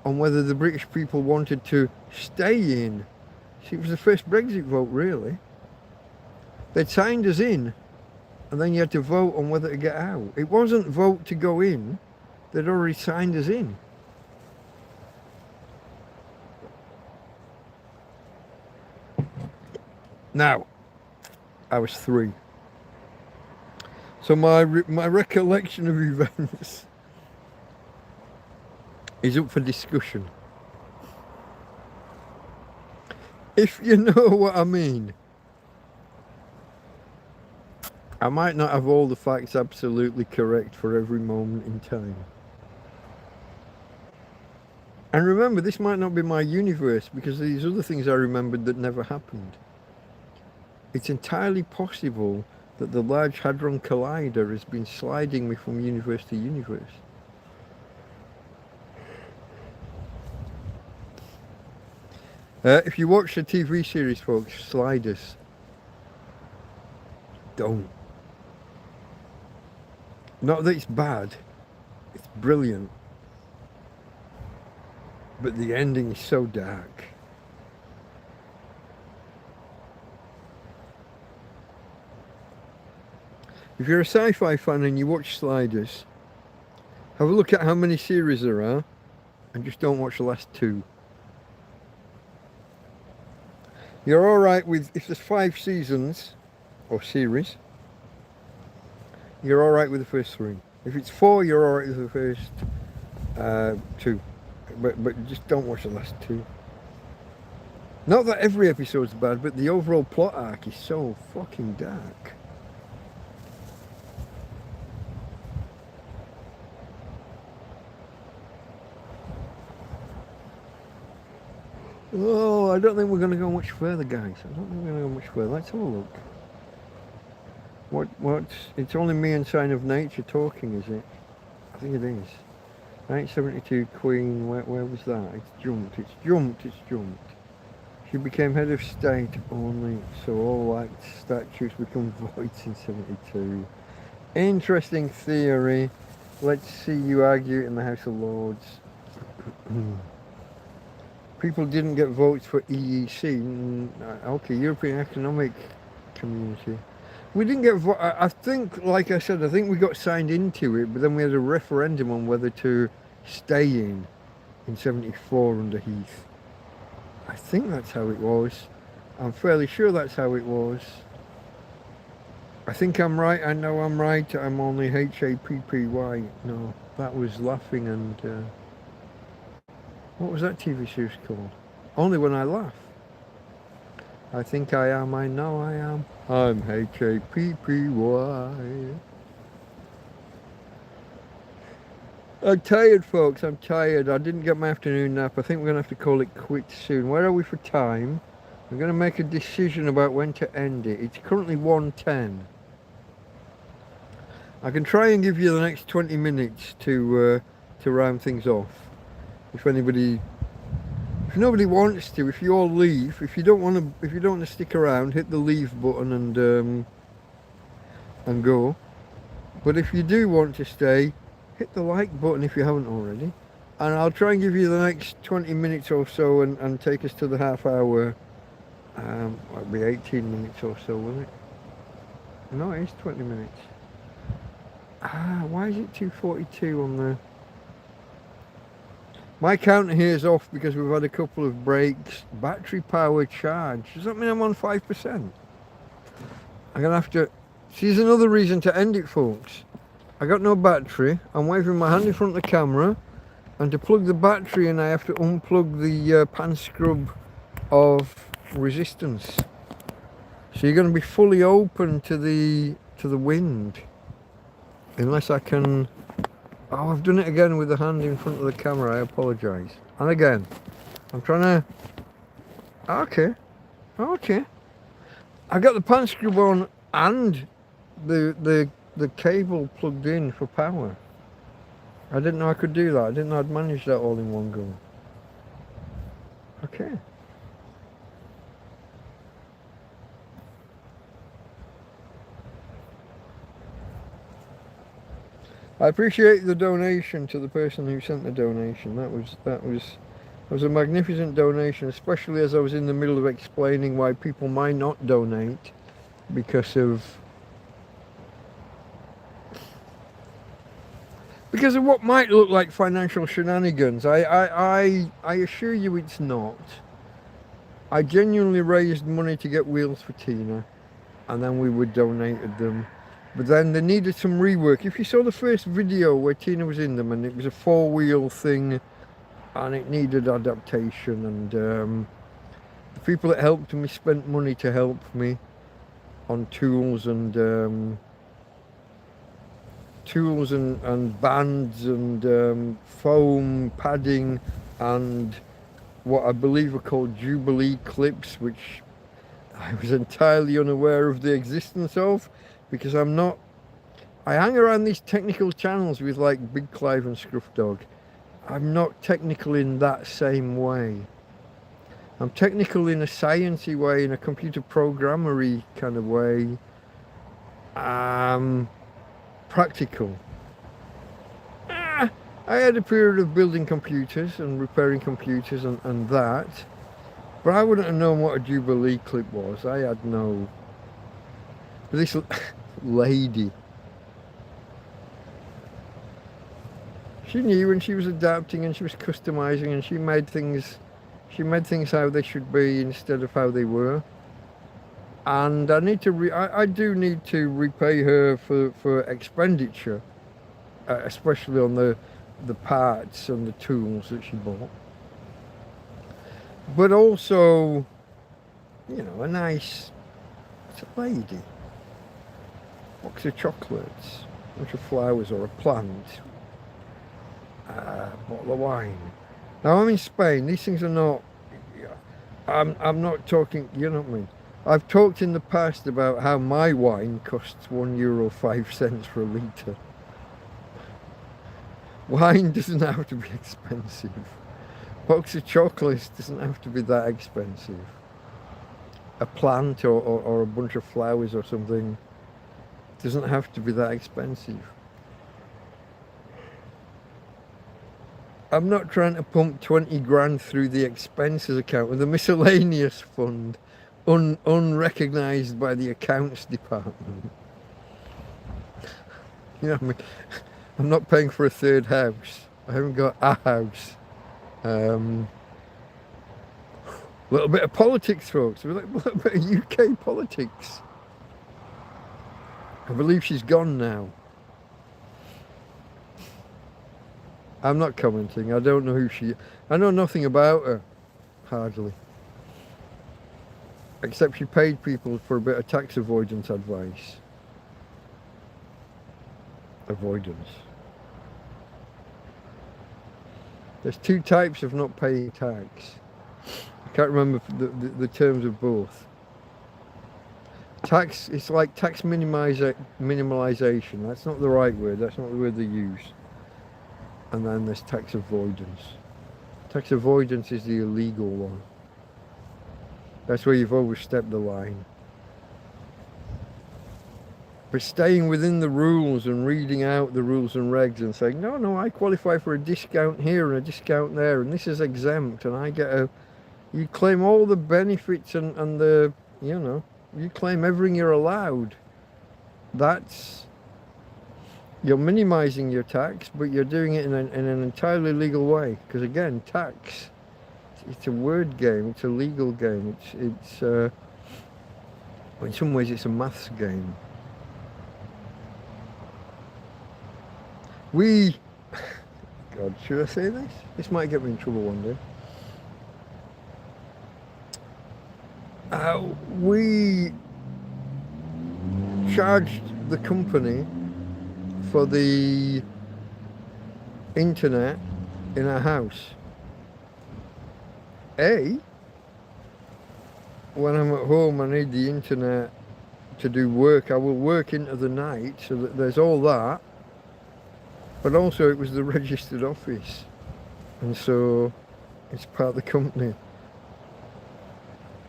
on whether the British people wanted to stay in. See, it was the first Brexit vote, really. They'd signed us in, and then you had to vote on whether to get out. It wasn't vote to go in. They'd already signed us in. Now, I was 3. So my recollection of events is up for discussion. If you know what I mean. I might not have all the facts absolutely correct for every moment in time. And remember, this might not be my universe, because these other things I remembered that never happened. It's entirely possible that the Large Hadron Collider has been sliding me from universe to universe. If you watch the TV series, folks, Sliders, don't. Not that it's bad, it's brilliant. But the ending is so dark. If you're a sci-fi fan and you watch Sliders, have a look at how many series there are and just don't watch the last 2. You're alright with, if there's 5 seasons or series, you're alright with the first 3. If it's 4, you're alright with the first 2. But just don't watch the last 2. Not that every episode's bad, but the overall plot arc is so fucking dark. Oh, I don't think we're going to go much further, guys. I don't think we're going to go much further. Let's have a look. What's... It's only me and Sign of Nature talking, is it? I think it is. 1972 Queen, where was that? It's jumped. She became head of state only, so all act statutes become void in 72. Interesting theory. Let's see you argue it in the House of Lords. People didn't get votes for EEC. Okay, European Economic Community. We didn't get I think, like I said, I think we got signed into it, but then we had a referendum on whether to stay in 74 under Heath. I think that's how it was. I'm fairly sure that's how it was. I think I'm right. I know I'm right. I'm only HAPPY. No, that was Laughing and... what was that TV series called? Only When I Laugh. I think I am, I know I am. I'm HAPPY. I'm tired, folks, I'm tired. I didn't get my afternoon nap. I think we're going to have to call it quits soon. Where are we for time? I'm going to make a decision about when to end it. It's currently 1:10. I can try and give you the next 20 minutes to round things off. If nobody wants to, if you all leave, if you don't want to stick around, hit the leave button and go. But if you do want to stay, hit the like button if you haven't already. And I'll try and give you the next 20 minutes or so and take us to the half hour. It'll be 18 minutes or so, will it? No, it is 20 minutes. Why is it 2:42 on the... My counter here is off because we've had a couple of breaks. Battery power charge. Does that mean I'm on 5%? I'm going to have to... See, there's another reason to end it, folks. I got no battery. I'm waving my hand in front of the camera. And to plug the battery in, I have to unplug the pan scrub of resistance. So you're going to be fully open to the wind. Unless I can... Oh, I've done it again with the hand in front of the camera. I apologise. And again, I'm trying to... Okay. I got the pan screw on and the cable plugged in for power. I didn't know I could do that. I didn't know I'd manage that all in one go. Okay. I appreciate the donation to the person who sent the donation. That was a magnificent donation, especially as I was in the middle of explaining why people might not donate because of what might look like financial shenanigans. I assure you it's not. I genuinely raised money to get wheels for Tina, and then we would donated them. But then they needed some rework. If you saw the first video where Tina was in them, and it was a 4-wheel thing, and it needed adaptation, and the people that helped me spent money to help me on tools and bands and foam padding and what I believe are called Jubilee clips, which I was entirely unaware of the existence of. because I hang around these technical channels with like Big Clive and Scruff Dog. I'm not technical in that same way. I'm technical in a sciencey way, in a computer programmery kind of way. Practical. I had a period of building computers and repairing computers and that, but I wouldn't have known what a Jubilee clip was. I had no... But this lady, she knew, and she was adapting, and she was customizing, and she made things how they should be instead of how they were. And I need to I do need to repay her for expenditure, especially on the parts and the tools that she bought. But also, you know, it's a lady. Box of chocolates, a bunch of flowers or a plant, a bottle of wine. Now I'm in Spain. These things are not. I'm not talking. You know what I mean. I've talked in the past about how my wine costs €1.05 for a litre. Wine doesn't have to be expensive. Box of chocolates doesn't have to be that expensive. A plant or a bunch of flowers or something doesn't have to be that expensive. I'm not trying to pump 20 grand through the expenses account with a miscellaneous fund unrecognised by the accounts department. You know what I mean? I'm not paying for a third house. I haven't got a house. A little bit of politics, folks. A little bit of UK politics. I believe she's gone now. I'm not commenting. I don't know who she is. I know nothing about her. Hardly. Except she paid people for a bit of tax avoidance advice. Avoidance. There's two types of not paying tax. I can't remember the terms of both. Tax, it's like tax minimalisation. That's not the right word. That's not the word they use. And then there's tax avoidance. Tax avoidance is the illegal one. That's where you've overstepped the line. But staying within the rules and reading out the rules and regs and saying, no, I qualify for a discount here and a discount there, and this is exempt, and I get a... You claim all the benefits and the, you know, you claim everything you're allowed. That's... You're minimising your tax, but you're doing it in an entirely legal way. Because again, tax, it's a word game, it's a legal game, it's in some ways it's a maths game. God, should I say this? This might get me in trouble one day. We charged the company for the internet in our house. When I'm at home I need the internet to do work. I will work into the night, so that there's all that. But also it was the registered office, and so it's part of the company.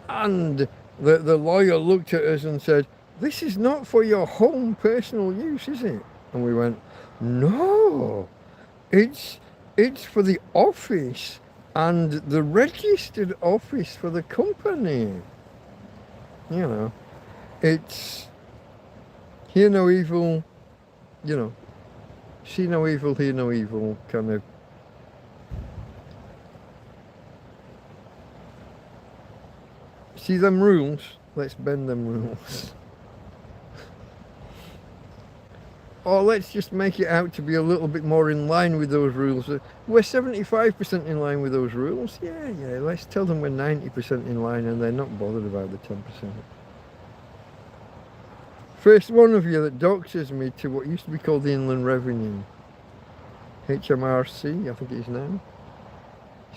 And the lawyer looked at us and said, "This is not for your home personal use, is it?" And we went, "No, it's for the office and the registered office for the company." You know, it's hear no evil, you know, see no evil, hear no evil kind of. See them rules? Let's bend them rules. Or let's just make it out to be a little bit more in line with those rules. We're 75% in line with those rules. Yeah, let's tell them we're 90% in line and they're not bothered about the 10%. First one of you that doxes me to what used to be called the Inland Revenue. HMRC, I think it is now.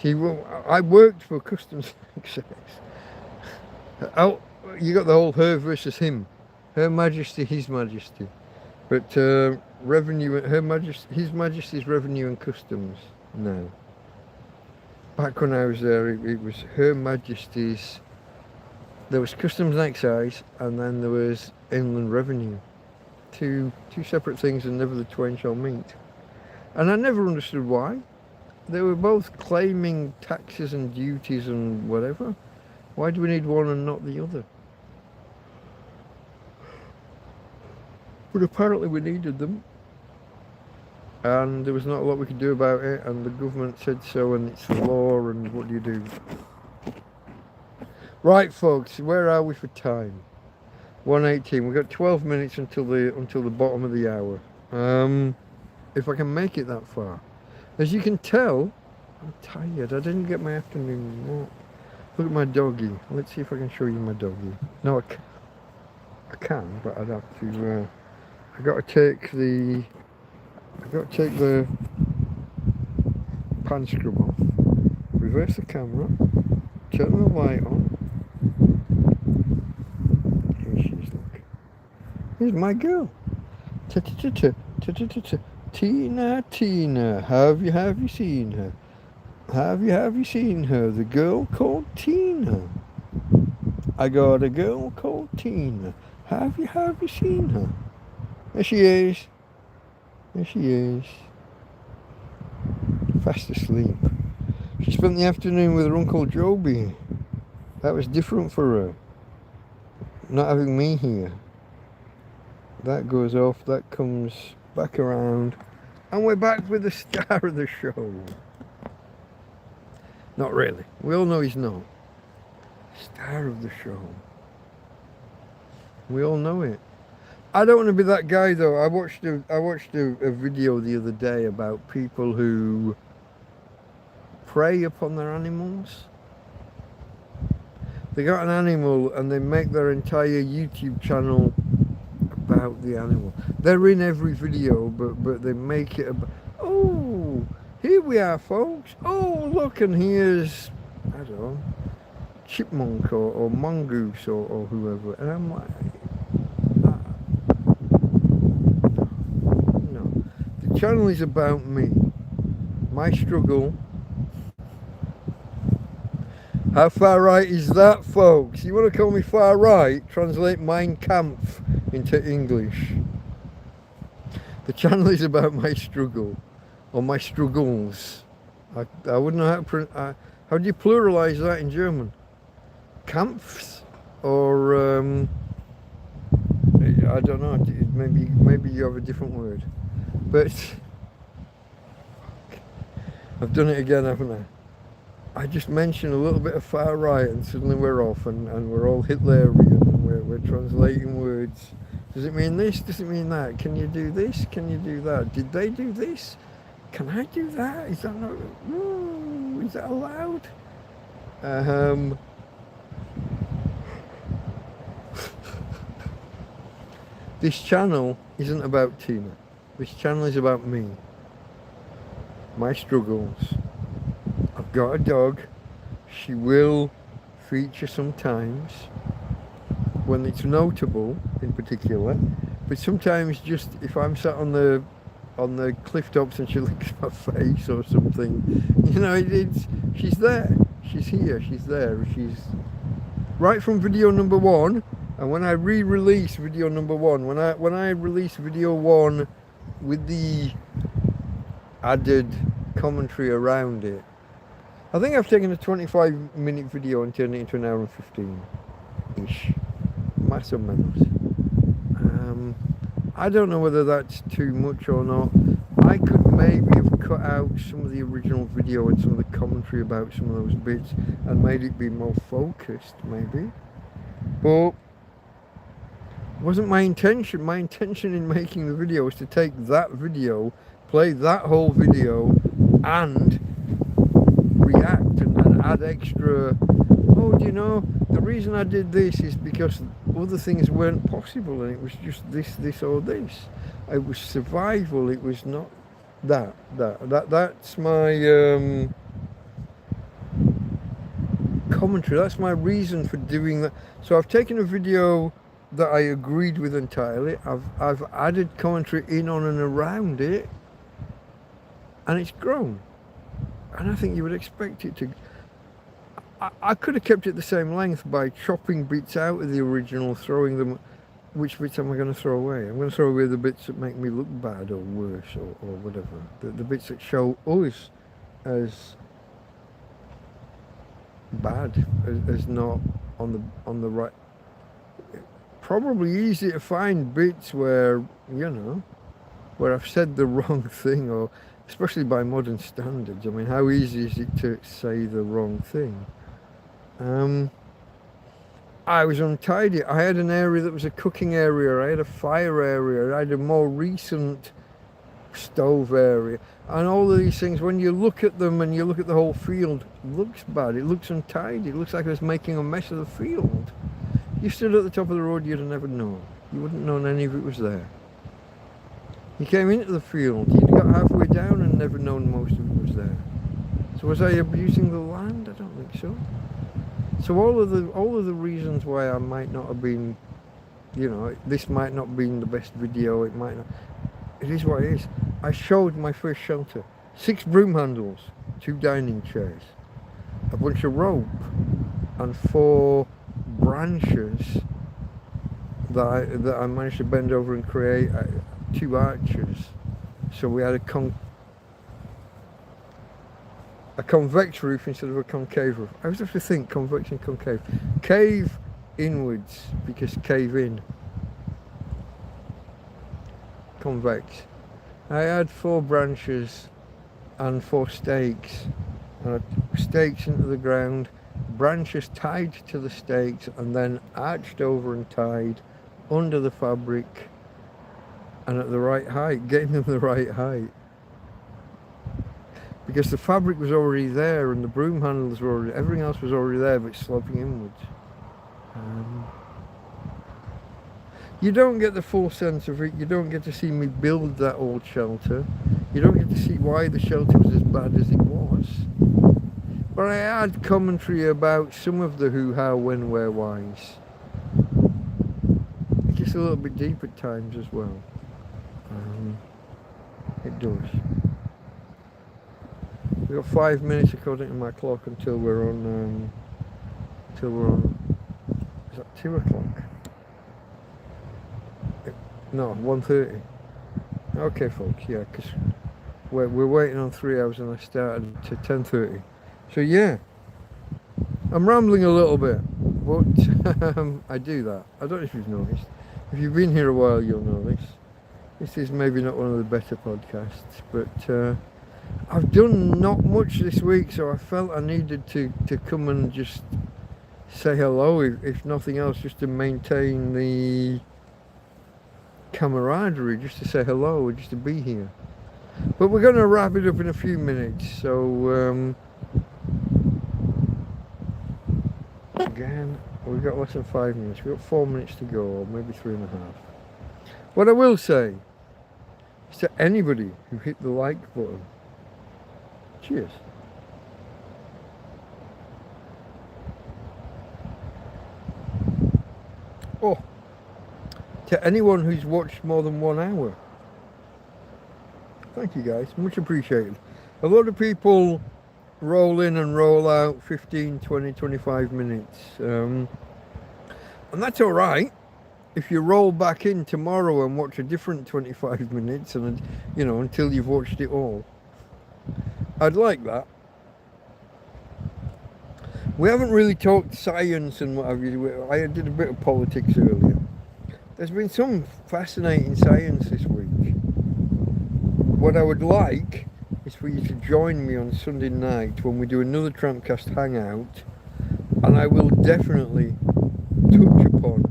See, well, I worked for Customs Access. Oh, you got the whole her versus him Her Majesty, His Majesty. But revenue, Her Majesty, His Majesty's Revenue and Customs now. Back when I was there, it was Her Majesty's. There was Customs and Excise, and then there was Inland Revenue. Two separate things, and never the twain shall meet. And I never understood why. They were both claiming taxes and duties and whatever. Why do we need one and not the other? But apparently we needed them. And there was not a lot we could do about it, and the government said so, and it's the law, and what do you do? Right, folks, where are we for time? 1:18. We've got 12 minutes until the bottom of the hour. If I can make it that far. As you can tell, I'm tired. I didn't get my afternoon walk. Look at my doggy. Let's see if I can show you my doggy. No, I can, but I'd have to. I got to take the pan scrub off, reverse the camera, turn the light on. Here she is, look. Here's my girl. Tina, have you seen her? Have you seen her? The girl called Tina. I got a girl called Tina. Have you seen her? There she is. There she is. Fast asleep. She spent the afternoon with her Uncle Joby. That was different for her. Not having me here. That goes off, that comes back around. And we're back with the star of the show. Not really. We all know he's not. Star of the show. We all know it. I don't want to be that guy though. I watched a video the other day about people who prey upon their animals. They got an animal and they make their entire YouTube channel about the animal. They're in every video, but they make it about, oh, here we are, folks. Oh, look, and here's, I don't know, chipmunk or mongoose or whoever. And I'm like, no. The channel is about me, my struggle. How far right is that, folks? You want to call me far right? Translate Mein Kampf into English. The channel is about my struggle, or my struggles. I wouldn't know how do you pluralize that in German? Kampfs, or I don't know. Maybe you have a different word, but I've done it again, haven't I? I just mentioned a little bit of far right, and suddenly we're off, and we're all Hitlerian, and we're translating words. Does it mean this? Does it mean that? Can you do this? Can you do that? Did they do this? Can I do that? Is that not? Ooh, is that allowed? This channel isn't about Tina. This channel is about me. My struggles. I've got a dog. She will feature sometimes when it's notable in particular, but sometimes just if I'm sat on the cliff tops and she licks my face or something, you know, she's there, she's here, she's there, she's right from video number 1. And when I re-release video number 1, when I release video 1 with the added commentary around it, I think I've taken a 25-minute video and turned it into an hour and 15-ish. Más o menos. I don't know whether that's too much or not. I could maybe have cut out some of the original video and some of the commentary about some of those bits and made it be more focused, maybe. But it wasn't my intention. My intention in making the video was to take that video, play that whole video, and react and add extra. Oh, do you know, the reason I did this is because other things weren't possible, and it was just this or this. It was survival. It was not that. That's my commentary. That's my reason for doing that. So I've taken a video that I agreed with entirely. I've added commentary in, on and around it, and it's grown. And I think you would expect it to. I could have kept it the same length by chopping bits out of the original, throwing them. Which bits am I going to throw away? I'm going to throw away the bits that make me look bad or worse or whatever. The bits that show us as bad, as not on the right. Probably easy to find bits where, where I've said the wrong thing, or especially by modern standards. I mean, how easy is it to say the wrong thing? I was untidy. I had an area that was a cooking area. I had a fire area. I had a more recent stove area. And all of these things, when you look at them and you look at the whole field, it looks bad. It looks untidy. It looks like I was making a mess of the field. You stood at the top of the road, you'd have never known. You wouldn't know any of it was there. You came into the field, you'd got halfway down and never known most of it was there. So was I abusing the land? I don't think so. So all of the reasons why I might not have been, this might not have been the best video, it might not. It is what it is. I showed my first shelter. 6 broom handles, 2 dining chairs, a bunch of rope, and 4 branches that I managed to bend over and create 2 arches. So we had a convex roof instead of a concave roof. I always have to think convex and concave. Cave inwards because cave in. Convex. I had 4 branches and 4 stakes. And stakes into the ground, branches tied to the stakes and then arched over and tied under the fabric and at the right height, getting them the right height. Because the fabric was already there and the broom handles were already, everything else was already there, but sloping inwards. You don't get the full sense of it. You don't get to see me build that old shelter. You don't get to see why the shelter was as bad as it was. But I had commentary about some of the who, how, when, where, whys. It gets a little bit deep at times as well. It does. We've got 5 minutes according to my clock until we're on, is that 2 o'clock? No, 1:30. Okay folks, yeah, because we're waiting on 3 hours and I started to 10:30. So yeah, I'm rambling a little bit, but I do that. I don't know if you've noticed. If you've been here a while, you'll know this. This is maybe not one of the better podcasts, but I've done not much this week, so I felt I needed to come and just say hello, if nothing else, just to maintain the camaraderie, just to say hello, just to be here. But we're going to wrap it up in a few minutes, so again, we've got less than 5 minutes. We've got 4 minutes to go, or maybe 3.5. What I will say is to anybody who hit the like button, cheers. Oh, to anyone who's watched more than 1 hour, thank you guys, much appreciated. A lot of people roll in and roll out 15, 20, 25 minutes, and that's all right. If you roll back in tomorrow and watch a different 25 minutes, and until you've watched it all, I'd like that. We haven't really talked science and what have you. I did a bit of politics earlier. There's been some fascinating science this week. What I would like is for you to join me on Sunday night when we do another TrampCast Hangout, and I will definitely touch upon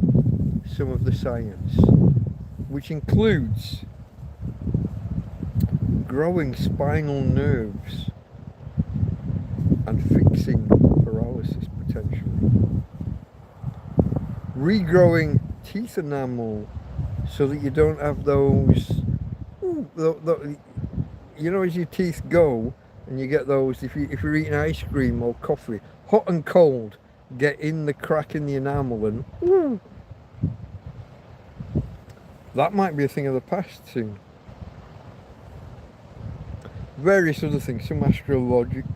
some of the science, which includes growing spinal nerves and fixing paralysis potentially, regrowing teeth enamel so that you don't have those, as your teeth go and you get those, if you're eating ice cream or coffee, hot and cold, get in the crack in the enamel and That might be a thing of the past soon. Various other things, some not astrological,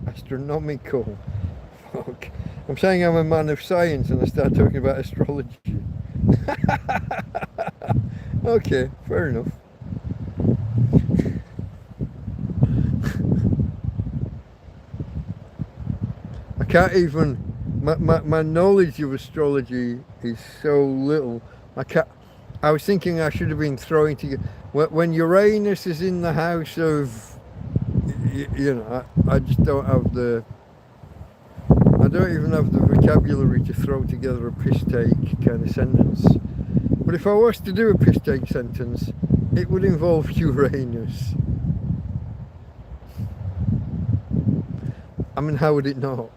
astronomical. Fuck. I'm saying I'm a man of science and I start talking about astrology. Okay, fair enough. I can't even, my knowledge of astrology is so little. I was thinking I should have been throwing together, when Uranus is in the house of, I just don't have I don't even have the vocabulary to throw together a piss take kind of sentence. But if I was to do a piss take sentence, it would involve Uranus. I mean, how would it not?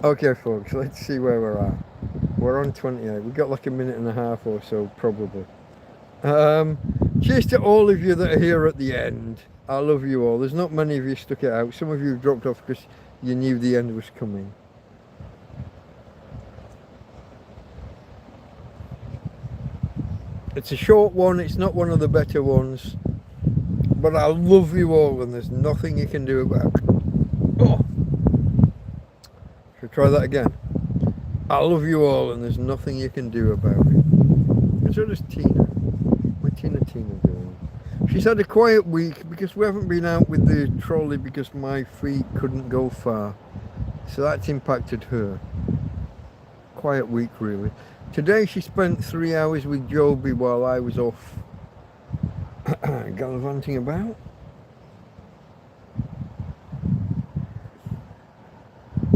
Okay, folks, let's see where we're at. We're on 28. We've got like a minute and a half or so, probably. Cheers to all of you that are here at the end. I love you all. There's not many of you stuck it out. Some of you have dropped off because you knew the end was coming. It's a short one. It's not one of the better ones. But I love you all and there's nothing you can do about it. Oh. Should I try that again? I love you all and there's nothing you can do about it. And so does Tina. What's Tina doing? She's had a quiet week because we haven't been out with the trolley because my feet couldn't go far. So that's impacted her. Quiet week really. Today she spent 3 hours with Joby while I was off gallivanting about.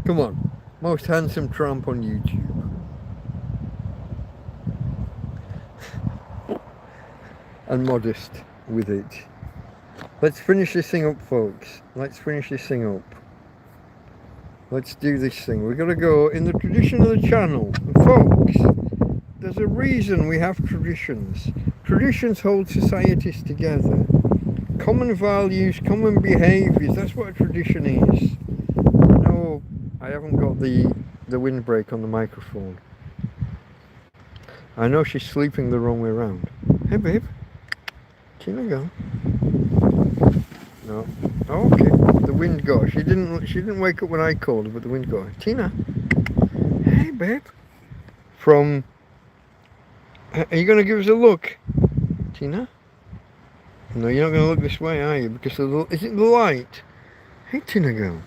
Come on, most handsome tramp on YouTube. And modest with it. Let's finish this thing up, folks. Let's finish this thing up. Let's do this thing. We've got to go in the tradition of the channel. And folks, there's a reason we have traditions. Traditions hold societies together. Common values, common behaviours, that's what a tradition is. No, I haven't got the windbreak on the microphone. I know she's sleeping the wrong way around. Hey babe, Tina go. No. Oh, okay. The wind got her. She didn't wake up when I called her, but the wind got her. Tina. Hey babe. From, are you going to give us a look? Tina? No, you're not going to look this way, are you? Because of the, is it the light? Hey Tina girl.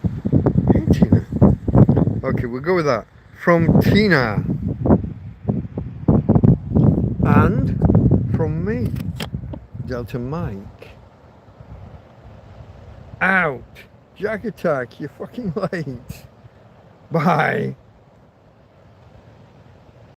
Hey Tina. Okay, we'll go with that. From Tina. And from me, Delta Mike. Out. Jack attack, you're fucking late. Bye.